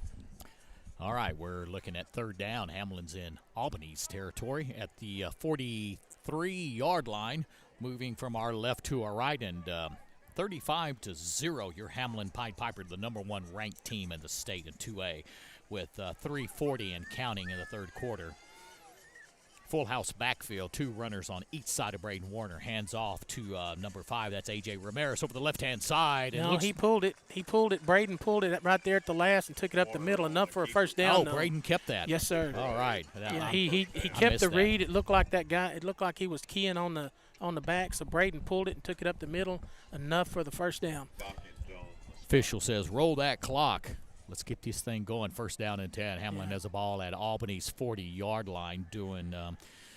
All right, we're looking at third down. Hamlin's in Albany's territory at the 43-yard line, moving from our left to our right, and 35-0. Your Hamlin Pied Piper, the number 1 ranked team in the state in 2A, with 3:40 and counting in the third quarter. Full house backfield, 2 runners on each side of Braden Warner. Hands off to number 5. That's A.J. Ramirez over the left-hand side. And he pulled it. Braden pulled it right there at the last and took it up the middle, enough for a first down. Braden kept that. Yes, sir. All right. He kept the read. It looked like that guy. It looked like he was keying on the back. So Braden pulled it and took it up the middle, enough for the first down. Official says roll that clock. Let's get this thing going. First down and 10. Hamlin has a ball at Albany's 40-yard line, doing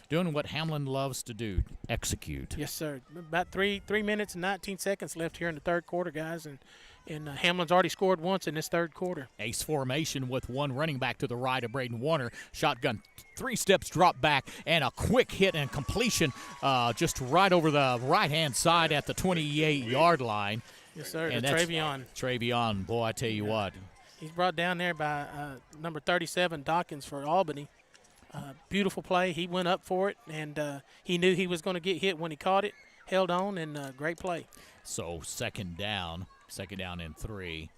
what Hamlin loves to do, execute. Yes, sir. About 3 minutes and 19 seconds left here in the third quarter, guys, and Hamlin's already scored once in this third quarter. Ace formation with 1 running back to the right of Braden Warner. Shotgun, 3 steps, drop back, and a quick hit and completion just right over the right-hand side at the 28-yard line. Yes, sir. And Travion, boy, I tell you what. He's brought down there by number 37, Dawkins, for Albany. Beautiful play. He went up for it, and he knew he was going to get hit when he caught it, held on, and great play. So second down and 3.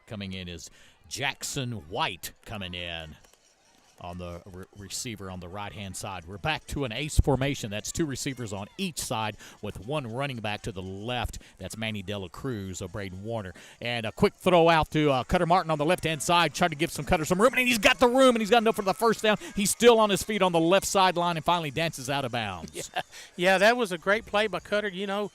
Coming in is Jackson White coming in on the receiver on the right-hand side. We're back to an ace formation. That's 2 receivers on each side with 1 running back to the left. That's Manny Dela Cruz of Braden Warner. And a quick throw out to Cutter Martin on the left-hand side, trying to give some Cutter some room, and he's got the room, and he's got enough for the first down. He's still on his feet on the left sideline and finally dances out of bounds. Yeah, that was a great play by Cutter. You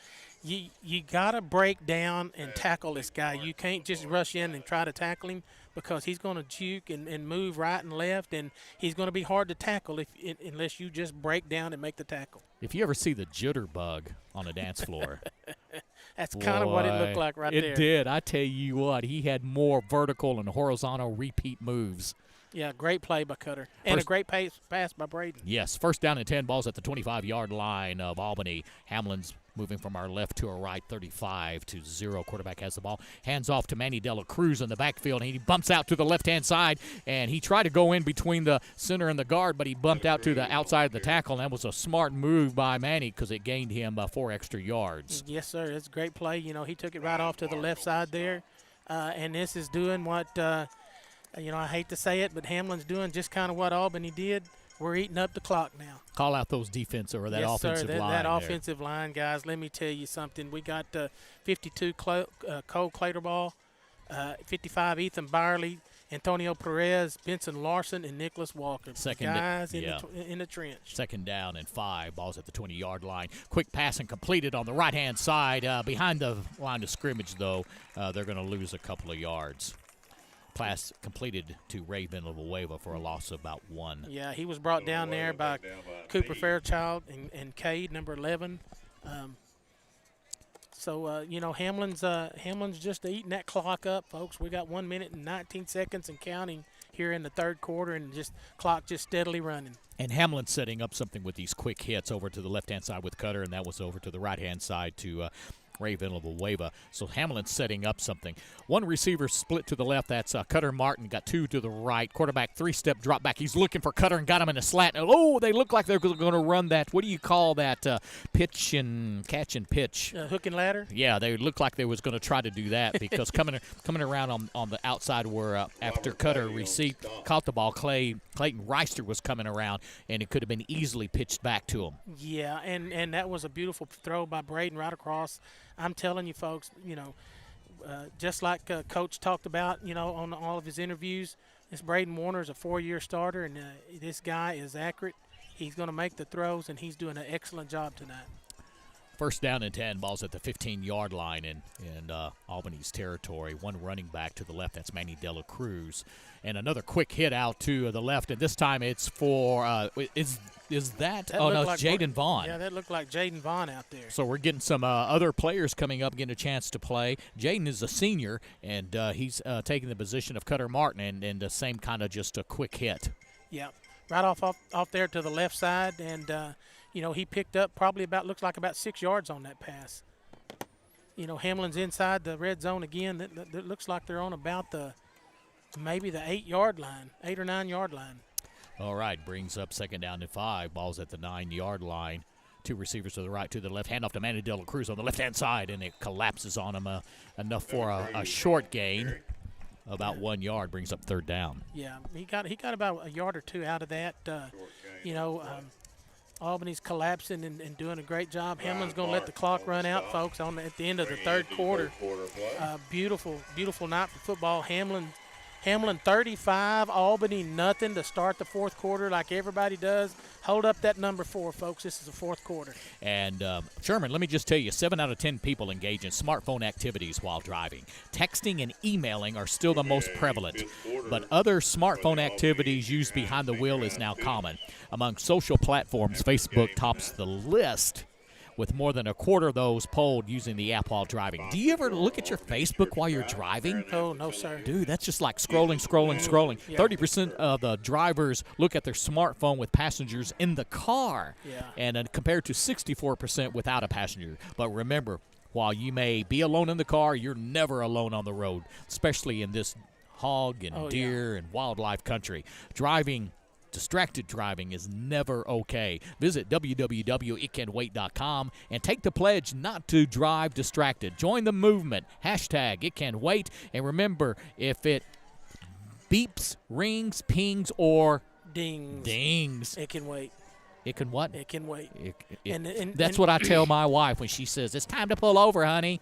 got to break down and tackle this guy. You can't just rush in and try to tackle him, because he's going to juke and move right and left, and he's going to be hard to tackle unless you just break down and make the tackle. If you ever see the jitter bug on a dance floor. That's kind of what it looked like right there. It did. I tell you what, he had more vertical and horizontal repeat moves. Yeah, great play by Cutter. And a great pass by Braden. Yes, first down and 10. Balls at the 25-yard line of Albany. Hamlin's moving from our left to our right, 35-0. Quarterback has the ball. Hands off to Manny Dela Cruz in the backfield. He bumps out to the left-hand side, and he tried to go in between the center and the guard, but he bumped out to the outside of the tackle, and that was a smart move by Manny because it gained him 4 extra yards. Yes, sir. It's a great play. He took it right off to the left side there, and this is doing what I hate to say it, but Hamlin's doing just kind of what Albany did. We're eating up the clock now. Call out those defensive or that offensive line. That offensive line, guys. Let me tell you something. We got 52 Cole Claterball, 55 Ethan Barley, Antonio Perez, Benson Larson, and Nicholas Walker. Guys in the trench. Second down and 5. Balls at the 20-yard line. Quick pass and completed on the right-hand side. Behind the line of scrimmage, though, they're going to lose a couple of yards. Pass completed to Ray Villanueva for a loss of about 1. Yeah, he was brought down there by Cooper Fairchild and Cade, number 11. Hamlin's just eating that clock up, folks. We got 1 minute and 19 seconds and counting here in the third quarter, and clock just steadily running. And Hamlin's setting up something with these quick hits over to the left-hand side with Cutter, and that was over to the right-hand side to Ray Villanueva. So Hamlin's setting up something. One receiver split to the left. That's Cutter Martin. Got two to the right. Quarterback three-step drop back. He's looking for Cutter and got him in a slat. Oh, they look like they're going to run that. What do you call that? Pitch and catch and pitch. Hook and ladder? Yeah, they looked like they was going to try to do that because coming around on the outside where after Cutter caught the ball, Clayton Reister was coming around, and it could have been easily pitched back to him. Yeah, and that was a beautiful throw by Braden right across. I'm telling you, folks, just like Coach talked about, on all of his interviews, this Braden Warner is a 4-year starter, and this guy is accurate. He's going to make the throws, and he's doing an excellent job tonight. First down and 10, ball's at the 15-yard line in Albany's territory. One running back to the left, that's Manny Dela Cruz. And another quick hit out to the left, and this time it's for is that oh, no, it's Jaden Vaughn. Yeah, that looked like Jaden Vaughn out there. So we're getting some other players coming up, getting a chance to play. Jaden is a senior, and he's taking the position of Cutter Martin, and the same kind of just a quick hit. Yeah, right off there to the left side, and he picked up probably looks like about 6 yards on that pass. Hamlin's inside the red zone again. That looks like they're on about maybe the 8-yard line, 8 or 9 yard line. All right, brings up second down and 5. Ball's at the 9-yard line. Two receivers to the right, to the left. Hand off to Manny Dela Cruz on the left-hand side, and it collapses on him enough for a short gain. About 1 yard, brings up third down. Yeah, he got about a yard or two out of that. Albany's collapsing and doing a great job. Hamlin's going to let the clock run out, folks, at the end of the third quarter. Beautiful night for football. Hamlin 35, Albany nothing to start the fourth quarter like everybody does. Hold up that number 4, folks. This is the fourth quarter. And, Sherman, let me just tell you, 7 out of 10 people engage in smartphone activities while driving. Texting and emailing are still the most prevalent, but other smartphone activities used behind the wheel is now common. Among social platforms, Facebook tops the list, with more than a quarter of those polled using the app while driving. Do you ever look at your Facebook while you're driving? Oh, no, sir. Dude, that's just like scrolling. Yeah. 30% of the drivers look at their smartphone with passengers in the car, and compared to 64% without a passenger. But remember, while you may be alone in the car, you're never alone on the road, especially in this hog and deer and wildlife country. Distracted driving is never okay. Visit www.itcanwait.com and take the pledge not to drive distracted. Join the movement. #ItCanWait. And remember, if it beeps, rings, pings, or dings, it can wait. It can what? It can wait. That's what I tell my wife when she says, it's time to pull over, honey.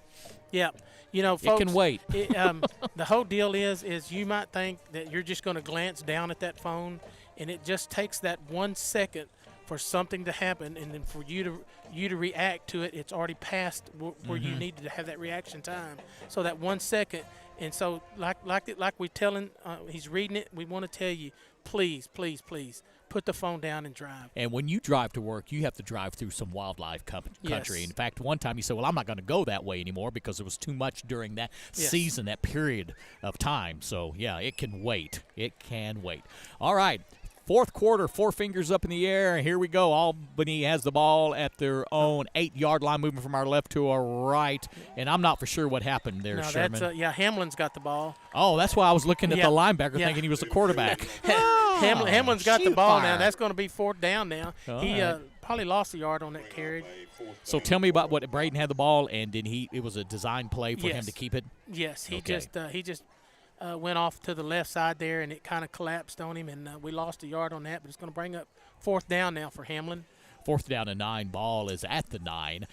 Yeah. Folks, it can wait. The whole deal is you might think that you're just going to glance down at that phone, and it just takes that 1 second for something to happen, and then for you to react to it. It's already past where you need to have that reaction time. So that 1 second, and so like we telling, he's reading it. We want to tell you, please, put the phone down and drive. And when you drive to work, you have to drive through some wildlife country. Yes. In fact, one time you said, well, I'm not going to go that way anymore because it was too much during that season, that period of time. So, yeah, it can wait. It can wait. All right. Fourth quarter, 4 fingers up in the air. Here we go. Albany has the ball at their own 8-yard line, moving from our left to our right. And I'm not for sure what happened there, Sherman. Hamlin's got the ball. Oh, that's why I was looking at the linebacker thinking he was the quarterback. Hamlin's got the ball now. That's going to be fourth down now. He probably lost a yard on that carry. So tell me about what Braden had the ball, and it was a design play for him to keep it? Yes, he just went off to the left side there, and it kind of collapsed on him, and we lost a yard on that, but it's going to bring up fourth down now for Hamlin. Fourth down and 9. Ball is at the 9.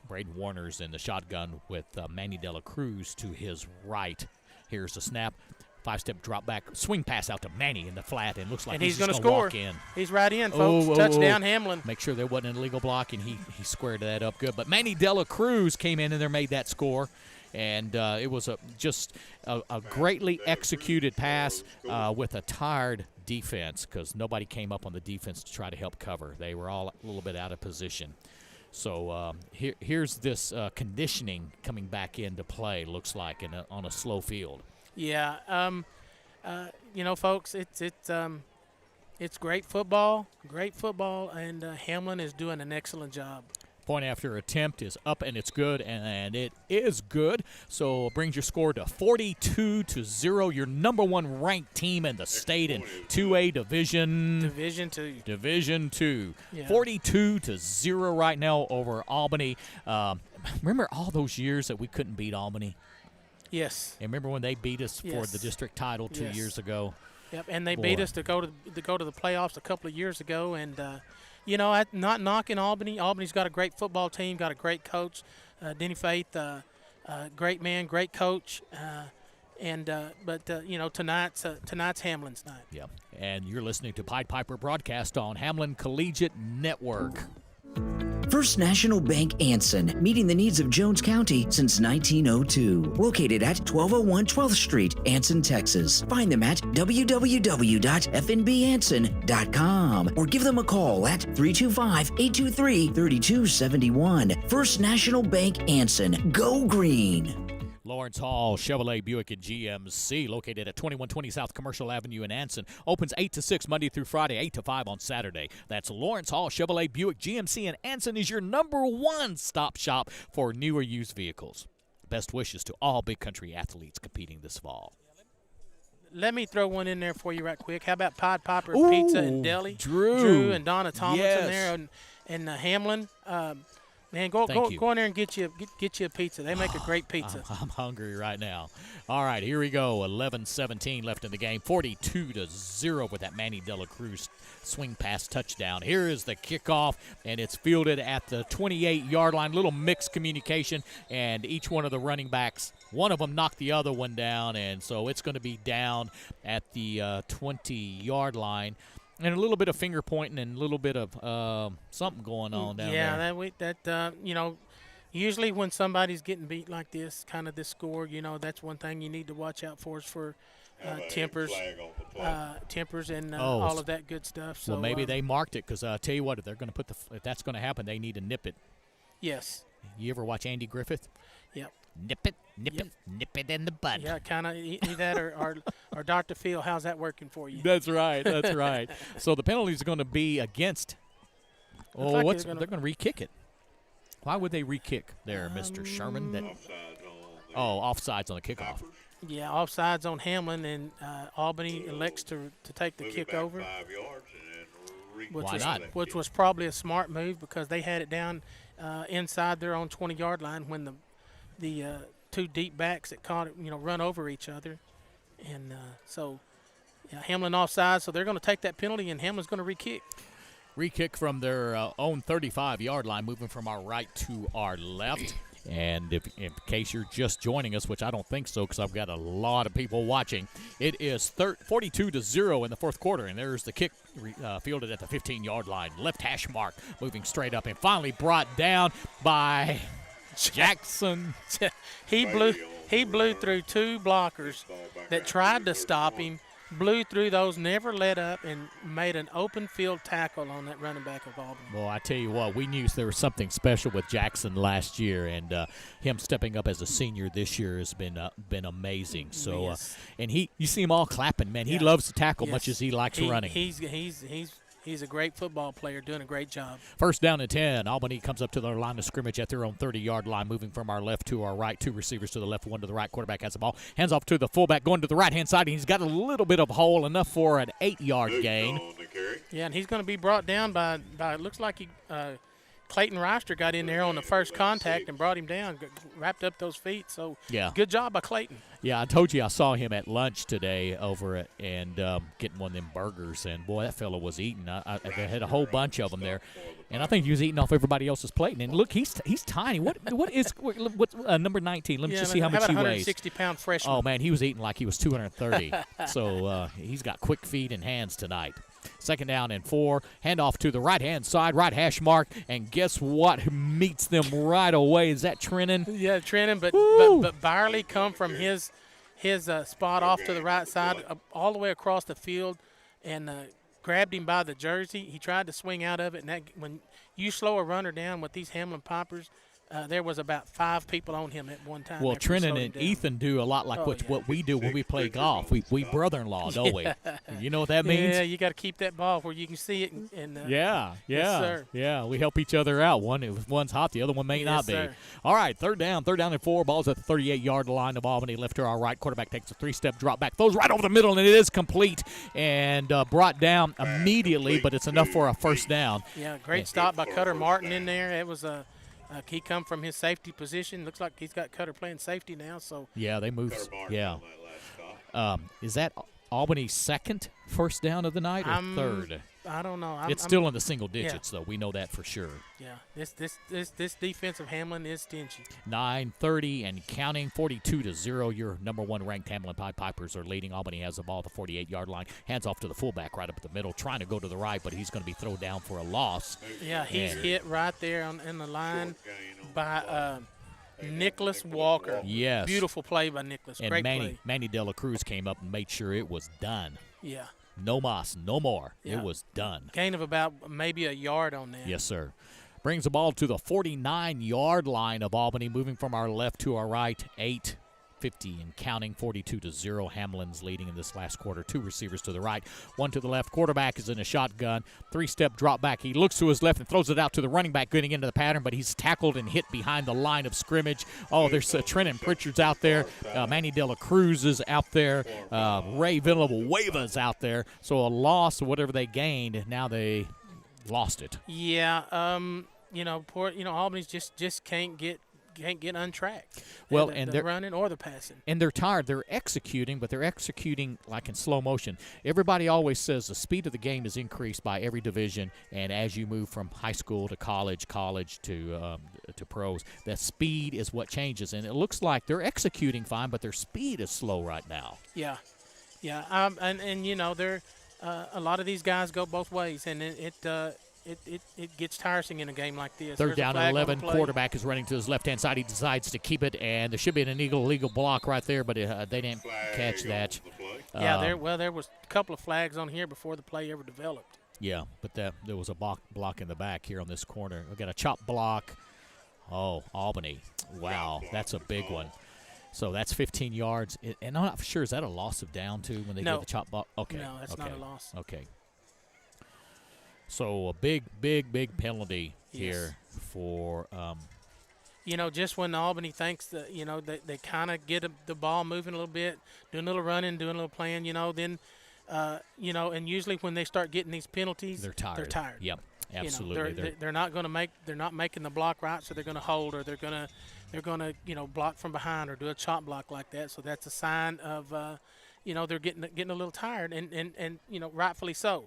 Braden Warner's in the shotgun with Manny Dela Cruz to his right. Here's the snap. 5-step drop back, swing pass out to Manny in the flat, and looks like he's going to score. Walk in. He's right in, folks. Touchdown, Hamlin. Make sure there wasn't an illegal block, and he squared that up good. But Manny Dela Cruz came in and made that score. And it was just a greatly executed pass with a tired defense, because nobody came up on the defense to try to help cover. They were all a little bit out of position. So here's this conditioning coming back into play, looks like, on a slow field. Yeah. Folks, it's great football, and Hamlin is doing an excellent job. Point after attempt is up, and it's good, and it is good. So it brings your score to 42-0. Your number one ranked team in the state in 2A Division 2. Division 2. Yeah. 42-0 right now over Albany. Remember all those years that we couldn't beat Albany? Yes. And remember when they beat us for the district title 2 years ago? Yep, and they beat us to go to the playoffs a couple of years ago. And not knocking Albany. Albany's got a great football team, got a great coach, Denny Faith, great man, great coach. But tonight's Hamlin's night. Yeah, and you're listening to Pied Piper broadcast on Hamlin Collegiate Network. First National Bank Anson, meeting the needs of Jones County since 1902. Located at 1201 12th Street, Anson, Texas. Find them at www.fnbanson.com or give them a call at 325-823-3271. First National Bank Anson. Go Green. Lawrence Hall Chevrolet Buick and GMC, located at 2120 South Commercial Avenue in Anson. Opens 8 to 6 Monday through Friday, 8 to 5 on Saturday. That's Lawrence Hall Chevrolet Buick GMC in Anson is your number one stop shop for newer used vehicles. Best wishes to all Big Country athletes competing this fall. Let me throw one in there for you right quick. How about Pied Piper Pizza and Deli? Drew and Donna Tomlinson there and Hamlin. Man, go in there and get you a pizza. They make a great pizza. I'm hungry right now. All right, here we go. 11-17 left in the game. 42-0 with that Manny Dela Cruz swing pass touchdown. Here is the kickoff, and it's fielded at the 28-yard line. Little mixed communication, and each one of the running backs, one of them knocked the other one down, and so it's going to be down at the 20-yard line. And a little bit of finger pointing and a little bit of something going on down there. Yeah, usually when somebody's getting beat like this, kind of this score, that's one thing you need to watch out for is for tempers and all of that good stuff. So, well, maybe they marked it because I tell you what, if they're going to if that's going to happen, they need to nip it. Yes. You ever watch Andy Griffith? Yep. Nip it in the bud. Yeah, kind of either that or Dr. Phil, how's that working for you? That's right. That's right. So the penalties are going to be against. They're going to re-kick it. Why would they re-kick there, Mr. Sherman? Offsides on the kickoff. Yeah, offsides on Hamlin, and Albany elects to take the kick over. 5 yards and then Why not? Which was probably a smart move because they had it down inside their own 20-yard line when the two deep backs that caught it, run over each other. And Hamlin offside, so they're going to take that penalty, and Hamlin's going to re-kick. Re-kick from their own 35-yard line, moving from our right to our left. And if in case you're just joining us, which I don't think so because I've got a lot of people watching, it is 42-0 in the fourth quarter. And there's the kick fielded at the 15-yard line. Left hash mark moving straight up and finally brought down by Jackson. He blew through two blockers that tried to stop him, blew through those, never let up, and made an open field tackle on that running back of Auburn. Well, I tell you what, we knew there was something special with Jackson last year, and him stepping up as a senior this year has been amazing. So, yes. And you see him all clapping, man. He loves to tackle much as he likes running. He's a great football player, doing a great job. First down and 10. Albany comes up to their line of scrimmage at their own 30-yard line, moving from our left to our right. Two receivers to the left, one to the right. Quarterback has the ball. Hands off to the fullback, going to the right-hand side. And he's got a little bit of hole, enough for an 8-yard gain. Yeah, and he's going to be brought down by it looks like Clayton Reister got in there on the first contact and brought him down, wrapped up those feet. So, good job by Clayton. Yeah, I told you I saw him at lunch today over at and getting one of them burgers, and boy, that fellow was eating. I had a whole bunch of them there, and I think he was eating off everybody else's plate. And look, he's tiny. What's number 19? Let me just see how much he weighs. 160-pound freshman. Oh man, he was eating like he was 230. So he's got quick feet and hands tonight. Second down and 4. Handoff to the right-hand side, right hash mark, and guess what meets them right away? Is that Trenton? Yeah, Trenton, but Barley come from his spot off to the right side, all the way across the field, and grabbed him by the jersey. He tried to swing out of it, and when you slow a runner down with these Hamlin Pipers, there was about 5 people on him at one time. Well, after we Trenton slowed and him down. Ethan do a lot like what we do when we play golf. We brother-in-law, don't we? You know what that means? Yeah, you got to keep that ball where you can see it. Yeah. sir. Yeah, we help each other out. One's hot, the other one may not be. sir. All right, third down and 4. Ball's at the 38-yard line of Albany. Left to our right. Quarterback takes a 3-step drop back. Throws right over the middle, and it is complete and brought down immediately, but it's enough for a first down. Yeah, great stop by Cutter Martin in there. It was he come from his safety position. Looks like he's got Cutter playing safety now. So yeah, they moved. Yeah. Is that Albany's second first down of the night or third? I don't know. It's still in the single digits, though. We know that for sure. Yeah, this defensive Hamlin is stingy. 9:30 and counting, 42-0. Your number 1 ranked Hamlin Pied Pipers are leading. Albany has the ball at the 48-yard line. Hands off to the fullback right up the middle, trying to go to the right, but he's going to be thrown down for a loss. Yeah, he's hit right there in the line by Nicholas Walker. Yes. Beautiful play by Nicholas. And Great play. Manny Dela Cruz came up and made sure it was done. Yeah. No mas, no more. Yeah. It was done. Gain of about maybe a yard on that. Yes, sir. Brings the ball to the 49-yard line of Albany, moving from our left to our right. 8:50 and counting, 42-0. Hamlin's leading in this last quarter. 2 receivers to the right, 1 to the left. Quarterback is in a shotgun. 3-step drop back. He looks to his left and throws it out to the running back, getting into the pattern, but he's tackled and hit behind the line of scrimmage. Oh, there's Trenton Pritchard's out there. Manny Dela Cruz is out there. Ray Villanueva's out there. So a loss, whatever they gained, now they lost it. Yeah, Albany's just can't get untracked. Well, the running or the passing. And they're tired. They're executing, but they're executing like in slow motion. Everybody always says the speed of the game is increased by every division, and as you move from high school to college to pros, that speed is what changes. And it looks like they're executing fine, but their speed is slow right now. Yeah. They're a lot of these guys go both ways, and it gets tiresome in a game like this. Third down and 11. Quarterback is running to his left-hand side. He decides to keep it, and there should be an illegal block right there, but they didn't catch that. Yeah, there was a couple of flags on here before the play ever developed. Yeah, but there was a block in the back here on this corner. We got a chop block. Oh, Albany. Wow, that's a big one. So that's 15 yards. And I'm not sure, is that a loss of down, too, when they do the chop block? Okay. No, that's not a loss. Okay. So a big penalty here for just when Albany thinks that, they kind of get the ball moving a little bit, doing a little running, doing a little playing, then, and usually when they start getting these penalties, they're tired. Yep, absolutely. They're not going to they're not making the block right, so they're going to hold, or they're going to block from behind or do a chop block like that. So that's a sign of they're getting a little tired, and rightfully so.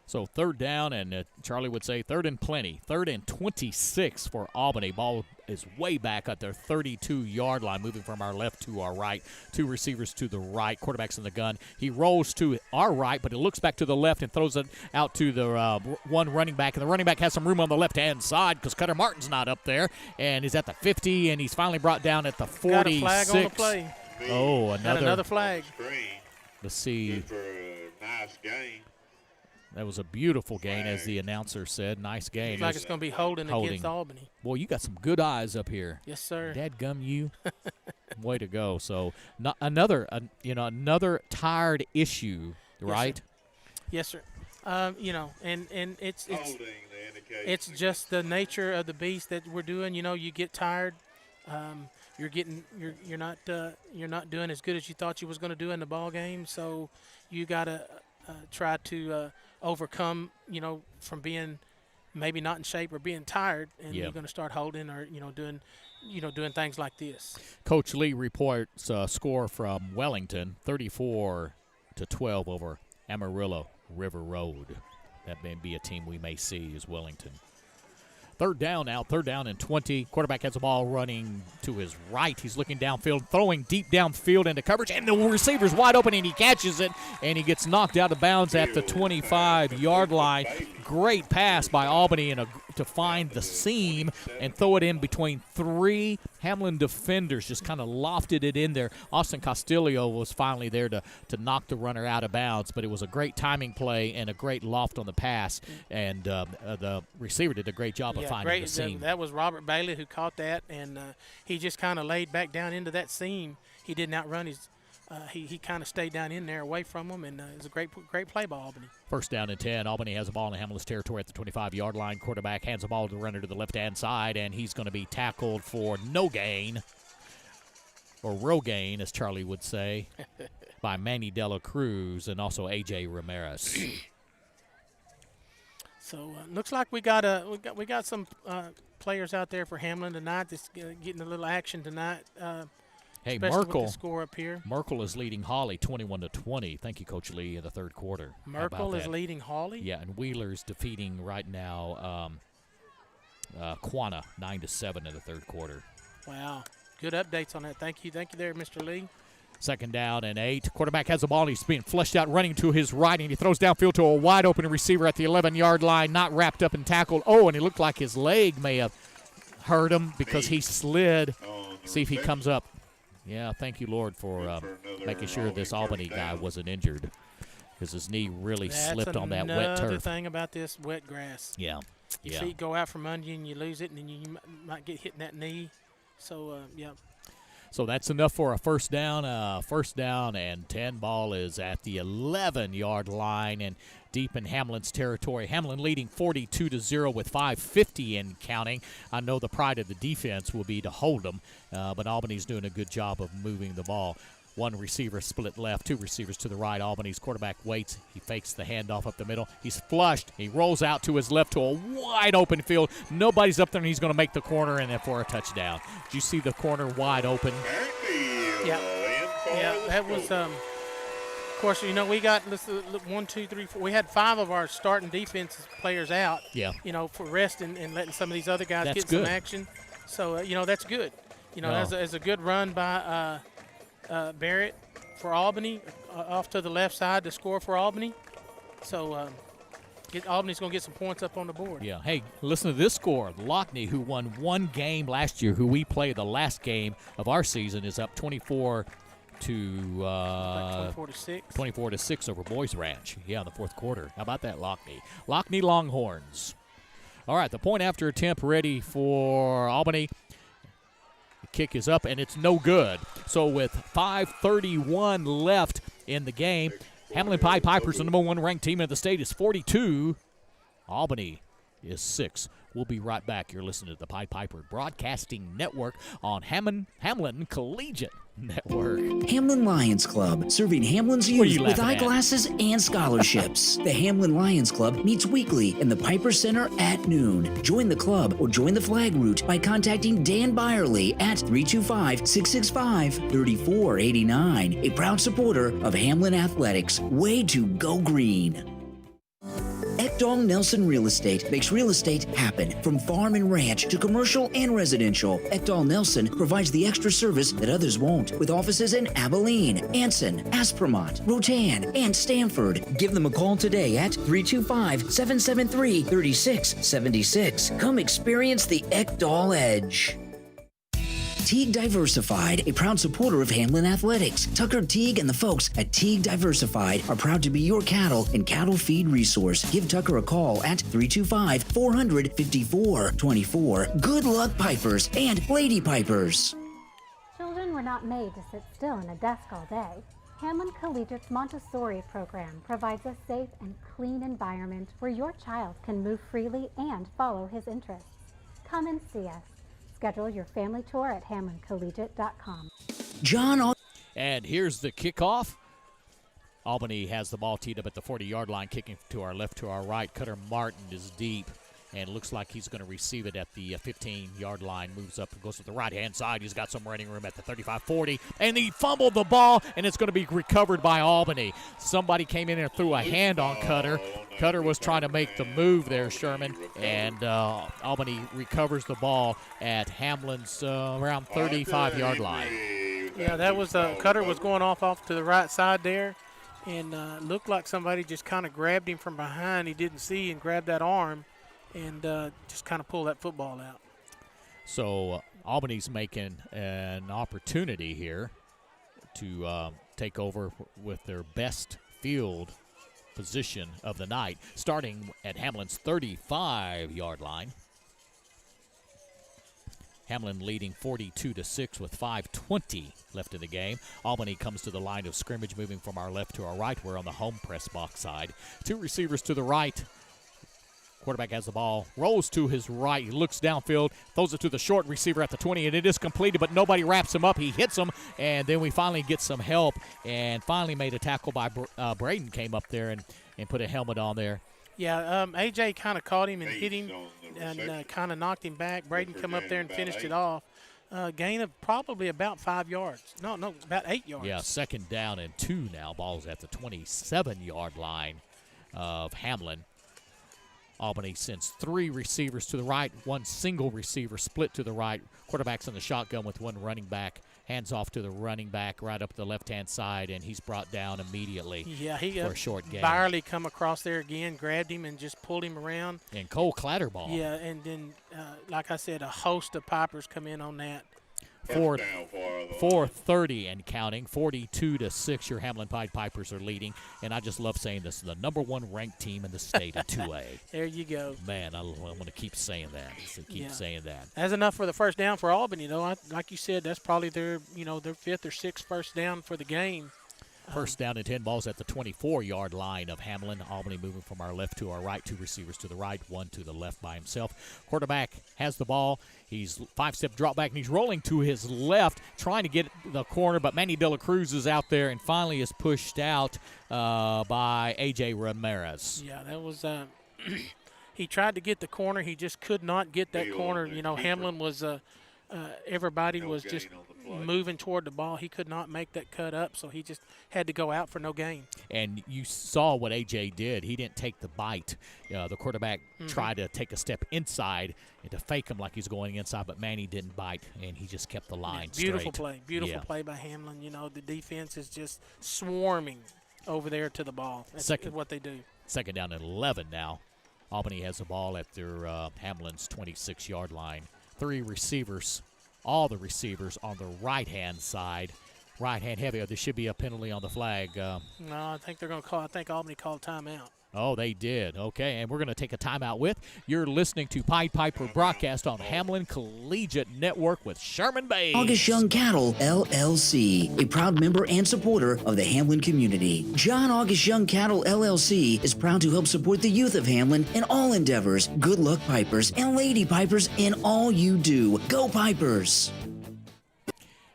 So third down, and Charlie would say third and plenty. 3rd and 26 for Albany. Ball is way back at their 32-yard line, moving from our left to our right. 2 receivers to the right. Quarterback's in the gun. He rolls to our right, but it looks back to the left and throws it out to the one running back. And the running back has some room on the left-hand side because Cutter Martin's not up there. And he's at the 50, and he's finally brought down at the 46. Got a flag on the play. Oh, another flag. Let's see. Good for a nice game. That was a beautiful gain, as the announcer said. Nice gain. Looks like it's going to be holding against Albany. Boy, you got some good eyes up here. Yes, sir. Dadgum you. Way to go. So another tired issue, right? Yes, sir. And it's just the nature of the beast that we're doing. You get tired. You're not doing as good as you thought you was going to do in the ball game. So you got to try to overcome, from being maybe not in shape or being tired, and you're going to start holding or doing things like this. Coach Lee reports a score from Wellington, 34-12 over Amarillo River Road. That may be a team we may see is Wellington. Third down and 20. Quarterback has the ball running to his right. He's looking downfield, throwing deep downfield into coverage, and the receiver's wide open, and he catches it, and he gets knocked out of bounds at the 25-yard line. Great pass by Albany to find the seam and throw it in between 3 Hamlin defenders, just kind of lofted it in there. Austin Castillo was finally there to knock the runner out of bounds, but it was a great timing play and a great loft on the pass, and the receiver did a great job of finding the seam. That was Robert Bailey who caught that, and he just kind of laid back down into that seam. He didn't outrun his. He kind of stayed down in there away from him, and it was a great play by Albany. First down and 10. Albany has the ball in Hamlin's territory at the 25-yard line. Quarterback hands the ball to the runner to the left-hand side, and he's going to be tackled for no gain, or Rogain, as Charlie would say, by Manny Dela Cruz and also A.J. Ramirez. So looks like we got some players out there for Hamlin tonight that's getting a little action tonight. Hey, especially Merkel. with the score up here. Merkel is leading Hawley 21-20. Thank you, Coach Lee, in the third quarter. Merkel is leading Hawley? Yeah, and Wheeler's defeating right now Quanah 9-7 in the third quarter. Wow. Good updates on that. Thank you there, Mr. Lee. Second down and 8. Quarterback has the ball, and he's being flushed out, running to his right, and he throws downfield to a wide-open receiver at the 11-yard line, not wrapped up and tackled. Oh, and it looked like his leg may have hurt him because he slid. See if he comes up. Yeah, thank you, Lord, for making sure this Albany guy wasn't injured because his knee really slipped on that wet turf. Another thing about this wet grass. Yeah. Your feet go out from under you and you lose it, and then you might get hit in that knee. So, yeah. So that's enough for a first down. First down and 10. Ball is at the 11-yard line and deep in Hamlin's territory. Hamlin leading 42-0 with 5:50 in counting. I know the pride of the defense will be to hold them, but Albany's doing a good job of moving the ball. One receiver split left, two receivers to the right. Albany's quarterback waits. He fakes the handoff up the middle. He's flushed. He rolls out to his left to a wide open field. Nobody's up there, and he's going to make the corner and then for a touchdown. Did you see the corner wide open? Yeah. Yeah, that was, of course, you know, we got 1, 2, 3, 4. We had 5 of our starting defense players out. Yeah. You know, for rest and letting some of these other guys get some action. So, you know, that's good. You know, as a good run by Barrett for Albany, off to the left side to score for Albany. So Albany's going to get some points up on the board. Yeah. Hey, listen to this score. Lockney, who won one game last year, who we played the last game of our season, is up 24 to 24-6 over Boys Ranch. Yeah, in the fourth quarter. How about that, Lockney? Lockney Longhorns. All right, the point after attempt ready for Albany. The kick is up, and it's no good. So with 5:31 left in the game, Hamlin Pied Pipers, the number 1 ranked team in the state, is 42. Albany is 6. We'll be right back. You're listening to the Pied Piper Broadcasting Network on Hamlin Collegiate Network. Hamlin Lions Club, serving Hamlin's youth with eyeglasses and scholarships. The Hamlin Lions Club meets weekly in the Piper Center at noon. Join the club or join the flag route by contacting Dan Barley at 325-665-3489. A proud supporter of Hamlin Athletics. Way to go green. Ekdong Nelson Real Estate makes real estate happen. From farm and ranch to commercial and residential, Ekdong Nelson provides the extra service that others won't, with offices in Abilene, Anson, Aspermont, Rotan, and Stanford. Give them a call today at 325-773-3676. Come experience the Ekdong edge. Teague Diversified, a proud supporter of Hamlin Athletics. Tucker Teague and the folks at Teague Diversified are proud to be your cattle and cattle feed resource. Give Tucker a call at 325-400-5424. Good luck, Pipers and Lady Pipers. Children were not made to sit still in a desk all day. Hamlin Collegiate's Montessori program provides a safe and clean environment where your child can move freely and follow his interests. Come and see us. Schedule your family tour at hamlincollegiate.com. And here's the kickoff. Albany has the ball teed up at the 40-yard line, kicking to our left, to our right. Cutter Martin is deep, and looks like he's going to receive it at the 15-yard line. Moves up and goes to the right-hand side. He's got some running room at the 35-40, and he fumbled the ball, and it's going to be recovered by Albany. Somebody came in and threw a hand on Cutter. Cutter was trying to make the move there, Sherman, and Albany recovers the ball at Hamlin's around 35-yard line. Yeah, that was Cutter was going off to the right side there, and looked like somebody just kind of grabbed him from behind. He didn't see and grabbed that arm and just kind of pulled that football out. So Albany's making an opportunity here to take over with their best field position of the night, starting at Hamlin's 35-yard line. Hamlin leading 42-6 with 5:20 left in the game. Albany comes to the line of scrimmage, moving from our left to our right. We're on the home press box side. 2 receivers to the right. Quarterback has the ball, rolls to his right, he looks downfield, throws it to the short receiver at the 20, and it is completed, but nobody wraps him up. He hits him, and then we finally get some help, and finally made a tackle by Braden, came up there and put a helmet on there. Yeah, A.J. kind of caught him and hit him and kind of knocked him back. Braden come up there and finished it off. Gain of probably about 5 yards. No, about 8 yards. Yeah, 2nd down and 2 now. Ball's at the 27-yard line of Hamlin. Albany sends 3 receivers to the right, 1 single receiver split to the right. Quarterback's in the shotgun with 1 running back. Hands off to the running back right up the left-hand side, and he's brought down immediately for a short gain. Barley come across there again, grabbed him, and just pulled him around. And Cole Clatterball. Yeah, and then, like I said, a host of Pipers come in on that. 4:30 and counting, 42-6. Your Hamlin Pied Pipers are leading, and I just love saying this is the #1 ranked team in the state of 2A. There you go. Man, I want to keep saying that. Saying that. That's enough for the first down for Albany, though. Like you said, that's probably their 5th or 6th first down for the game. First down and 10. Balls at the 24-yard line of Hamlin. Albany moving from our left to our right. 2 receivers to the right, 1 to the left by himself. Quarterback has the ball. He's 5-step drop back, and he's rolling to his left, trying to get the corner, but Manny De La Cruz is out there and finally is pushed out by A.J. Ramirez. Yeah, that was he tried to get the corner. He just could not get that corner. Hamlin was everybody was just moving toward the ball. He could not make that cut up, so he just had to go out for no gain. And you saw what A.J. did. He didn't take the bite. The quarterback tried to take a step inside and to fake him like he's going inside, but Manny didn't bite, and he just kept the line straight. Beautiful play by Hamlin. The defense is just swarming over there to the ball. That's what they do. 2nd down and 11 now. Albany has the ball at their Hamlin's 26-yard line. 3 receivers. All the receivers on the right-hand side. Right-hand heavy. There should be a penalty on the flag. No, I think they're going to call. I think Albany called timeout. Oh, they did. Okay, and we're going to take a timeout with. You're listening to Pied Piper broadcast on Hamlin Collegiate Network with Sherman Bays. August Young Cattle, LLC, a proud member and supporter of the Hamlin community. John August Young Cattle, LLC is proud to help support the youth of Hamlin in all endeavors. Good luck, Pipers and Lady Pipers, in all you do. Go Pipers!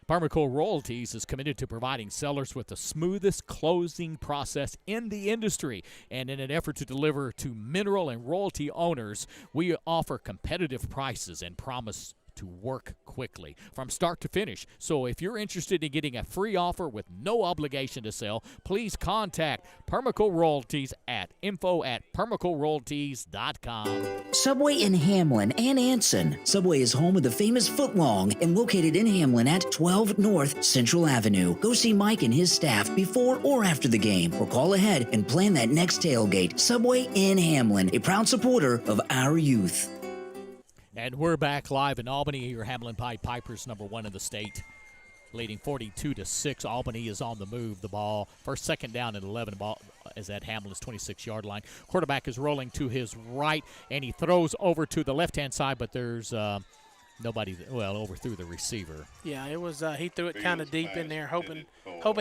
Permaco Royalties is committed to providing sellers with the smoothest closing process in the industry. And in an effort to deliver to mineral and royalty owners, we offer competitive prices and promise to work quickly from start to finish. So if you're interested in getting a free offer with no obligation to sell, please contact Permaco Royalties at info@permacoroyalties.com. Subway in Hamlin and Anson. Subway is home of the famous Footlong and located in Hamlin at 12 North Central Avenue. Go see Mike and his staff before or after the game, or call ahead and plan that next tailgate. Subway in Hamlin, a proud supporter of our youth. And we're back live in Albany. Your Hamlin Pied Pipers, #1 in the state, leading 42-6. Albany is on the move. The ball, 2nd down and 11. Ball is at Hamlin's 26-yard line. Quarterback is rolling to his right, and he throws over to the left-hand side, but there's nobody. Overthrew the receiver. Yeah, it was. He threw it kind of deep in there, hoping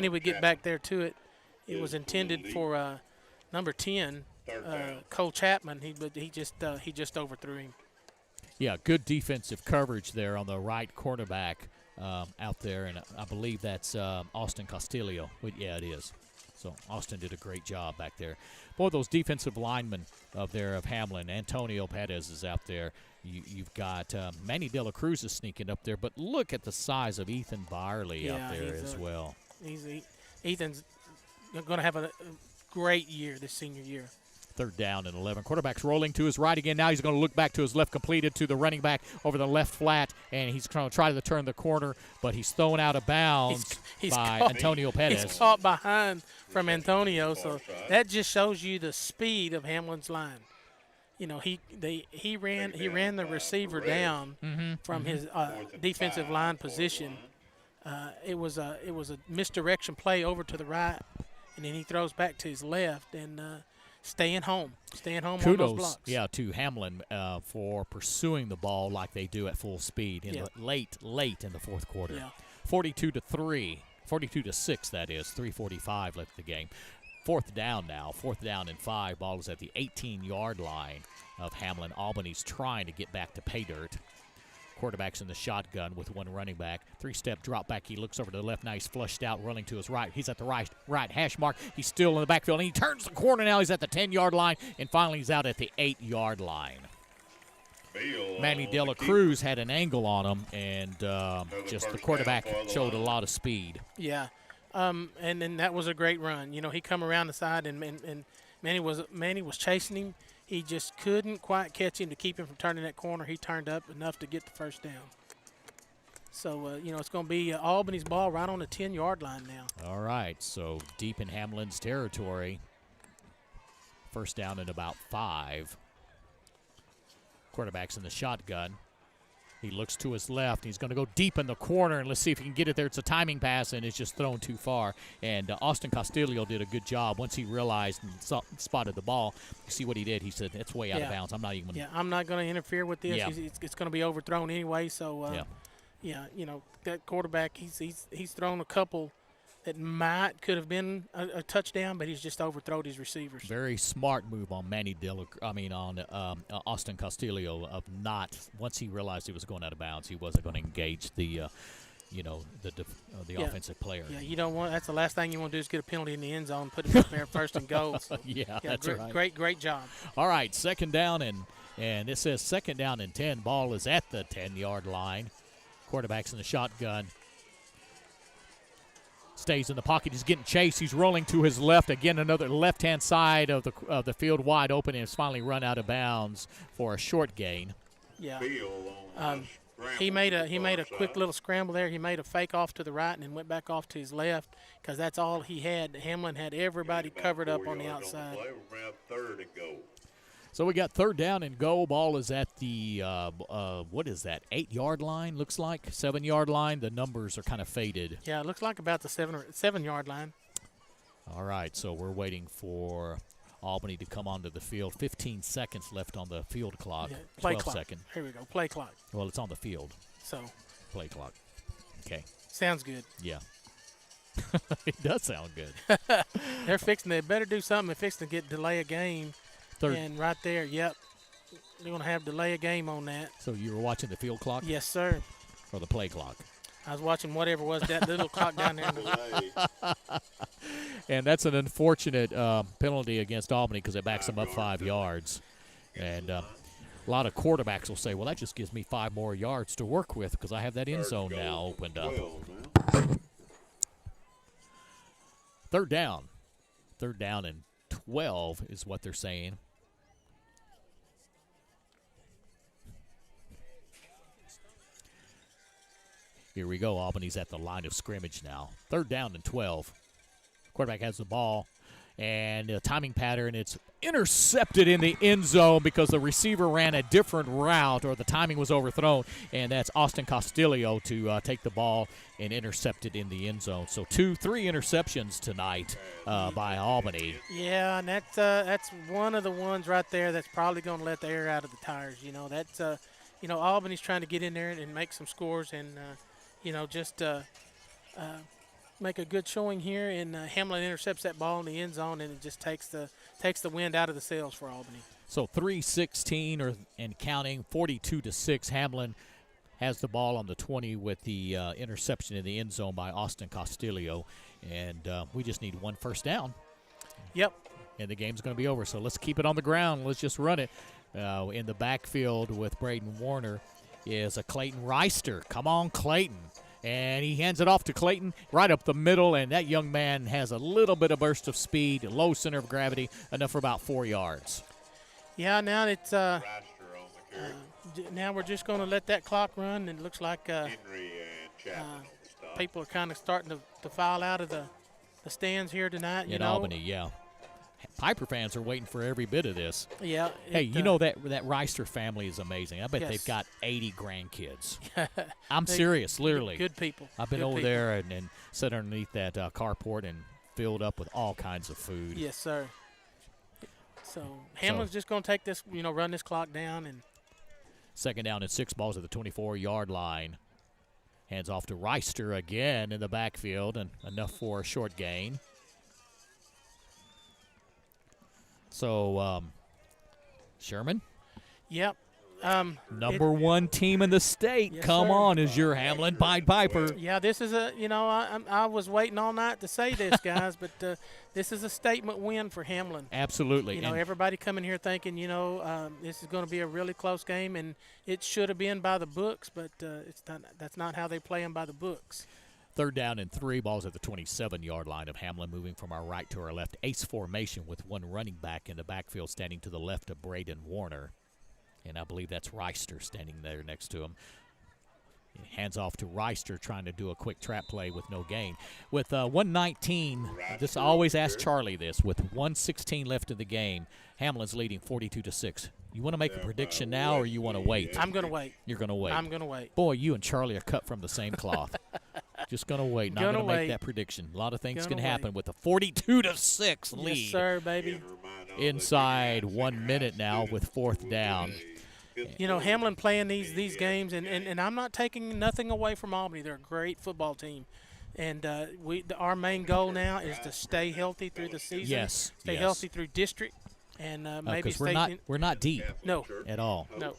he would get back there to it. It was intended for number 10, Cole Chapman. He just overthrew him. Yeah, good defensive coverage there on the right cornerback out there, and I believe that's Austin Castillo. Yeah, it is. So Austin did a great job back there. Boy, those defensive linemen of Hamlin. Antonio Perez is out there. You've got Manny De La Cruz is sneaking up there, but look at the size of Ethan Barley out there as well. Ethan's going to have a great year this senior year. 3rd down and 11. Quarterback's rolling to his right again. Now he's going to look back to his left, completed to the running back over the left flat, and he's going to try to turn the corner, but he's thrown out of bounds by Antonio Perez. He's caught behind from Antonio, so that just shows you the speed of Hamlin's line. He ran the receiver down from his defensive line position. It was a misdirection play over to the right, and then he throws back to his left, and staying home on those Kudos, blocks. yeah, to Hamlin for pursuing the ball like they do at full speed in the late in the fourth quarter. Yeah. 42-6, that is. 3:45 left in the game. Fourth down now. Fourth down and 5. Ball is at the 18-yard line of Hamlin. Albany's trying to get back to pay dirt. Quarterback's in the shotgun with one running back. 3-step drop back. He looks over to the left. Now he's flushed out, running to his right. He's at the right hash mark. He's still in the backfield, and he turns the corner now. He's at the 10-yard line, and finally he's out at the 8-yard line. Manny De La Cruz had an angle on him, and just the quarterback showed a lot of speed. Yeah, and then that was a great run. You know, he come around the side, and Manny was chasing him. He just couldn't quite catch him to keep him from turning that corner. He turned up enough to get the first down. So, you know, it's going to be Albany's ball right on the 10-yard line now. All right, so deep in Hamlin's territory. First down at about 5. Quarterback's in the shotgun. He looks to his left. He's going to go deep in the corner, and let's see if he can get it there. It's a timing pass, and it's just thrown too far. And Austin Castillo did a good job. Once he realized and spotted the ball, you see what he did. He said, it's way out of bounds. I'm not even going to. Yeah, I'm not going to interfere with this. Yeah. It's going to be overthrown anyway. So, yeah, you know, that quarterback, he's thrown a couple that could have been a touchdown, but he's just overthrown his receivers. Very smart move on Austin Castillo of not, once he realized he was going out of bounds, he wasn't going to engage the offensive player. Yeah, you don't want. That's the last thing you want to do is get a penalty in the end zone, put it up there first and goal. So, that's right. Great job. All right, second down and it says second down and 10. Ball is at the 10-yard line. Quarterback's in the shotgun. Stays in the pocket. He's getting chased. He's rolling to his left. Again, another left-hand side of the field wide open, and it's finally run out of bounds for a short gain. Yeah. He made a quick little scramble there. He made a fake off to the right and then went back off to his left because that's all he had. Hamlin had everybody covered up on the outside. Third and goal. So we got third down and goal. Ball is at the, what is that, 8-yard line, looks like? 7-yard line. The numbers are kind of faded. Yeah, it looks like about the 7-yard line. All right, so we're waiting for Albany to come onto the field. 15 seconds left on the field clock. Yeah, play 12 clock. seconds. Here we go, play clock. Well, it's on the field. So. Play clock. Okay. Sounds good. Yeah. It does sound good. They better do something. They're fixing to delay a game. Third. And right there, yep, they're going to have delay a game on that. So you were watching the field clock? Yes, sir. Or the play clock? I was watching whatever was that little clock down there. And that's an unfortunate penalty against Albany because it backs them up 5 yards. And a lot of quarterbacks will say, well, that just gives me 5 more yards to work with because I have that end zone now opened up. Third down. Third down and 12 is what they're saying. Here we go. Albany's at the line of scrimmage now. Third down and 12. Quarterback has the ball. And a timing pattern, it's intercepted in the end zone because the receiver ran a different route or the timing was overthrown. And that's Austin Castillo to take the ball and intercept it in the end zone. So 3 interceptions tonight by Albany. Yeah, and that's one of the ones right there that's probably going to let the air out of the tires. You know, that's, Albany's trying to get in there and make some scores and, just make a good showing here, and Hamlin intercepts that ball in the end zone, and it just takes the wind out of the sails for Albany. So 3:16 and counting, 42-6. Hamlin has the ball on the 20 with the interception in the end zone by Austin Castillo, and we just need 1 first down. Yep. And the game's going to be over. So let's keep it on the ground. Let's just run it. In the backfield with Braden Warner is a Clayton Reister. Come on, Clayton. And he hands it off to Clayton right up the middle, and that young man has a little bit of burst of speed, low center of gravity, enough for about 4 yards. Yeah, now it's now we're just going to let that clock run, and it looks like people are kind of starting to file out of the stands here tonight. In Albany, yeah. Piper fans are waiting for every bit of this. Yeah. Hey, that Reister family is amazing. I bet they've got 80 grandkids. I'm serious, literally. Good people. I've been over there and sat underneath that carport and filled up with all kinds of food. Yes, sir. So Hamlin's just going to take this, run this clock down. And second down and 6 balls at the 24-yard line. Hands off to Reister again in the backfield, and enough for a short gain. So, Sherman? Yep. Number one team in the state. Yes, Come sir. on, is your Hamlin Pied Piper. Yeah, this is I was waiting all night to say this, guys, but this is a statement win for Hamlin. Absolutely. And Everybody coming here thinking, this is going to be a really close game, and it should have been by the books, but it's not. That's not how they play them by the books. third down and 3 balls at the 27-yard line of Hamlin, moving from our right to our left. Ace formation with one running back in the backfield standing to the left of Braden Warner. And I believe that's Reister standing there next to him. Hands off to Reister, trying to do a quick trap play with no gain. With 1:19, this I always ask Charlie this. With 1:16 left in the game, Hamlin's leading 42-6. You want to make a prediction now, or you want to wait? I'm going to wait. You're going to wait. I'm going to wait. Boy, you and Charlie are cut from the same cloth. Just going to wait. Not going to make that prediction. A lot of things can happen with a 42-6 lead. Yes, sir, baby. Inside 1 minute now with 4th down. Hamlin playing these games, and I'm not taking nothing away from Albany. They're a great football team. And our main goal now is to stay healthy through the season. Yes. Stay healthy through district, and maybe stay we're not deep. No. At all. No.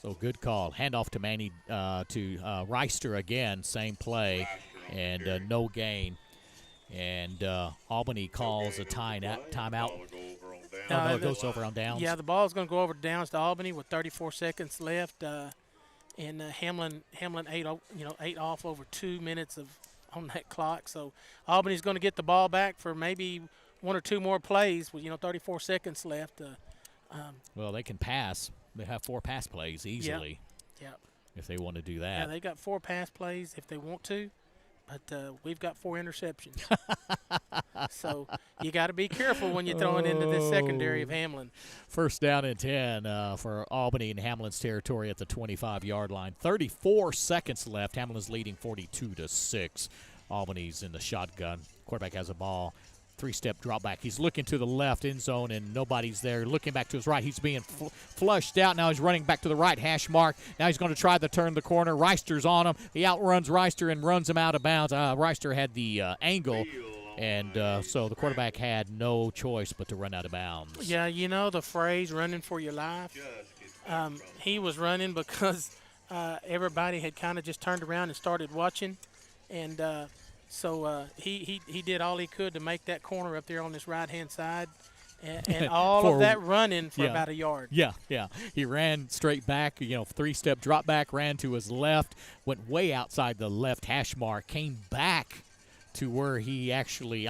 So good call. Handoff to Manny to Reister again. Same play, and no gain. And Albany calls a timeout. No, it goes over on downs. Yeah, the ball is going to go over downs to Albany with 34 seconds left, and Hamlin ate off over 2 minutes on that clock. So Albany's going to get the ball back for maybe 1 or 2 more plays with 34 seconds left. Well, they can pass. They have 4 pass plays easily. Yeah. If they want to do that. Yeah, they got 4 pass plays if they want to. But we've got 4 interceptions. So you got to be careful when you're throwing into this secondary of Hamlin. First down and 10 for Albany in Hamlin's territory at the 25-yard line. 34 seconds left. Hamlin's leading 42-6. Albany's in the shotgun. Quarterback has a ball. 3-step drop back. He's looking to the left end zone, and nobody's there. Looking back to his right. He's being flushed out. Now he's running back to the right hash mark. Now he's going to try to turn the corner. Reister's on him. He outruns Reister and runs him out of bounds. Reister had the angle, and so the quarterback had no choice but to run out of bounds. Yeah, the phrase running for your life. He was running because everybody had kind of just turned around and started watching, and so he did all he could to make that corner up there on this right-hand side, and all of that running for about a yard. Yeah. He ran straight back, 3-step drop back, ran to his left, went way outside the left hash mark, came back to where he actually,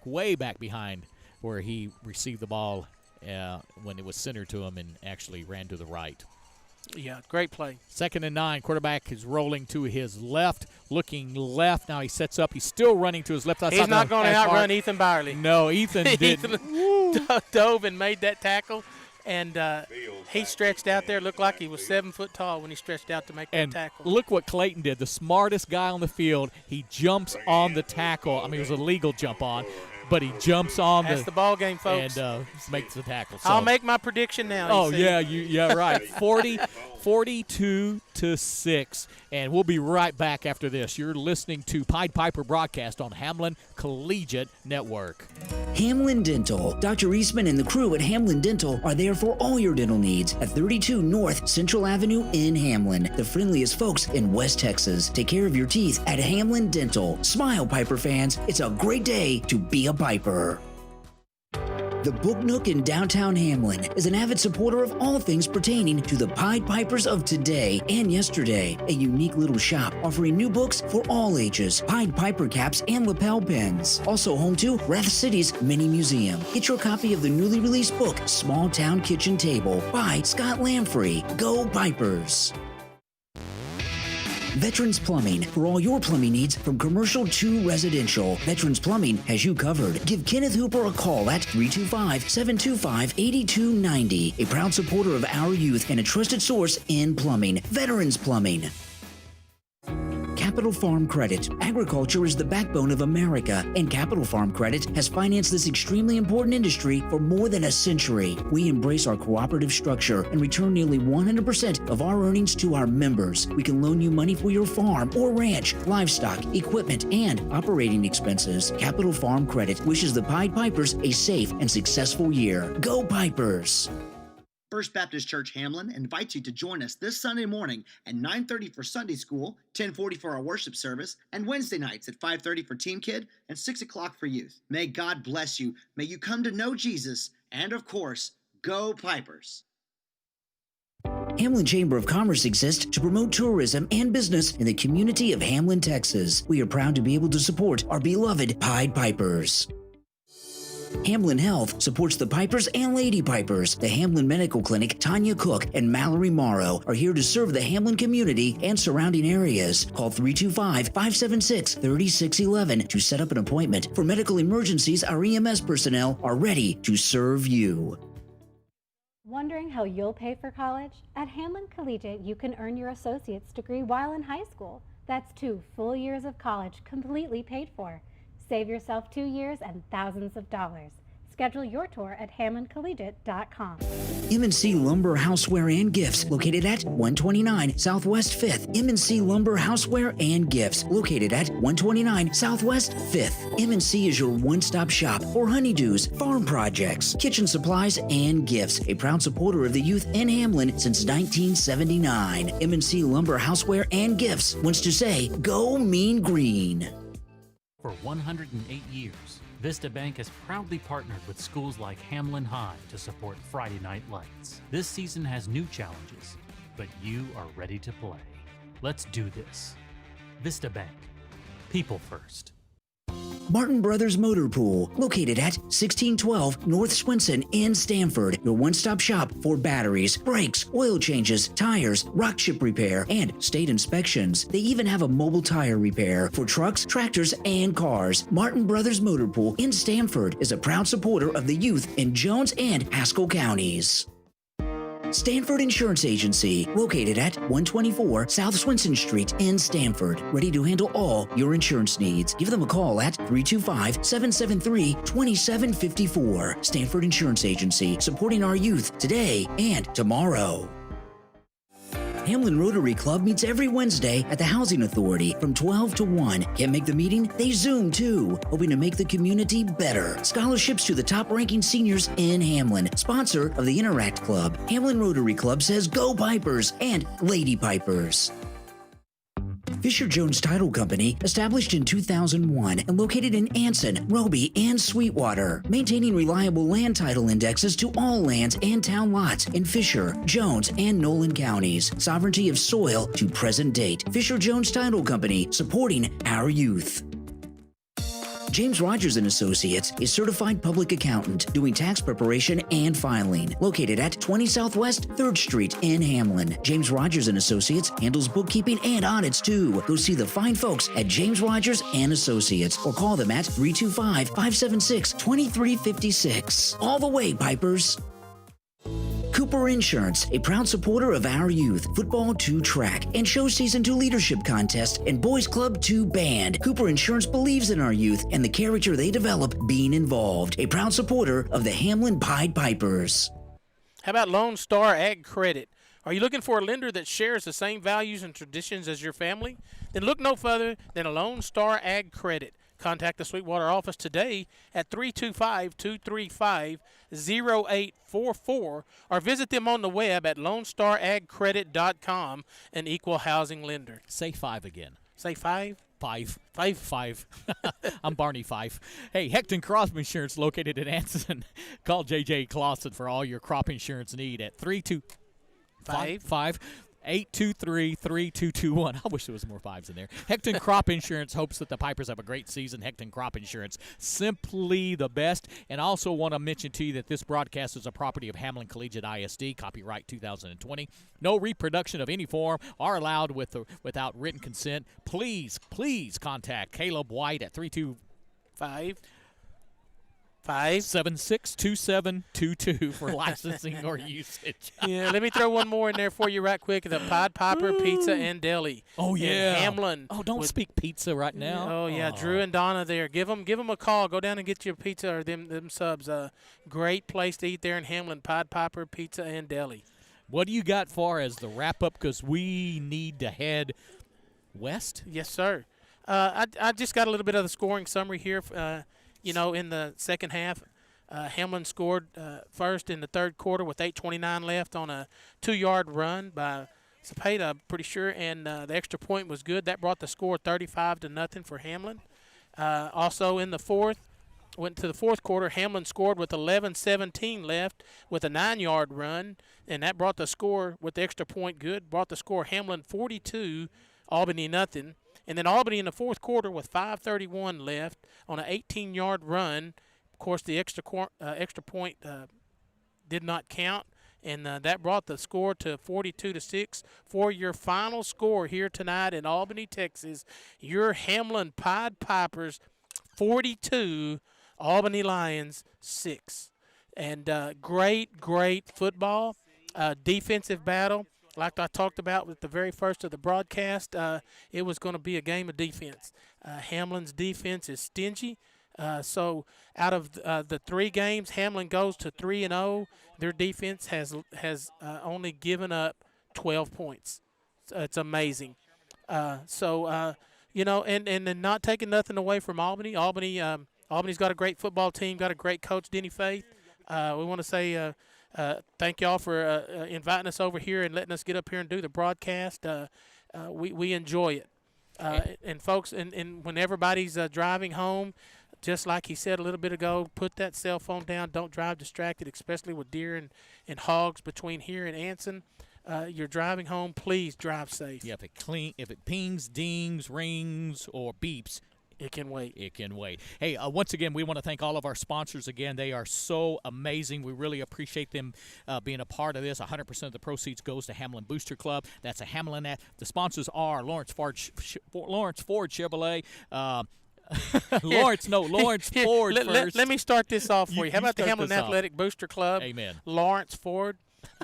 way back behind where he received the ball when it was centered to him, and actually ran to the right. Yeah, great play. 2nd and 9. Quarterback is rolling to his left, looking left. Now he sets up. He's still running to his left. He's not going to outrun Ethan Barley. No, Ethan didn't. Dove and made that tackle, and he stretched out there. Looked like he was 7 foot tall when he stretched out to make that tackle. Look what Clayton did. The smartest guy on the field. He jumps on the tackle. It was a legal jump on, but he jumps on That's the ball game, folks. And makes the tackle. So. I'll make my prediction now. Oh, yeah, right. 42-6, and we'll be right back after this. You're listening to Pied Piper broadcast on Hamlin Collegiate Network. Hamlin Dental. Dr. Eastman and the crew at Hamlin Dental are there for all your dental needs at 32 North Central Avenue in Hamlin. The friendliest folks in West Texas. Take care of your teeth at Hamlin Dental. Smile, Piper fans. It's a great day to be a Piper. The Book Nook in downtown Hamlin is an avid supporter of all things pertaining to the Pied Pipers of today and yesterday. A unique little shop offering new books for all ages, Pied Piper caps and lapel pins. Also home to Wrath City's mini museum. Get your copy of the newly released book, Small Town Kitchen Table by Scott Lamprey. Go Pipers! Veterans Plumbing. For all your plumbing needs from commercial to residential, Veterans Plumbing has you covered. Give Kenneth Hooper a call at 325-725-8290. A proud supporter of our youth and a trusted source in plumbing. Veterans Plumbing. Capital Farm Credit. Agriculture is the backbone of America, and Capital Farm Credit has financed this extremely important industry for more than a century. We embrace our cooperative structure and return nearly 100% of our earnings to our members. We can loan you money for your farm or ranch, livestock, equipment, and operating expenses. Capital Farm Credit wishes the Pied Pipers a safe and successful year. Go Pipers! First Baptist Church Hamlin invites you to join us this Sunday morning at 9:30 for Sunday school, 10:40 for our worship service, and Wednesday nights at 5:30 for Team Kid and 6 o'clock for youth. May God bless you. May you come to know Jesus, and of course, go Pipers. Hamlin Chamber of Commerce exists to promote tourism and business in the community of Hamlin, Texas. We are proud to be able to support our beloved Pied Pipers. Hamlin Health supports the Pipers and Lady Pipers. The Hamlin Medical Clinic, Tanya Cook and Mallory Morrow are here to serve the Hamlin community and surrounding areas. Call 325-576-3611 to set up an appointment. For medical emergencies, our EMS personnel are ready to serve you. Wondering how you'll pay for college? At Hamlin Collegiate, you can earn your associate's degree while in high school. That's 2 full years of college completely paid for. Save yourself 2 years and thousands of dollars. Schedule your tour at HamlinCollegiate.com. M&C Lumber Houseware and Gifts, located at 129 Southwest 5th. M&C Lumber Houseware and Gifts, located at 129 Southwest 5th. M&C is your one-stop shop for honeydews, farm projects, kitchen supplies, and gifts. A proud supporter of the youth in Hamlin since 1979. M&C Lumber Houseware and Gifts wants to say, go Mean Green. For 108 years, Vista Bank has proudly partnered with schools like Hamlin High to support Friday Night Lights. This season has new challenges, but you are ready to play. Let's do this. Vista Bank. People first. Martin Brothers Motor Pool, located at 1612 North Swenson in Stamford, your one-stop shop for batteries, brakes, oil changes, tires, rock chip repair, and state inspections. They even have a mobile tire repair for trucks, tractors, and cars. Martin Brothers Motor Pool in Stamford is a proud supporter of the youth in Jones and Haskell counties. Stanford Insurance Agency, located at 124 South Swenson Street in Stamford, ready to handle all your insurance needs. Give them a call at 325-773-2754. Stanford Insurance Agency, supporting our youth today and tomorrow. Hamlin Rotary Club meets every Wednesday at the Housing Authority from 12 to 1. Can't make the meeting? They Zoom too, hoping to make the community better. Scholarships to the top-ranking seniors in Hamlin. Sponsor of the Interact Club. Hamlin Rotary Club says go Pipers and Lady Pipers. Fisher Jones Title Company, established in 2001 and located in Anson, Roby, and Sweetwater, maintaining reliable land title indexes to all lands and town lots in Fisher, Jones, and Nolan counties. Sovereignty of soil to present date. Fisher Jones Title Company, supporting our youth. James Rogers & Associates is certified public accountant doing tax preparation and filing. Located at 20 Southwest 3rd Street in Hamlin. James Rogers & Associates handles bookkeeping and audits too. Go see the fine folks at James Rogers & Associates or call them at 325-576-2356. All the way, Pipers. Cooper Insurance, a proud supporter of our youth, football to track, and show season to leadership contest, and boys club to band. Cooper Insurance believes in our youth and the character they develop being involved. A proud supporter of the Hamlin Pied Pipers. How about Lone Star Ag Credit? Are you looking for a lender that shares the same values and traditions as your family? Then look no further than a Lone Star Ag Credit. Contact the Sweetwater office today at 325-235-0844 or visit them on the web at LoneStarAgCredit.com, an equal housing lender. Say 5 again. Say 5? 5. I'm Barney Fife. Hey, Hecton Crop Insurance, located in Anson. Call J.J. Clausen for all your crop insurance need at 823-3221. I wish there was more 5s in there. Hecton Crop Insurance hopes that the Pipers have a great season. Hecton Crop Insurance, simply the best. And I also want to mention to you that this broadcast is a property of Hamlin Collegiate ISD, copyright 2020. No reproduction of any form are allowed without written consent. Please contact Caleb White at 325 576-2722 for licensing or usage. Yeah, let me throw one more in there for you right quick. The Pied Piper Pizza and Deli. Oh, yeah. In Hamlin. Oh, don't speak pizza right now. Oh, yeah. Drew and Donna there. Give them a call. Go down and get your pizza or them subs. Great place to eat there in Hamlin. Pied Piper Pizza and Deli. What do you got for as the wrap-up? Because we need to head west. Yes, sir. I just got a little bit of the scoring summary here. In the second half, Hamlin scored first in the third quarter with 8:29 left on a 2-yard run by Cepeda, I'm pretty sure, and the extra point was good. That brought the score 35-0 for Hamlin. Also in the fourth quarter, Hamlin scored with 11:17 left with a 9-yard run, and that brought the score with the extra point good. Brought the score Hamlin 42, Albany nothing. And then Albany in the fourth quarter with 5:31 left on an 18-yard run. Of course, the extra point did not count, and that brought the score to 42-6 for your final score here tonight in Albany, Texas. Your Hamlin Pied Pipers 42, Albany Lions 6. And great football, defensive battle. Like I talked about with the very first of the broadcast, it was going to be a game of defense. Hamlin's defense is stingy. So out of the 3 games, Hamlin goes to 3-0. Their defense has only given up 12 points. It's amazing. And not taking nothing away from Albany. Albany's got a great football team, got a great coach, Denny Faith. We want to say thank y'all for inviting us over here and letting us get up here and do the broadcast. We enjoy it. And folks, and when everybody's driving home, just like he said a little bit ago, put that cell phone down. Don't drive distracted, especially with deer and hogs between here and Anson. You're driving home, please drive safe. Yeah, if it pings, dings, rings, or beeps, it can wait. It can wait. Hey, once again, we want to thank all of our sponsors again. They are so amazing. We really appreciate them being a part of this. 100% of the proceeds goes to Hamlin Booster Club. That's a Hamlin. The sponsors are Lawrence Ford Chevrolet. Lawrence Ford first. Let me start this off for you. How about the Hamlin Athletic Booster Club? Amen. Lawrence Ford.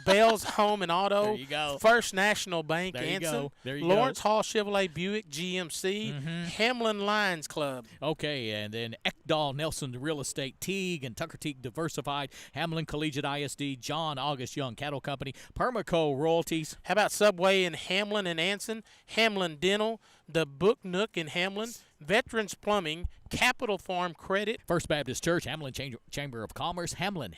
Bell's Home and Auto. There you go. First National Bank, there you Anson. Go. There you Lawrence go. Hall Chevrolet Buick GMC. Mm-hmm. Hamlin Lions Club. Okay, and then Ekdahl Nelson Real Estate, Teague and Tucker Teague Diversified, Hamlin Collegiate ISD, John August Young Cattle Company, Permaco Royalties. How about Subway in Hamlin and Anson, Hamlin Dental, the Book Nook in Hamlin, Veterans Plumbing, Capital Farm Credit, First Baptist Church, Hamlin Chamber of Commerce, Hamlin